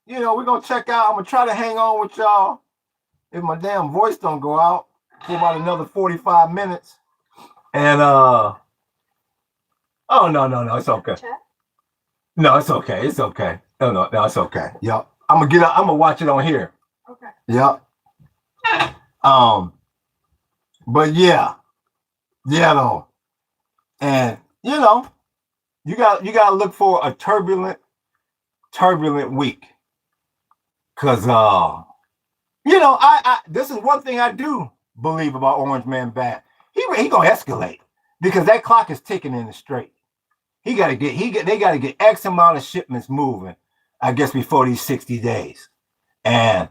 you know, we're gonna check out. I'm gonna try to hang on with y'all if my damn voice don't go out for about another 45 minutes. And oh no, it's okay. No, it's okay. It's okay. No, it's okay. Yep. I'm gonna watch it on here. Okay. Yep. But yeah, though. And you know, you gotta look for a turbulent week. Cause you know, I this is one thing I do believe about Orange Man Bad. He gonna escalate because that clock is ticking in the straight. They gotta get X amount of shipments moving, I guess, before these 60 days. And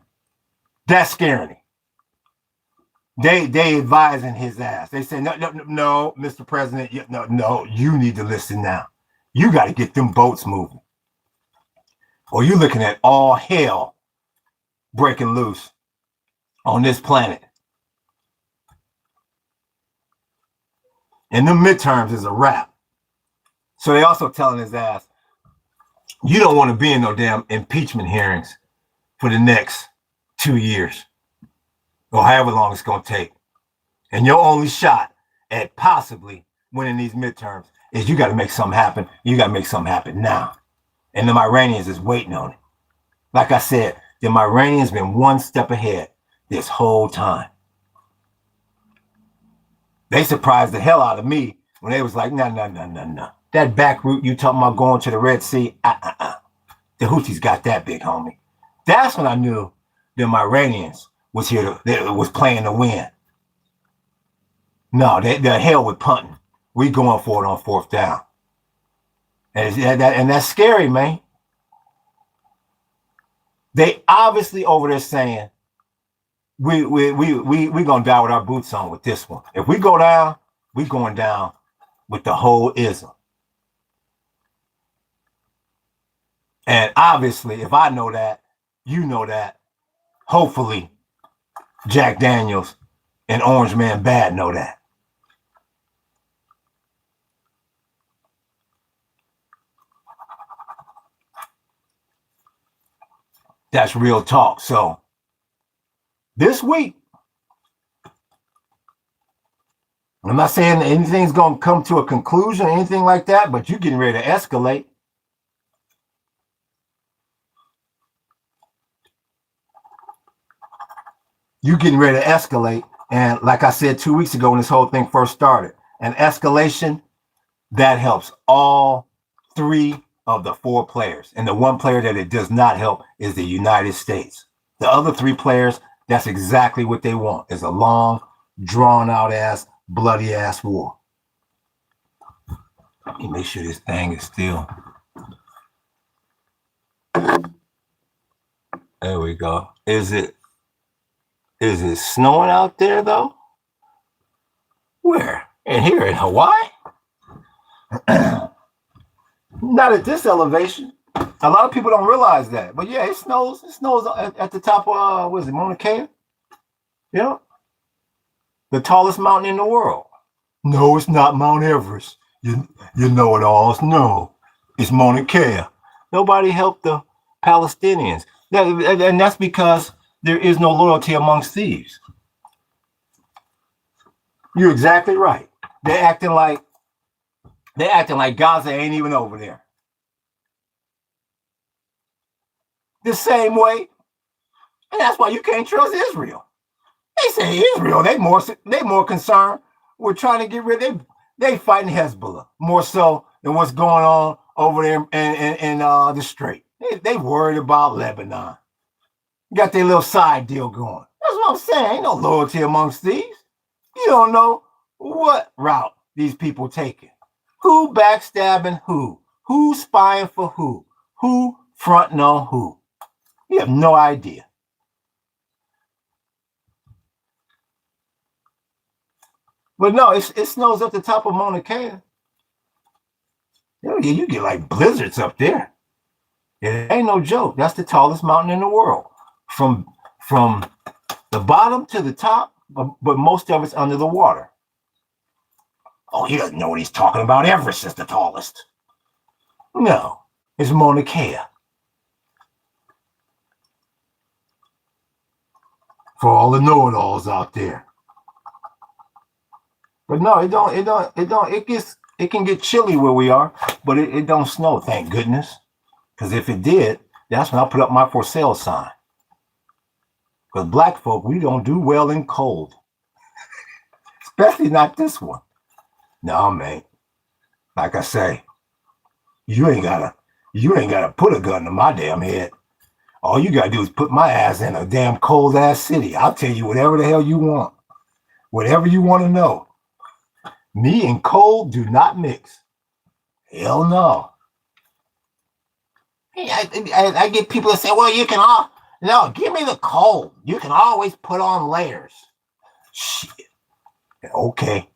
that's scaring me. They advising his ass. They say, no, Mr. President, no, you need to listen now. You got to get them boats moving. Or you're looking at all hell breaking loose on this planet. And the midterms is a wrap. So they also telling his ass, you don't want to be in no damn impeachment hearings for the next 2 years or however long it's going to take. And your only shot at possibly winning these midterms is you got to make something happen. You got to make something happen now. And the Iranians is waiting on it. Like I said, the Iranians been one step ahead this whole time. They surprised the hell out of me when they was like, no. That back route you talking about going to the Red Sea, the Houthis got that big, homie. That's when I knew them Iranians was was playing to win. No, they're hell with punting. We going for it on 4th down. And that's scary, man. They obviously over there saying, we gonna die with our boots on with this one. If we go down, we going down with the whole ism. And obviously, if I know that, you know that, hopefully Jack Daniels and Orange Man Bad know that. That's real talk. So this week, I'm not saying anything's going to come to a conclusion or anything like that, but you're getting ready to escalate. You're getting ready to escalate. And like I said 2 weeks ago when this whole thing first started, an escalation, that helps all 3 of the 4 players. And the one player that it does not help is the United States. The other 3 players, that's exactly what they want, is a long, drawn-out ass, bloody-ass war. Let me make sure this thing is still. There we go. Is it snowing out there, though? Where? And here in Hawaii? Not at this elevation. A lot of people don't realize that. But yeah, it snows. It snows at the top of, what is it, Mauna Kea? Yeah. The tallest mountain in the world. No, it's not Mount Everest. You know it all. No, it's Mauna Kea. Nobody helped the Palestinians. And that's because there is no loyalty amongst thieves. You're exactly right. They're acting like Gaza ain't even over there. The same way, and that's why you can't trust Israel. They say Israel, they more concerned with trying to get rid. They fighting Hezbollah more so than what's going on over there in the Strait. They worried about Lebanon. Got their little side deal going. That's what I'm saying. Ain't no loyalty amongst these. You don't know what route these people taking. Who backstabbing who? Who spying for who? Who fronting on who? You have no idea. But no, it snows at the top of Mauna Kea. You get like blizzards up there. It ain't no joke. That's the tallest mountain in the world. From The bottom to the top, but most of it's under the water. Oh, he doesn't know what he's talking about. Everest is the tallest. No, it's Mauna Kea. For all the know-it-alls out there. But no, it can get chilly where we are, but it don't snow, thank goodness. Because if it did, that's when I put up my for sale sign. Because black folk, we don't do well in cold. Especially not this one. No, man. Like I say, you ain't gotta put a gun to my damn head. All you gotta do is put my ass in a damn cold ass city. I'll tell you whatever the hell you want. Whatever you want to know. Me and cold do not mix. Hell no. I get people that say, well, you can no, give me the cold. You can always put on layers. Shit. Okay.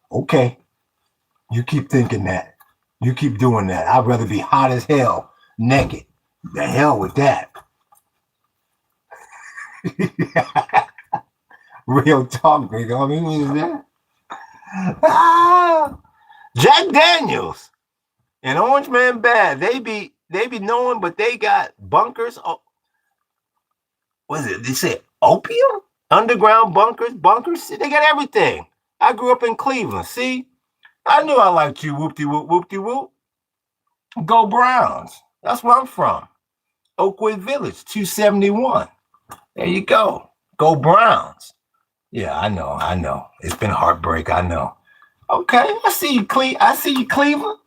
Okay. You keep thinking that. You keep doing that. I'd rather be hot as hell, naked. The hell with that. Real talk, big homie. What is that? Jack Daniels and Orange Man Bad. They be knowing, but they got bunkers. Oh, what is it? They say opium? Underground bunkers. They got everything. I grew up in Cleveland. See? I knew I liked you. Whoop-de-whoop, whoop-de-whoop. Go Browns. That's where I'm from. Oakwood Village, 271. There you go. Go Browns. Yeah, I know. It's been heartbreak, I know. Okay, I see you, Cleveland.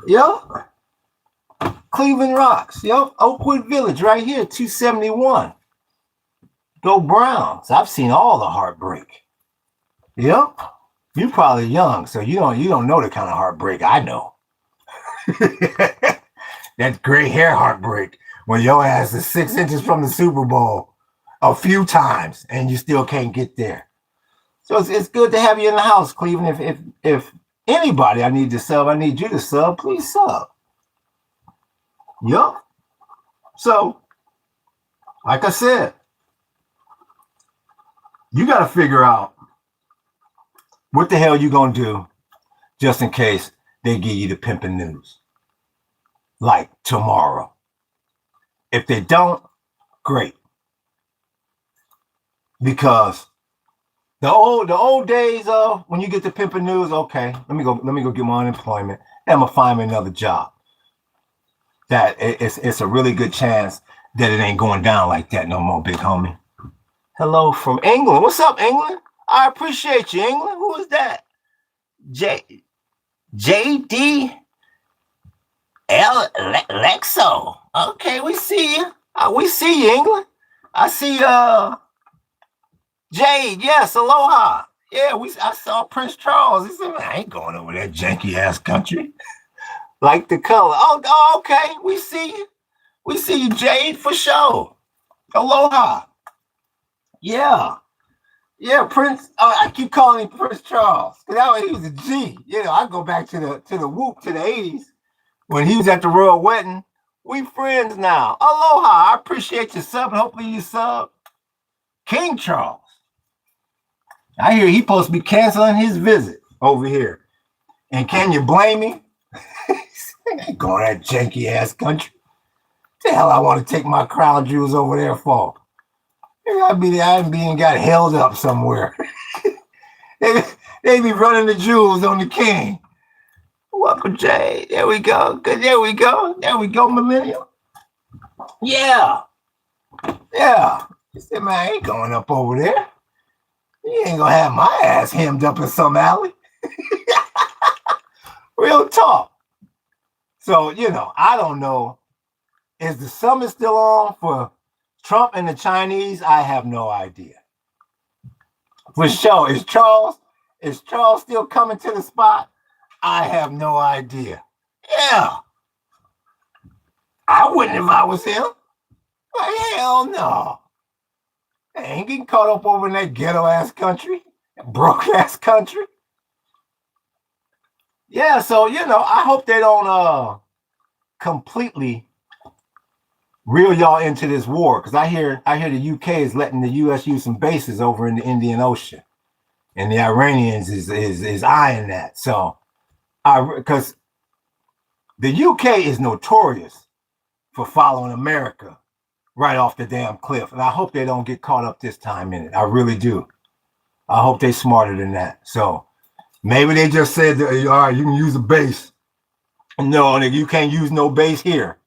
Yo. Cleveland rocks. Yo, Oakwood Village right here, 271. Go Browns. I've seen all the heartbreak. Yep. You're probably young, so you don't know the kind of heartbreak I know. That gray hair heartbreak when your ass is 6 inches from the Super Bowl a few times and you still can't get there. So it's good to have you in the house, Cleveland. If anybody I need you to sub, please sub. Yup. So, like I said, you got to figure out what the hell you going to do just in case they give you the pimping news. Like tomorrow. If they don't, great. Because the old days of when you get the pimping news, okay, let me go get my unemployment and I'm gonna find me another job. That it's a really good chance that it ain't going down like that no more, big homie. Hello from England. What's up, England? I appreciate you, England. Who is that? JD Lexo. Okay, we see you. We see you, England. I see Jade. Yes, aloha. Yeah, I saw Prince Charles. He said, man, I ain't going over that janky ass country. Like the color. Oh, okay. We see you. We see you, Jade, for sure. Aloha. Yeah. Yeah, Prince. I keep calling him Prince Charles. Because that way he was a G. You know, I go back to the whoop to the 80s. When he was at the royal wedding. We friends now. Aloha. I appreciate your sub. Hopefully you sub. King Charles. I hear he's supposed to be canceling his visit over here. And can you blame me? I ain't going to that janky ass country. The hell I want to take my crown jewels over there for? I being got held up somewhere. they be running the jewels on the king. Welcome, Jay. There we go. Good. There we go, millennial. Yeah. He said, man, I ain't going up over there. You ain't gonna have my ass hemmed up in some alley. Real talk. So, I don't know. Is the summit still on for Trump and the Chinese? I have no idea. For sure. Is Charles still coming to the spot? I have no idea. Yeah. I wouldn't if I was him. Like, hell no. I ain't getting caught up over in that ghetto ass country, broke ass country. Yeah, so I hope they don't completely reel y'all into this war, because I hear the UK is letting the US use some bases over in the Indian Ocean, and the Iranians is eyeing that. So because the UK is notorious for following America right off the damn cliff, and I hope they don't get caught up this time in it. I really do. I hope they smarter than that. So maybe they just said, all right, you can use a base. No, you can't use no base here.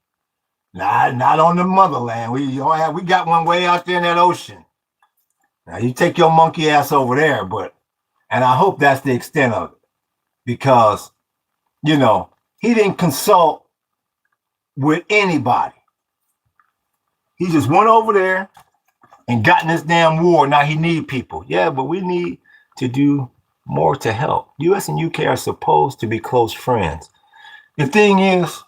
Not on the motherland. We got one way out there in that ocean. Now you take your monkey ass over there, and I hope that's the extent of it, because he didn't consult with anybody. He just went over there and got in this damn war. Now he need people. Yeah, but we need to do more to help. US and UK are supposed to be close friends. The thing is,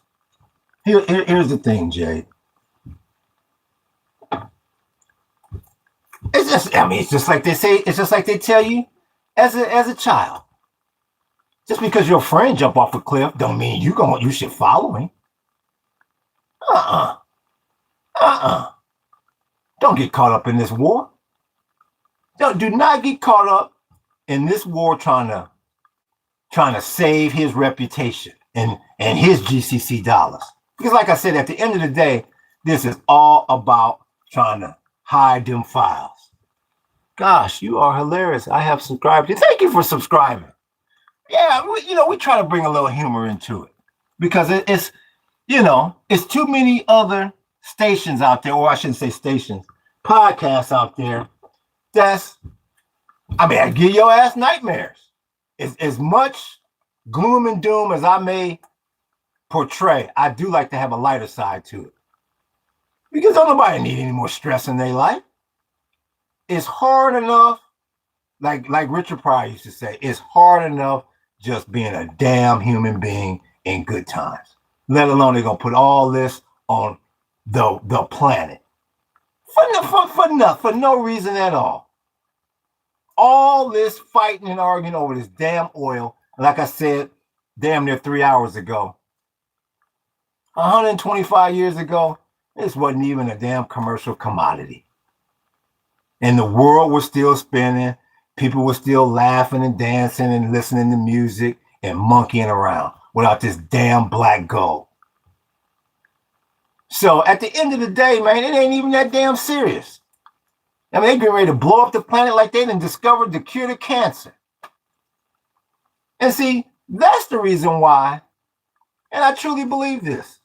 here's the thing, Jay. It's just like they say. It's just like they tell you as a child. Just because your friend jump off a cliff don't mean you should follow him. Don't get caught up in this war. Do not get caught up in this war trying to save his reputation and his GCC dollars. Because like I said, at the end of the day, this is all about trying to hide them files. Gosh, you are hilarious. I have subscribed. Thank you for subscribing. Yeah, we try to bring a little humor into it, because it's too many other stations out there, or I shouldn't say stations, podcasts out there. I give your ass nightmares. As much gloom and doom as I may portray, I do like to have a lighter side to it, because don't nobody need any more stress in their life. It's hard enough, like Richard Pryor used to say, it's hard enough just being a damn human being in good times, let alone they're gonna put all this on the planet for no reason at all. All this fighting and arguing over this damn oil, like I said, damn near 3 hours ago, 125 years ago, this wasn't even a damn commercial commodity. And the world was still spinning. People were still laughing and dancing and listening to music and monkeying around without this damn black gold. So at the end of the day, man, it ain't even that damn serious. I mean, they get ready to blow up the planet like they done discovered the cure to cancer. And see, that's the reason why, and I truly believe this,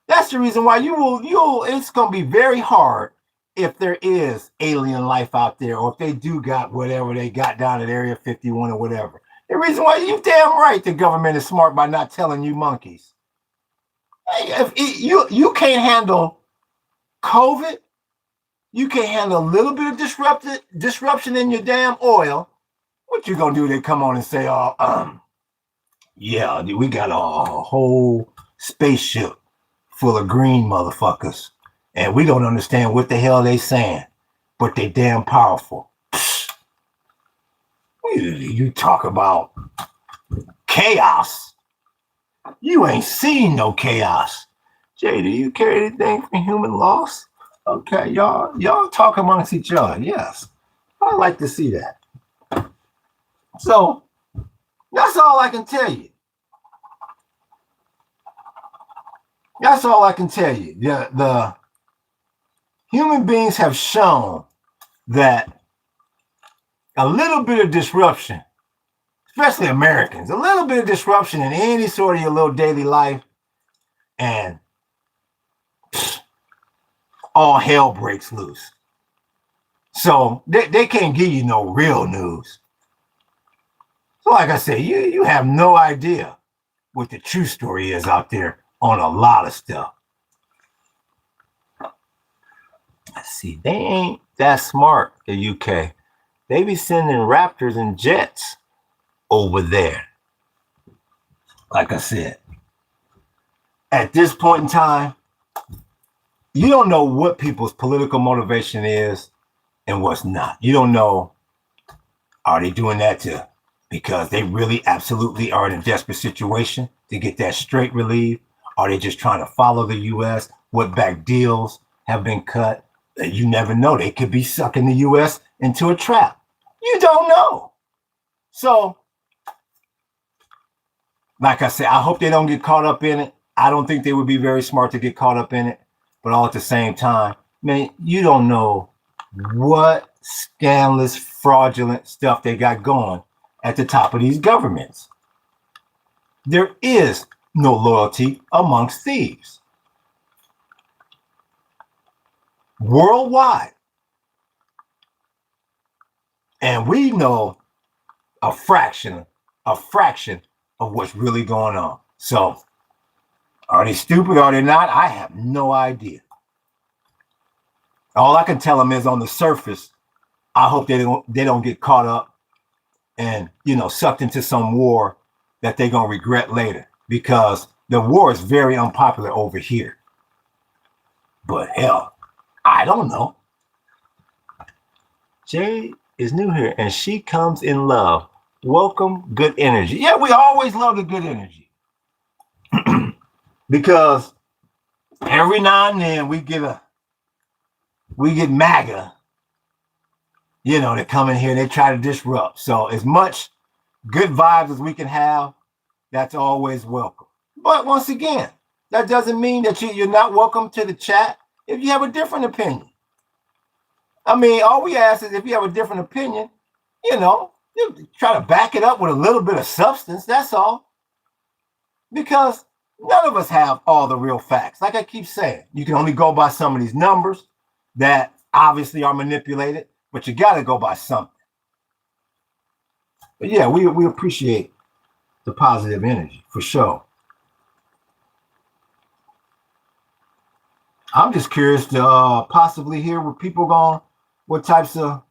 that's the reason why it's going to be very hard if there is alien life out there, or if they do got whatever they got down at Area 51 or whatever. The reason why, you damn right the government is smart by not telling you monkeys. If you can't handle COVID, you can't handle a little bit of disruption in your damn oil, what you gonna do? They come on and say, yeah, we got a whole spaceship full of green motherfuckers, and we don't understand what the hell they saying, but they damn powerful. Psh, you talk about chaos. You ain't seen no chaos. Jay, do you care anything for human loss? Okay, y'all talk amongst each other. Yes, I'd like to see that. So that's all I can tell you. That's all I can tell you. The human beings have shown that a little bit of disruption, especially Americans, a little bit of disruption in any sort of your little daily life, and all hell breaks loose. So they can't give you no real news. So like I said, you have no idea what the true story is out there on a lot of stuff. Let's see, they ain't that smart, the UK. They be sending Raptors and jets over there. Like I said, at this point in time, you don't know what people's political motivation is and what's not. You don't know, are they doing that because they really absolutely are in a desperate situation to get that straight relief? Are they just trying to follow the U.S., whip back deals have been cut. You never know. They could be sucking the U.S. into a trap. You don't know. So, like I said, I hope they don't get caught up in it. I don't think they would be very smart to get caught up in it. But all at the same time, man, you don't know what scandalous, fraudulent stuff they got going at the top of these governments. There is no loyalty amongst thieves. Worldwide. And we know a fraction of what's really going on. So, are they stupid? Are they not? I have no idea. All I can tell them is on the surface, I hope they don't get caught up and, sucked into some war that they're going to regret later, because the war is very unpopular over here. But hell, I don't know. Jay is new here and she comes in love. Welcome, good energy. Yeah, we always love the good energy. Because every now and then we get MAGA, they come in here and they try to disrupt. So as much good vibes as we can have, that's always welcome. But once again, that doesn't mean that you're not welcome to the chat if you have a different opinion. I mean, all we ask is if you have a different opinion, you try to back it up with a little bit of substance. That's all. Because none of us have all the real facts. Like I keep saying, you can only go by some of these numbers that obviously are manipulated, but you got to go by something. But yeah, we appreciate the positive energy for sure. I'm just curious to possibly hear what types of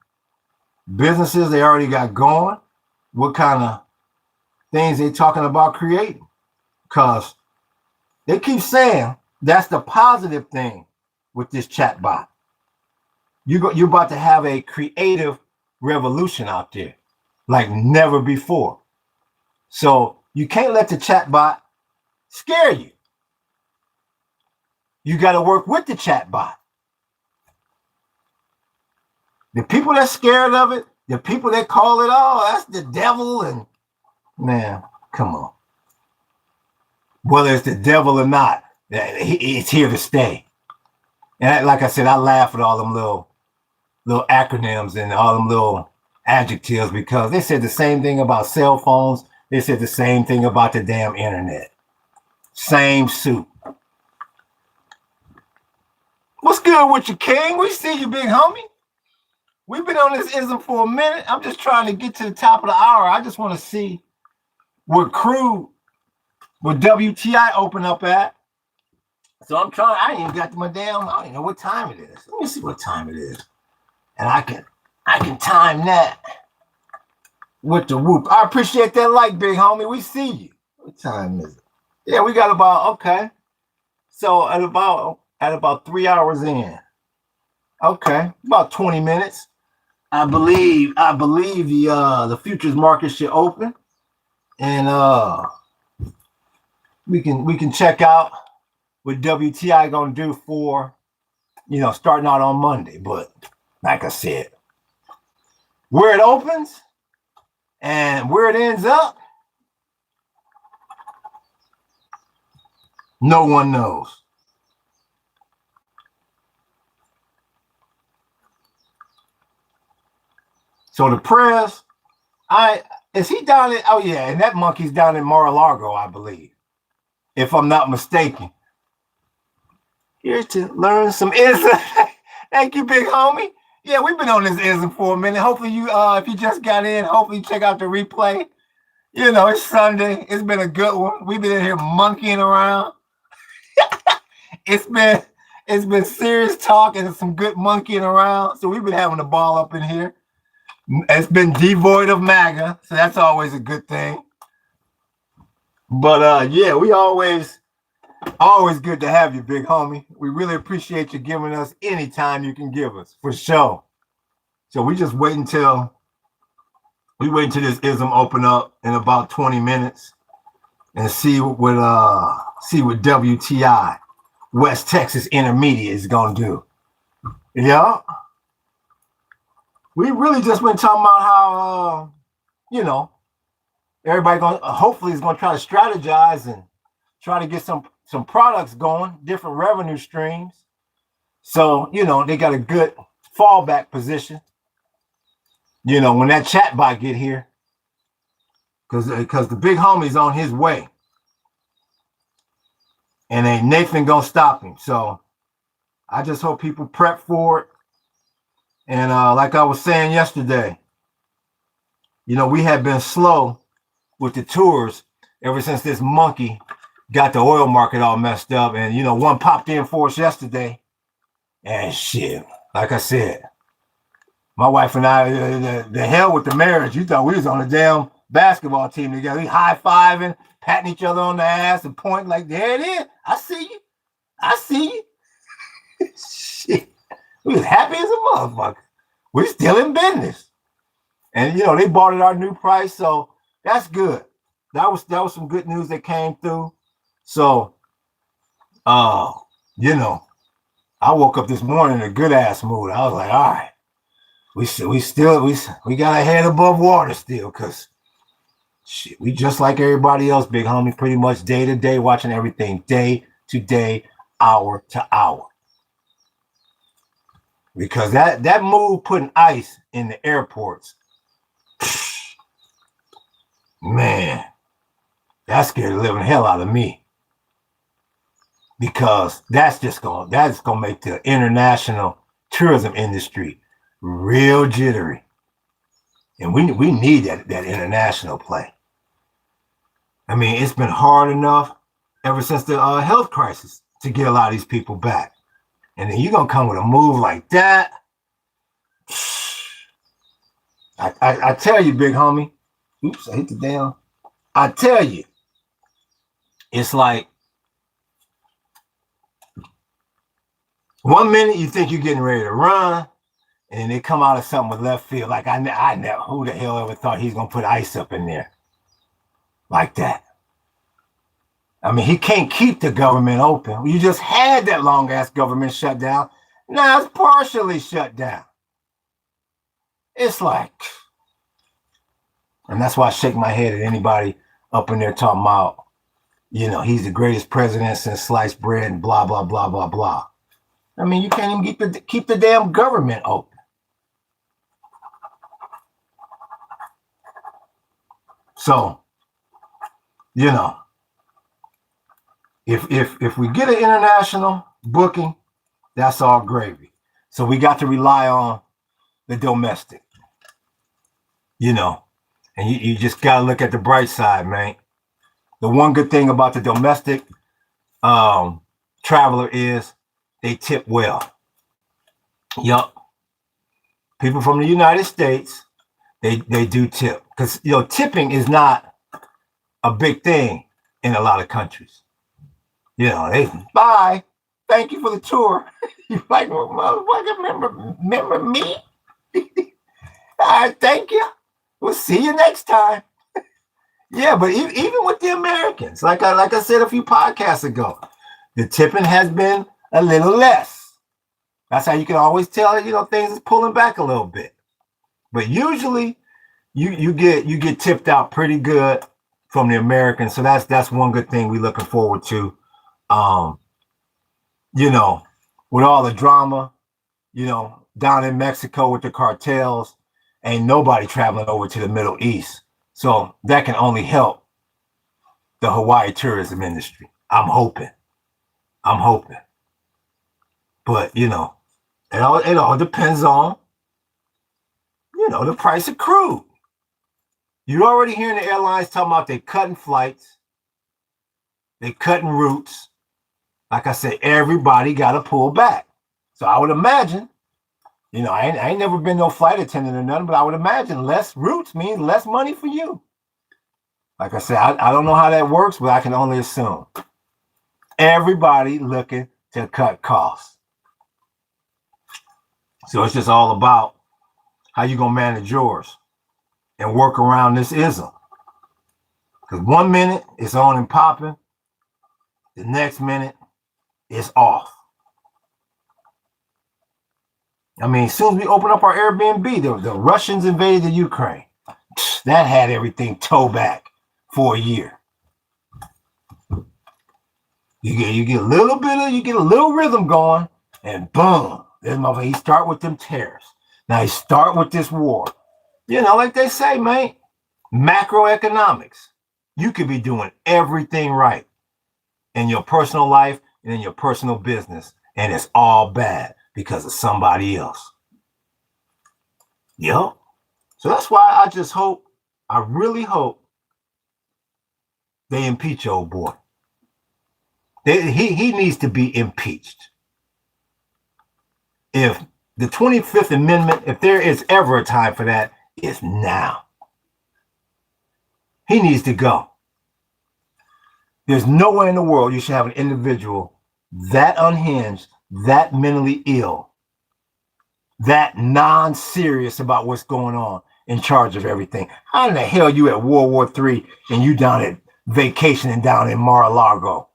businesses they already got going, what kind of things they talking about creating. Because they keep saying that's the positive thing with this chatbot. You're about to have a creative revolution out there like never before. So you can't let the chatbot scare you. You got to work with the chatbot. The people that's scared of it, the people that call it, that's the devil, and man, come on. Whether it's the devil or not, it's here to stay. And like I said, I laugh at all them little acronyms and all them little adjectives, because they said the same thing about cell phones. They said the same thing about the damn internet. Same soup. What's good with you, King? We see you, big homie. We've been on this ism for a minute. I'm just trying to get to the top of the hour. I just want to see what WTI open up at. So I'm trying. I ain't even got I don't even know what time it is. Let me see what time it is. And I can time that with the whoop. I appreciate that like, big homie. We see you. What time is it? Yeah, we got okay. So at about 3 hours in. Okay, about 20 minutes. I believe the futures market should open, and we can check out what WTI gonna do for starting out on Monday. But like I said, where it opens and where it ends up, no one knows. So the press, is he down in? Oh yeah, and that monkey's down in Mar-a-Lago, I believe, if I'm not mistaken. Here to learn some ism. Thank you, big homie. Yeah, we've been on this ism for a minute. Hopefully you, if you just got in, hopefully check out the replay. It's Sunday. It's been a good one. We've been in here monkeying around. It's been serious talk and some good monkeying around. So we've been having a ball up in here. It's been devoid of MAGA, so that's always a good thing. But yeah, we always good to have you, big homie. We really appreciate you giving us any time you can give us, for sure. So we just wait until this ism open up in about 20 minutes and see what WTI West Texas Intermediate is going to do. Yeah. We really just been talking about how, everybody hopefully is going to try to strategize and try to get some products going, different revenue streams. So, they got a good fallback position, when that chatbot get here, because the big homie's on his way. And ain't Nathan going to stop him. So I just hope people prep for it. And like I was saying yesterday, we have been slow with the tours ever since this monkey got the oil market all messed up. And, one popped in for us yesterday. And shit, like I said, my wife and I, the hell with the marriage. You thought we was on a damn basketball team together. We high-fiving, patting each other on the ass and pointing like, there it is. I see you. I see you. Shit. We was happy as a motherfucker. We're still in business. And, they bought at our new price. So that's good. That was some good news that came through. So, I woke up this morning in a good ass mood. I was like, all right, we got our head above water still, because shit, we just like everybody else, big homie, pretty much day to day, watching everything day to day, hour to hour. Because that move putting ice in the airports, man, that scared the living hell out of me. Because that's gonna make the international tourism industry real jittery. And we need that international play. I mean, it's been hard enough ever since the health crisis to get a lot of these people back. And then you're gonna come with a move like that. I tell you, big homie. Oops, I hit the damn. I tell you, it's like, 1 minute you think you're getting ready to run, and then they come out of something with left field. Like I never, who the hell ever thought he's gonna put ice up in there like that? I mean, he can't keep the government open. You just had that long ass government shutdown. Now it's partially shut down. It's like, and that's why I shake my head at anybody up in there talking about, he's the greatest president since sliced bread and blah blah blah blah blah. I mean, you can't even keep the damn government open. So, if we get an international booking, that's all gravy. So we got to rely on the domestic, and you just got to look at the bright side, man. The one good thing about the domestic traveler is they tip well. Yup. People from the United States, they do tip. Because, tipping is not a big thing in a lot of countries. They, bye. Thank you for the tour. You're like, well, motherfucker, remember me? All right, thank you. We'll see you next time. Yeah, but even with the Americans, like I said a few podcasts ago, the tipping has been a little less. That's how you can always tell, things is pulling back a little bit. But usually you get tipped out pretty good from the Americans. So that's one good thing we're looking forward to. With all the drama, down in Mexico with the cartels, ain't nobody traveling over to the Middle East. So that can only help the Hawaii tourism industry. I'm hoping. But, it all depends on, the price of crude. You're already hearing the airlines talking about they cutting flights. They cutting routes. Like I said, everybody got to pull back. So I would imagine, I ain't never been no flight attendant or nothing, but I would imagine less routes means less money for you. Like I said, I don't know how that works, but I can only assume. Everybody looking to cut costs. So it's just all about how you going to manage yours and work around this ism. Because 1 minute it's on and popping. The next minute is off. I mean, as soon as we open up our Airbnb, the Russians invaded the Ukraine. That had everything toe back for a year. You get a little bit of, you get a little rhythm going, and boom, this motherfucker, he start with them tariffs. Now he start with this war. You know, like they say, man, macroeconomics. You could be doing everything right in your personal life and in your personal business, and it's all bad because of somebody else. Yep. So that's why I just hope, I really hope they impeach old boy. He needs to be impeached. If the 25th Amendment, if there is ever a time for that, it's now. He needs to go. There's nowhere in the world you should have an individual that unhinged, that mentally ill, that non-serious about what's going on in charge of everything. How in the hell you at World War III and you down at vacationing down in Mar-a-Lago?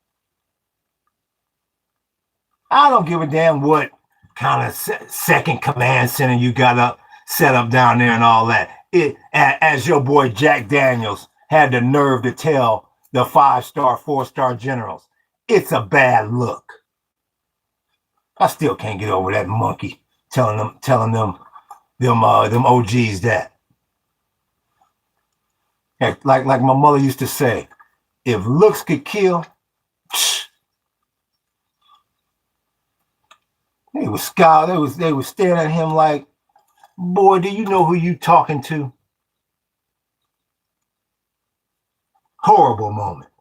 I don't give a damn what kind of second command center you got up, set up down there and all that. As your boy Jack Daniels had the nerve to tell the 5-star, 4-star generals, it's a bad look. I still can't get over that monkey telling them OGs that. Like my mother used to say, if looks could kill, they was scowl. They was staring at him like, boy, do you know who you talking to? Horrible moment.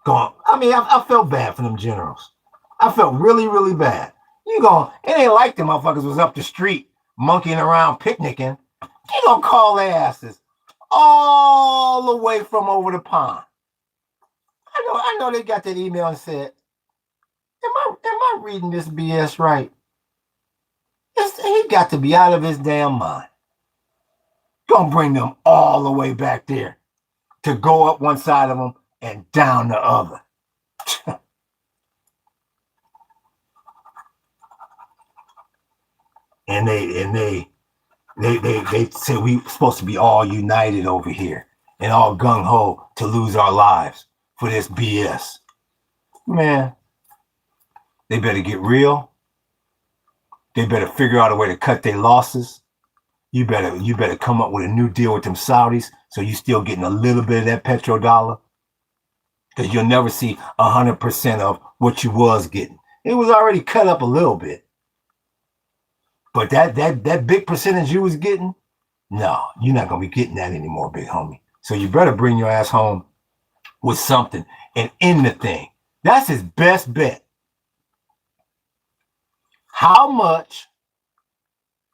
I mean, I felt bad for them generals. I felt really, really bad. It ain't like them motherfuckers was up the street monkeying around picnicking. You gonna call their asses all the way from over the pond. I know they got that email and said, am I reading this BS right? He got to be out of his damn mind. Gonna bring them all the way back there to go up one side of them and down the other. and they say we supposed to be all united over here and all gung-ho to lose our lives for this BS. Man, they better get real. They better figure out a way to cut their losses. You better come up with a new deal with them Saudis so you still getting a little bit of that petrodollar. Because you'll never see 100% of what you was getting. It was already cut up a little bit. But that big percentage you was getting, no, you're not going to be getting that anymore, big homie. So you better bring your ass home with something and end the thing. That's his best bet. How much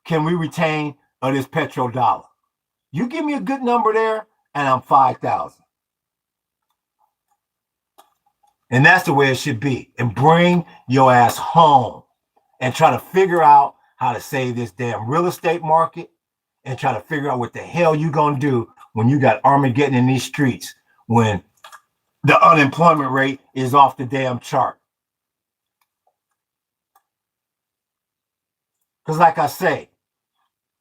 can we retain of this petrodollar? You give me a good number there, and I'm 5,000. And that's the way it should be. And bring your ass home and try to figure out how to save this damn real estate market and try to figure out what the hell you gonna do when you got Armageddon in these streets, when the unemployment rate is off the damn chart. Because like I say,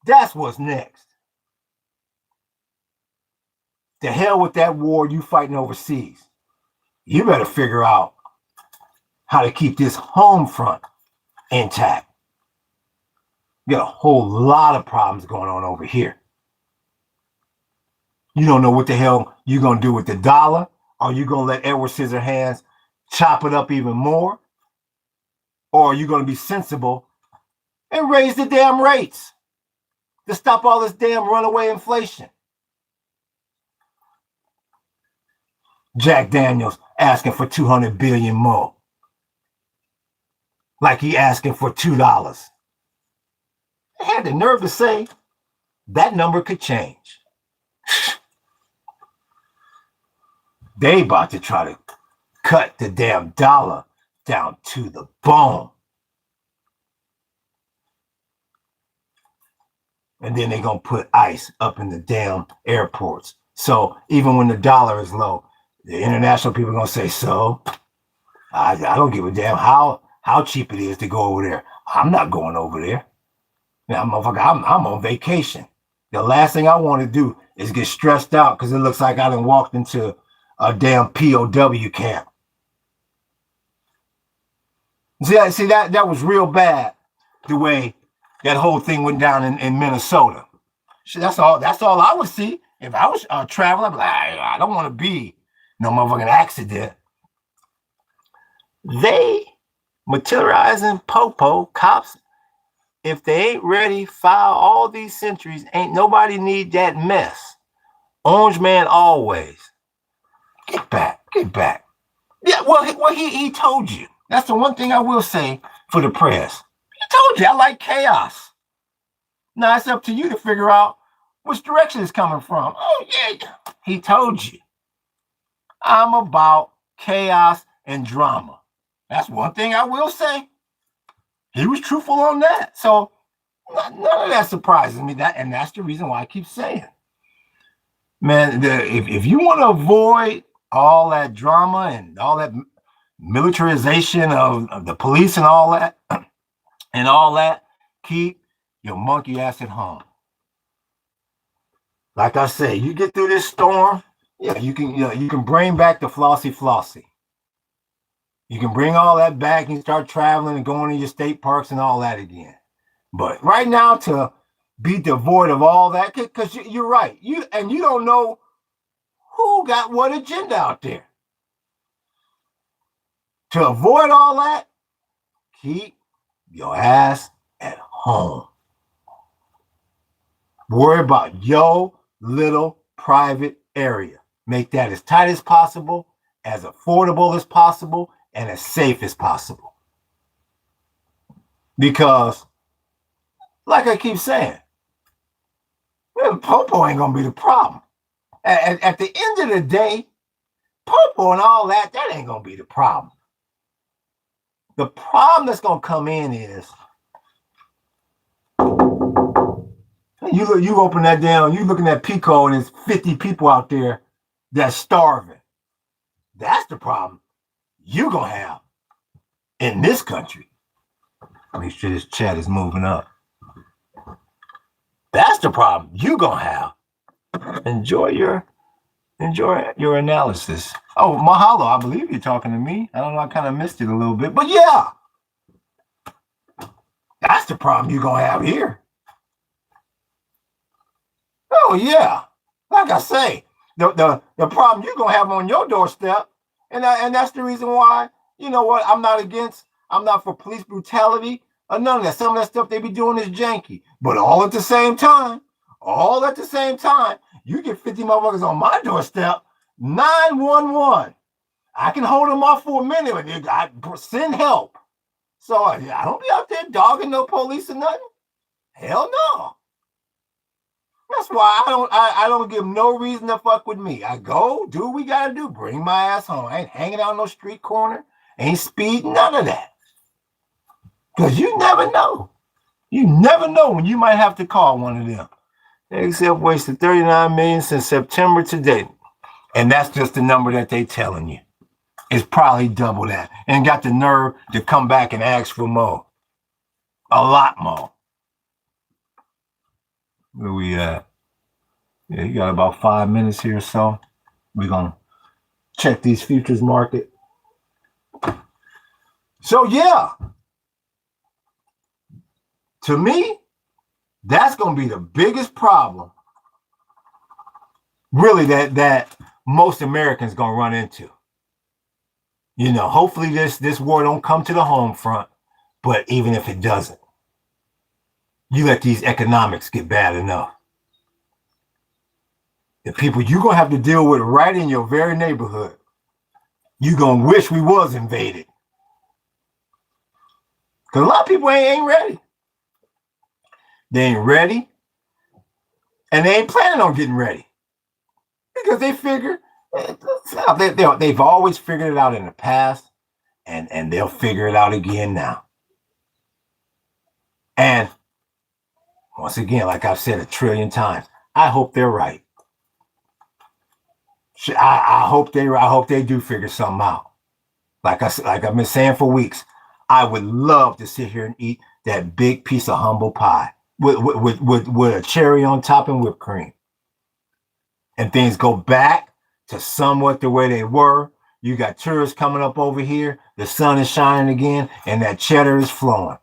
that's what's next. The hell with that war you fighting overseas. You better figure out how to keep this home front intact. You got a whole lot of problems going on over here. You don't know what the hell you're going to do with the dollar. Are you going to let Edward Scissorhands chop it up even more? Or are you going to be sensible and raise the damn rates to stop all this damn runaway inflation? Jack Daniels asking for 200 billion more. Like he asking for $2. They had the nerve to say that number could change. They about to try to cut the damn dollar down to the bone. And then they're going to put ICE up in the damn airports. So even when the dollar is low, the international people are going to say, so I don't give a damn how cheap it is to go over there. I'm not going over there. Now, motherfucker, I'm on vacation. The last thing I want to do is get stressed out because it looks like I done walked into a damn POW camp. See that was real bad, the way that whole thing went down in Minnesota. That's all I would see. If I was traveling, I'd be like, I don't want to be no motherfucking accident. They materializing popo cops. If they ain't ready, file all these centuries. Ain't nobody need that mess. Orange man always. Get back. Yeah, well, he told you. That's the one thing I will say for the press. He told you I like chaos. Now it's up to you to figure out which direction it's coming from. Oh yeah, he told you. I'm about chaos and drama. That's one thing I will say. He was truthful on that. So none of that surprises me. And that's the reason why I keep saying, man, if you want to avoid all that drama and all that militarization of the police and all that, keep your monkey ass at home. Like I say, you get through this storm, yeah, you can bring back the flossy. You can bring all that back and start traveling and going to your state parks and all that again. But right now, to be devoid of all that, because you're right, you don't know who got what agenda out there. To avoid all that, keep your ass at home. Worry about your little private area. Make that as tight as possible, as affordable as possible, and as safe as possible. Because, like I keep saying, Popo ain't going to be the problem. At the end of the day, Popo and all that ain't going to be the problem. The problem that's going to come in is, you open that down, you looking at Pico and there's 50 people out there that's starving. That's the problem you're going to have in this country. Make sure this chat is moving up. That's the problem you're going to have. Enjoy your analysis. Oh, mahalo, I believe you're talking to me. I don't know, I kind of missed it a little bit. But yeah, that's the problem you're going to have here. Oh, yeah. Like I say, the problem you're going to have on your doorstep, and that's the reason why, you know what, I'm not for police brutality or none of that. Some of that stuff they be doing is janky. But all at the same time, you get 50 motherfuckers on my doorstep, 911. I can hold them off for a minute, but I send help. So I don't be out there dogging no police or nothing. Hell no. That's why I don't give no reason to fuck with me. I go, do what we gotta do, bring my ass home. I ain't hanging out on no street corner, ain't speeding, none of that. Because you never know. You never know when you might have to call one of them. Except wasted 39 million since September to date. And that's just the number that they telling you. It's probably double that. And got the nerve to come back and ask for more. A lot more. Where we at? Yeah, you got about 5 minutes here or so. We're going to check these futures market. So yeah. To me, that's going to be the biggest problem, really, that most Americans going to run into. You know, hopefully this war don't come to the home front, but even if it doesn't, you let these economics get bad enough. The people you're going to have to deal with right in your very neighborhood, you're going to wish we was invaded. Because a lot of people ain't ready. They ain't ready, and they ain't planning on getting ready. Because they figure, they've always figured it out in the past, and they'll figure it out again now. And once again, like I've said 1 trillion times, I hope they're right. I hope they do figure something out. Like I've been saying for weeks, I would love to sit here and eat that big piece of humble pie with a cherry on top and whipped cream, and things go back to somewhat the way they were. You got tourists coming up over here, the sun is shining again, and that cheddar is flowing.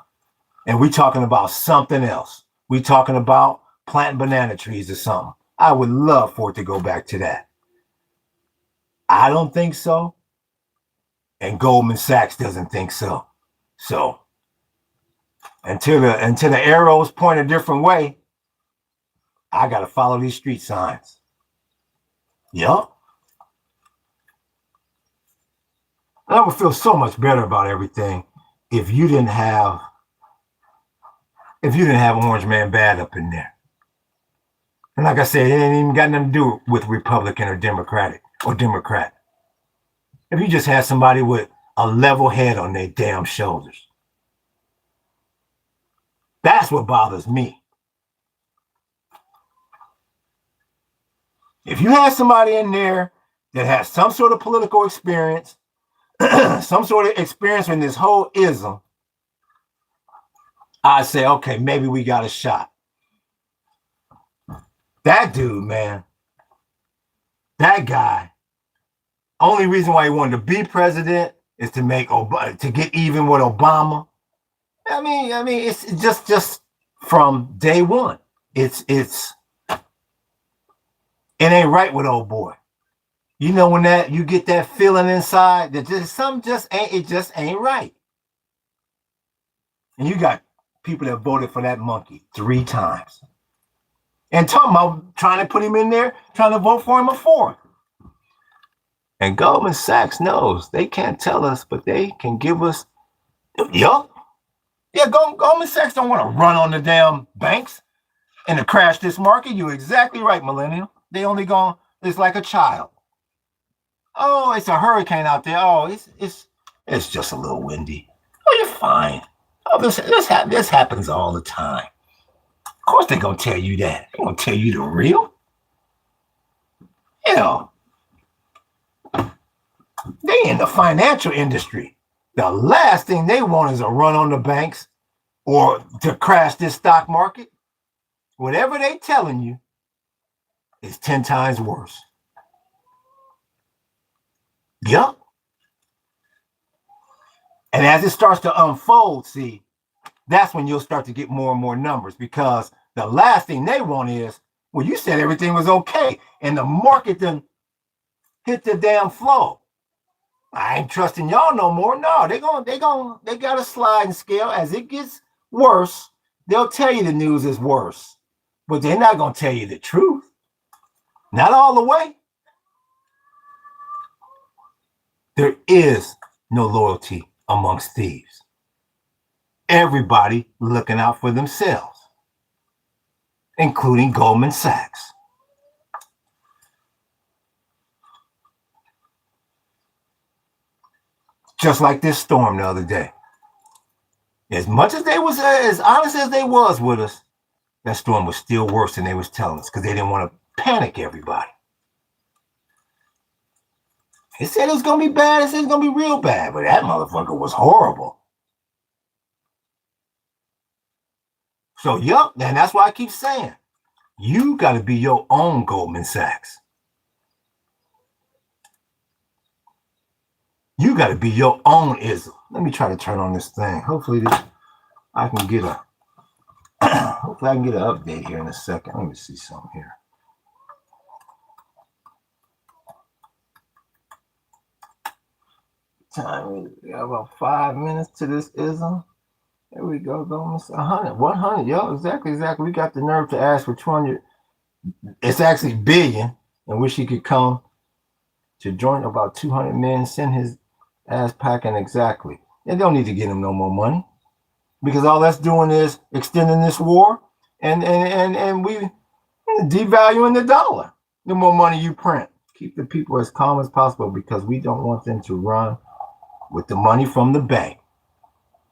And we talking about something else. We talking about planting banana trees or something. I would love for it to go back to that. I don't think so. And Goldman Sachs doesn't think so. So until the arrows point a different way, I gotta follow these street signs. Yup. I would feel so much better about everything if you didn't have Orange Man Bad up in there. And like I said, it ain't even got nothing to do with Republican or Democratic or Democrat. If you just had somebody with a level head on their damn shoulders. That's what bothers me. If you had somebody in there that has some sort of political experience, some sort of experience in this whole ism, I'd say, okay, maybe we got a shot. That dude, man, that guy, only reason why he wanted to be president is to get even with Obama. I mean, it's just from day one. It ain't right with old boy. You know when that you get that feeling inside that it just ain't right. And you got people that voted for that monkey 3 times. And talking about trying to put him in there, trying to vote for him a 4th. And Goldman Sachs knows they can't tell us, but they can give us. Yup. Yeah, Goldman Sachs don't want to run on the damn banks and to crash this market. You're exactly right, Millennial. They only it's like a child. Oh, it's a hurricane out there. Oh, it's just a little windy. Oh, you're fine. Oh, this happens all the time. Of course they're going to tell you that. They're going to tell you the real. You know, they in the financial industry. The last thing they want is a run on the banks or to crash this stock market. Whatever they telling you is 10 times worse. Yup. And as it starts to unfold, see, that's when you'll start to get more and more numbers, because the last thing they want is, well, you said everything was okay and the market then hit the damn flow. I ain't trusting y'all no more. No, they got a sliding scale. As it gets worse, they'll tell you the news is worse, but they're not going to tell you the truth. Not all the way. There is no loyalty amongst thieves. Everybody looking out for themselves, including Goldman Sachs. Just like this storm the other day. As much as they was as honest as they was with us, that storm was still worse than they was telling us, because they didn't want to panic everybody. They said it was going to be bad. They said it was going to be real bad. But that motherfucker was horrible. So, yup. And that's why I keep saying, you got to be your own Goldman Sachs. You got to be your own ism. Let me try to turn on this thing. Hopefully I can get an update here in a second. Let me see something here. Time, we got about 5 minutes to this ism. There we go. 100. Yo, exactly. We got the nerve to ask for 200. It's actually billion, and wish he could come to join about 200 men. Send his ass packing. Exactly. They don't need to get him no more money, because all that's doing is extending this war and we devaluing the dollar. The more money you print, keep the people as calm as possible, because we don't want them to run with the money from the bank.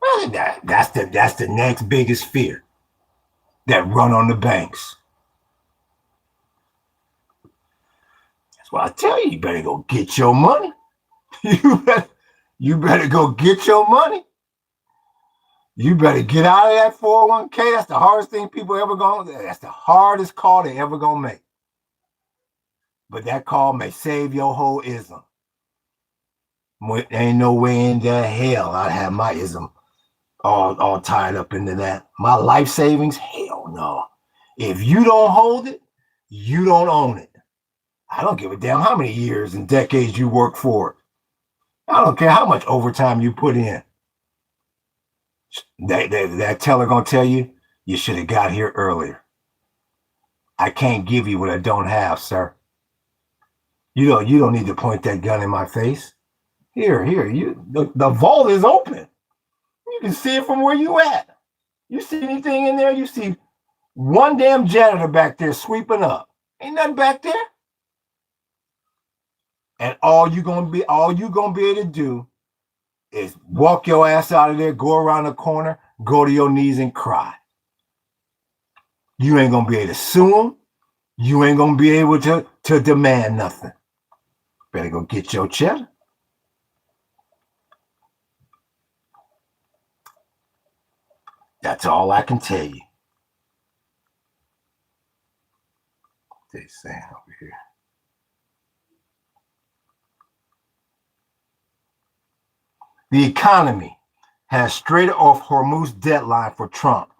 Well, that's the next biggest fear, that run on the banks. That's why I tell you, you better go get your money. You better go get your money. You better get out of that 401k. That's the hardest thing people ever gonna. That's the hardest call they ever gonna make. But that call may save your whole ism. Ain't no way in the hell I'd have my ism all tied up into that. My life savings, hell no. If you don't hold it, you don't own it. I don't give a damn how many years and decades you work for it. I don't care how much overtime you put in. That teller gonna tell you should have got here earlier. I can't give you what I don't have, sir. You don't need to point that gun in my face. Here, the vault is open. You can see it from where you at. You see anything in there? You see one damn janitor back there sweeping up. Ain't nothing back there. And all you gonna be able to do is walk your ass out of there, go around the corner, go to your knees and cry. You ain't gonna be able to sue them. You ain't gonna be able to demand nothing. Better go get your cheddar. That's all I can tell you. They're saying over here. The economy has straight off Hormuz deadline for Trump.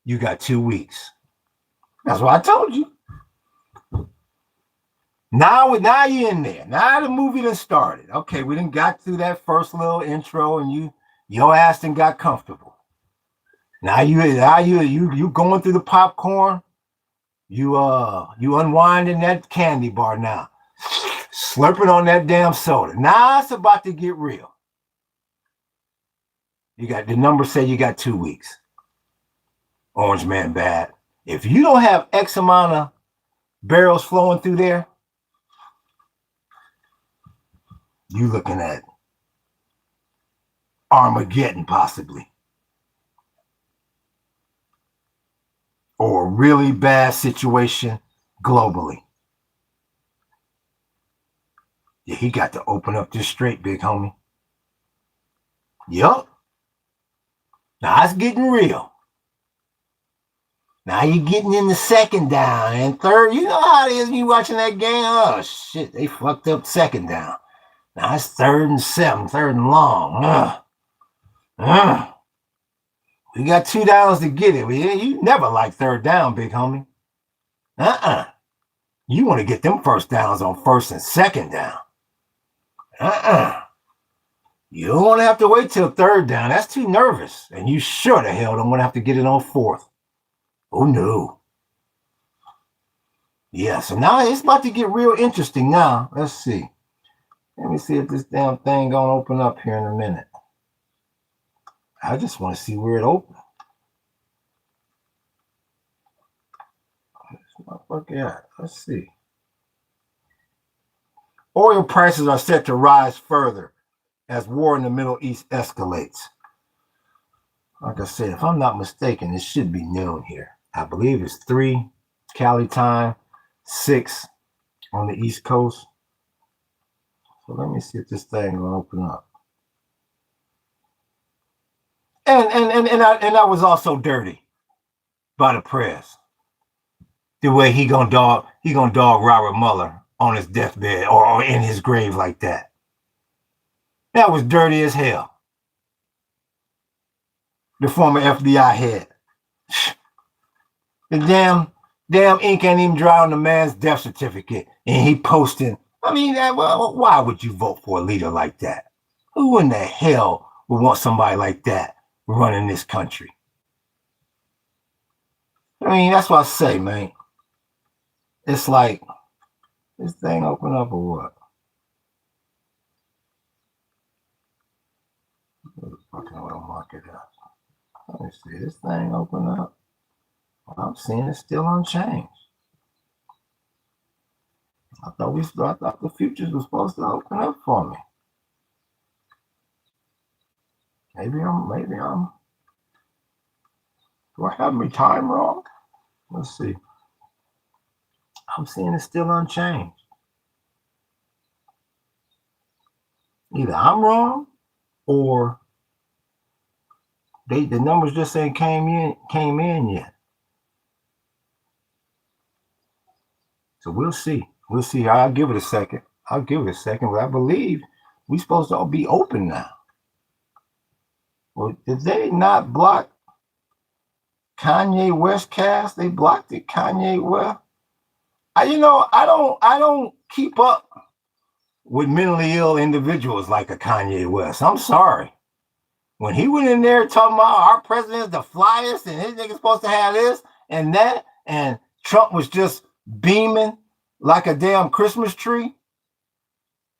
You got 2 weeks. That's what I told you. Now you're in there. Now the movie done started. Okay, we done got through that first little intro, and your ass done got comfortable. Now you going through the popcorn. You unwinding that candy bar now, slurping on that damn soda. Now it's about to get real. You got the numbers say you got 2 weeks. Orange man bad. If you don't have X amount of barrels flowing through there, you looking at Armageddon possibly. Or a really bad situation globally. Yeah, he got to open up this straight, big homie. Yup. Now it's getting real. Now you're getting in the second down and third. You know how it is when you watching that game. Oh, shit, they fucked up second down. Now it's 3rd and 7, 3rd and long. We got 2 downs to get it. You never like 3rd down, big homie. You want to get them first downs on 1st and 2nd down. You don't want to have to wait till 3rd down. That's too nervous. And you sure the hell don't want to have to get it on 4th. Oh, no. Yeah, so now it's about to get real interesting now. Let's see. Let me see if this damn thing gonna open up here in a minute. I just want to see where it opens. Let's see. Oil prices are set to rise further as war in the Middle East escalates. Like I said, if I'm not mistaken, it should be noon here. I believe it's 3 Cali time, 6 on the East Coast. So let me see if this thing will open up. And I was also dirty by the press. The way he gonna dog Robert Mueller on his deathbed or in his grave like that. That was dirty as hell. The former FBI head. The damn ink ain't even dry on the man's death certificate, and he posting. I mean, why would you vote for a leader like that? Who in the hell would want somebody like that running this country? I mean, that's what I say, man. It's like, this thing open up or what? Fucking oil market up. Let me see, this thing open up. Well, I'm seeing it's still unchanged. I thought the futures was supposed to open up for me. Maybe I'm. Do I have my time wrong? Let's see. I'm seeing it's still unchanged. Either I'm wrong or the numbers just ain't came in yet. So we'll see. We'll see. I'll give it a second. But I believe we're supposed to all be open now. Well, did they not block Kanye West cast? They blocked it. Kanye West. I don't keep up with mentally ill individuals like a Kanye West. I'm sorry. When he went in there talking about our president's the flyest and his nigga's supposed to have this and that, and Trump was just beaming like a damn Christmas tree,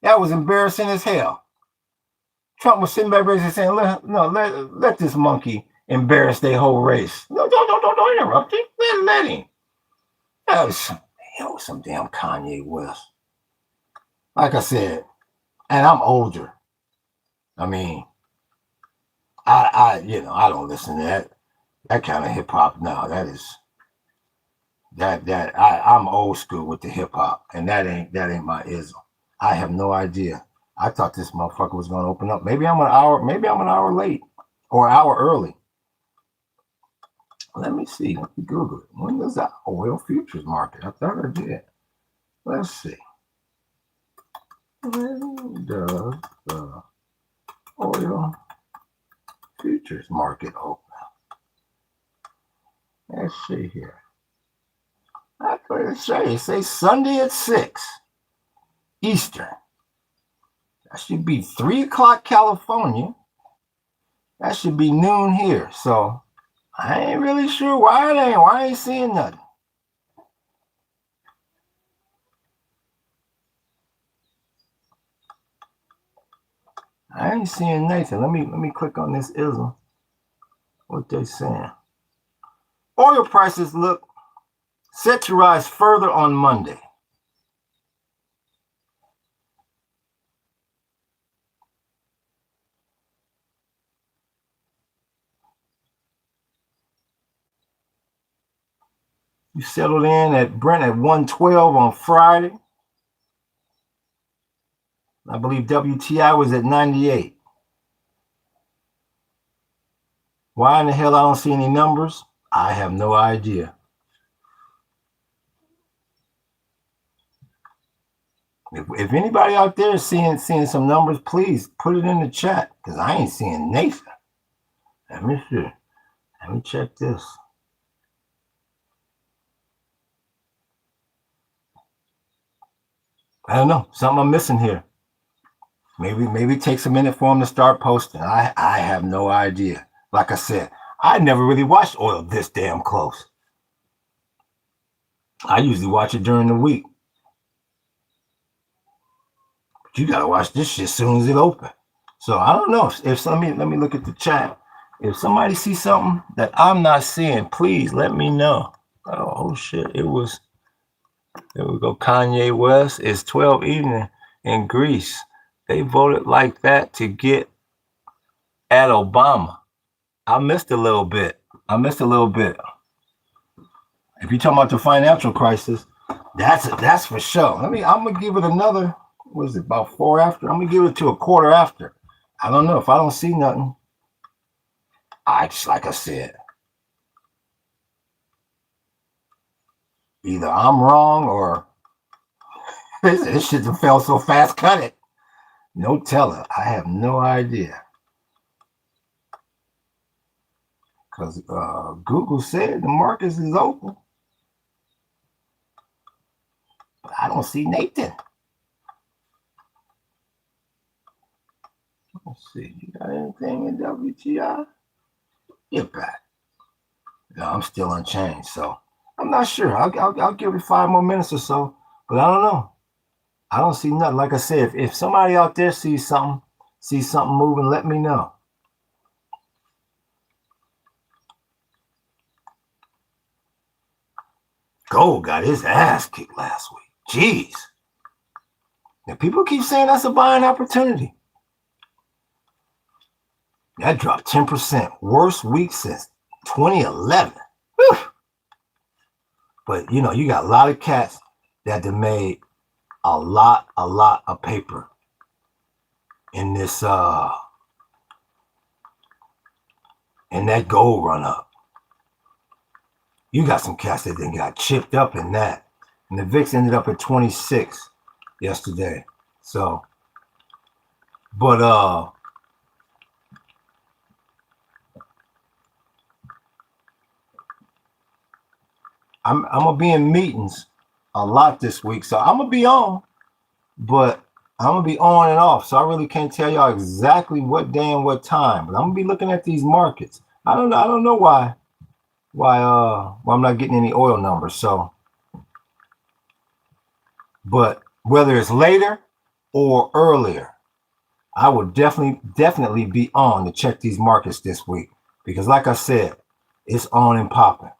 that was embarrassing as hell. Trump was sitting back and saying, let this monkey embarrass their whole race. No, don't interrupt him. Let him. That was some damn Kanye West. Like I said, and I'm older. I mean, I don't listen to that kind of hip hop now. I'm old school with the hip hop, and that ain't my ism. I have no idea. I thought this motherfucker was gonna open up. Maybe I'm an hour late or an hour early. Let me see. Let me Google it. When does the oil futures market? I thought I did. Let's see. When does the oil futures market open? Let's see here. That's what it says. It says Sunday at 6 Eastern. That should be 3 o'clock California. That should be noon here. So I ain't really sure why I ain't seeing nothing. I ain't seeing nothing. Let me click on this ism. What they saying? Oil prices look set to rise further on Monday. You settled in at Brent at 112 on Friday. I believe WTI was at 98. Why in the hell I don't see any numbers? I have no idea. If anybody out there is seeing some numbers, please put it in the chat, because I ain't seeing Nathan. Let me see. Let me check this. I don't know. Something I'm missing here. Maybe it takes a minute for them to start posting. I have no idea. Like I said, I never really watched oil this damn close. I usually watch it during the week. But you gotta watch this shit as soon as it opens. So I don't know. Let me look at the chat. If somebody sees something that I'm not seeing, please let me know. Oh shit. There we go. Kanye West. It's 12 evening in Greece. They voted like that to get at Obama. I missed a little bit. If you're talking about the financial crisis, that's for sure. I'm gonna give it another. What is it, about 4 after? I'm gonna give it to a quarter after. I don't know if I don't see nothing. Like I said, either I'm wrong or this shit fell so fast. Cut it. No telling. I have no idea. Because Google said the market is open. But I don't see Nathan. Let's see. You got anything in WTI? Get back. No, I'm still unchanged. So I'm not sure. I'll give it 5 more minutes or so. But I don't know. I don't see nothing. Like I said, if somebody out there sees something moving, let me know. Gold got his ass kicked last week. Jeez. Now people keep saying that's a buying opportunity. That dropped 10%. Worst week since 2011. Whew. But you got a lot of cats that have made a lot of paper in this and that gold run up. You got some cats that then got chipped up in that. And the VIX ended up at 26 yesterday. So, but I'm gonna be in meetings a lot this week, so I'm gonna be on, but I'm gonna be on and off. So I really can't tell y'all exactly what day and what time. But I'm gonna be looking at these markets. I don't know why I'm not getting any oil numbers. So, but whether it's later or earlier, I would definitely be on to check these markets this week, because like I said, it's on and popping.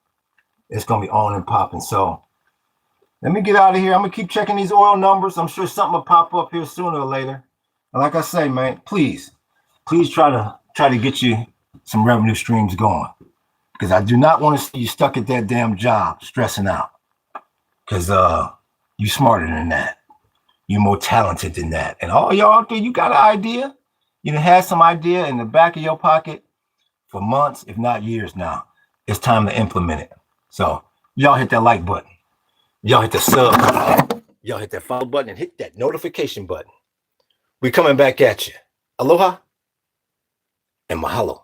It's gonna be on and popping. So let me get out of here. I'm gonna keep checking these oil numbers. I'm sure something will pop up here sooner or later. And like I say, man, please try to get you some revenue streams going, because I do not want to see you stuck at that damn job stressing out, because you smarter than that. You're more talented than that. And all y'all out there, you got an idea. You done had some idea in the back of your pocket for months, if not years now. It's time to implement it. So y'all hit that like button. Y'all hit the sub button. Y'all hit that follow button and hit that notification button. We coming back at you. Aloha and mahalo.